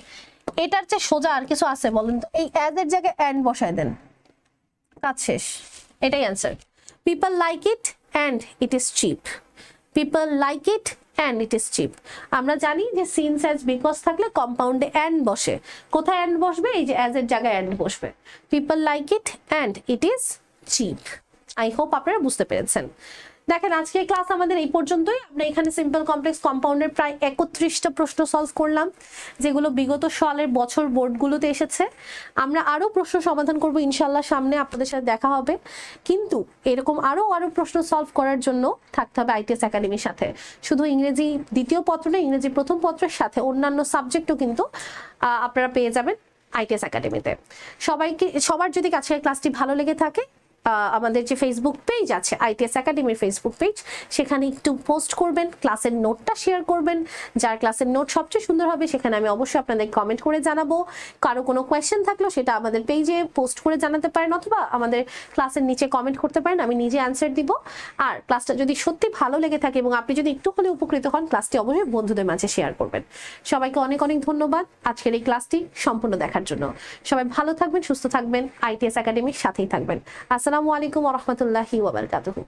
Speaker 1: এটার চেয়ে সোজা আর কিছু আছে বলেন তো? এই অ্যাজ এর জায়গায় অ্যান্ড বসায় দেন, কাজ শেষ। এটাই answer. People like it and it is cheap, people like it and it is chip. আমরা জানি যে সিন্স অ্যাজ বিকজ থাকলে কম্পাউন্ডে অ্যান্ড বসে। কোথায় অ্যান্ড বসবে, এই যে অ্যাজ এর জায়গায় অ্যান্ড বসবে। People like it and it is chip. I hope আপনারা বুঝতে পেরেছেন। দেখেন আজকে ক্লাস আমাদের এই পর্যন্তই। আমরা এখানে সিম্পল কমপ্লেক্স কম্পাউন্ডের প্রায় 31টা প্রশ্ন সলভ করলাম, যেগুলো বিগত সালের বছর বোর্ডগুলোতে এসেছে। আমরা আরো প্রশ্ন সমাধান করব ইনশাল্লাহ, সামনে আপনাদের সাথে দেখা হবে। কিন্তু এরকম আরো প্রশ্ন সলভ করার জন্য থাকতে হবে আইটিএস একাডেমির সাথে। শুধু ইংরেজি দ্বিতীয় পত্র না, ইংরেজি প্রথম পত্রের সাথে অন্যান্য সাবজেক্টও কিন্তু আপনারা পেয়ে যাবেন আইটিএস একাডেমিতে। সবার যদি কাছের ক্লাসটি ভালো লেগে থাকে, আমাদের যে ফেসবুক পেজ আছে আইটিএস একাডেমির ফেসবুক পেজ, সেখানে একটু পোস্ট করবেন, ক্লাসের নোটটা শেয়ার করবেন। যার ক্লাসের নোট সবচেয়ে সুন্দর হবে সেখানে আমি অবশ্যই আপনাদের কমেন্ট করে জানাবো। কারো কোনো কোয়েশ্চেন থাকলেও সেটা আমাদের পেজে পোস্ট করে জানাতে পারেন, অথবা আমাদের ক্লাসের নিচে কমেন্ট করতে পারেন, আমি নিজে অ্যান্সার দিব। আর ক্লাসটা যদি সত্যি ভালো লেগে থাকে এবং আপনি যদি একটু হলে উপকৃত হন, ক্লাসটি অবশ্যই বন্ধুদের মাঝে শেয়ার করবেন। সবাইকে অনেক অনেক ধন্যবাদ আজকের এই ক্লাসটি সম্পূর্ণ দেখার জন্য। সবাই ভালো থাকবেন, সুস্থ থাকবেন, আইটিএস একাডেমির সাথেই থাকবেন। আসসালামু আলাইকুম ওয়া রাহমাতুল্লাহি ওয়া বারাকাতুহু।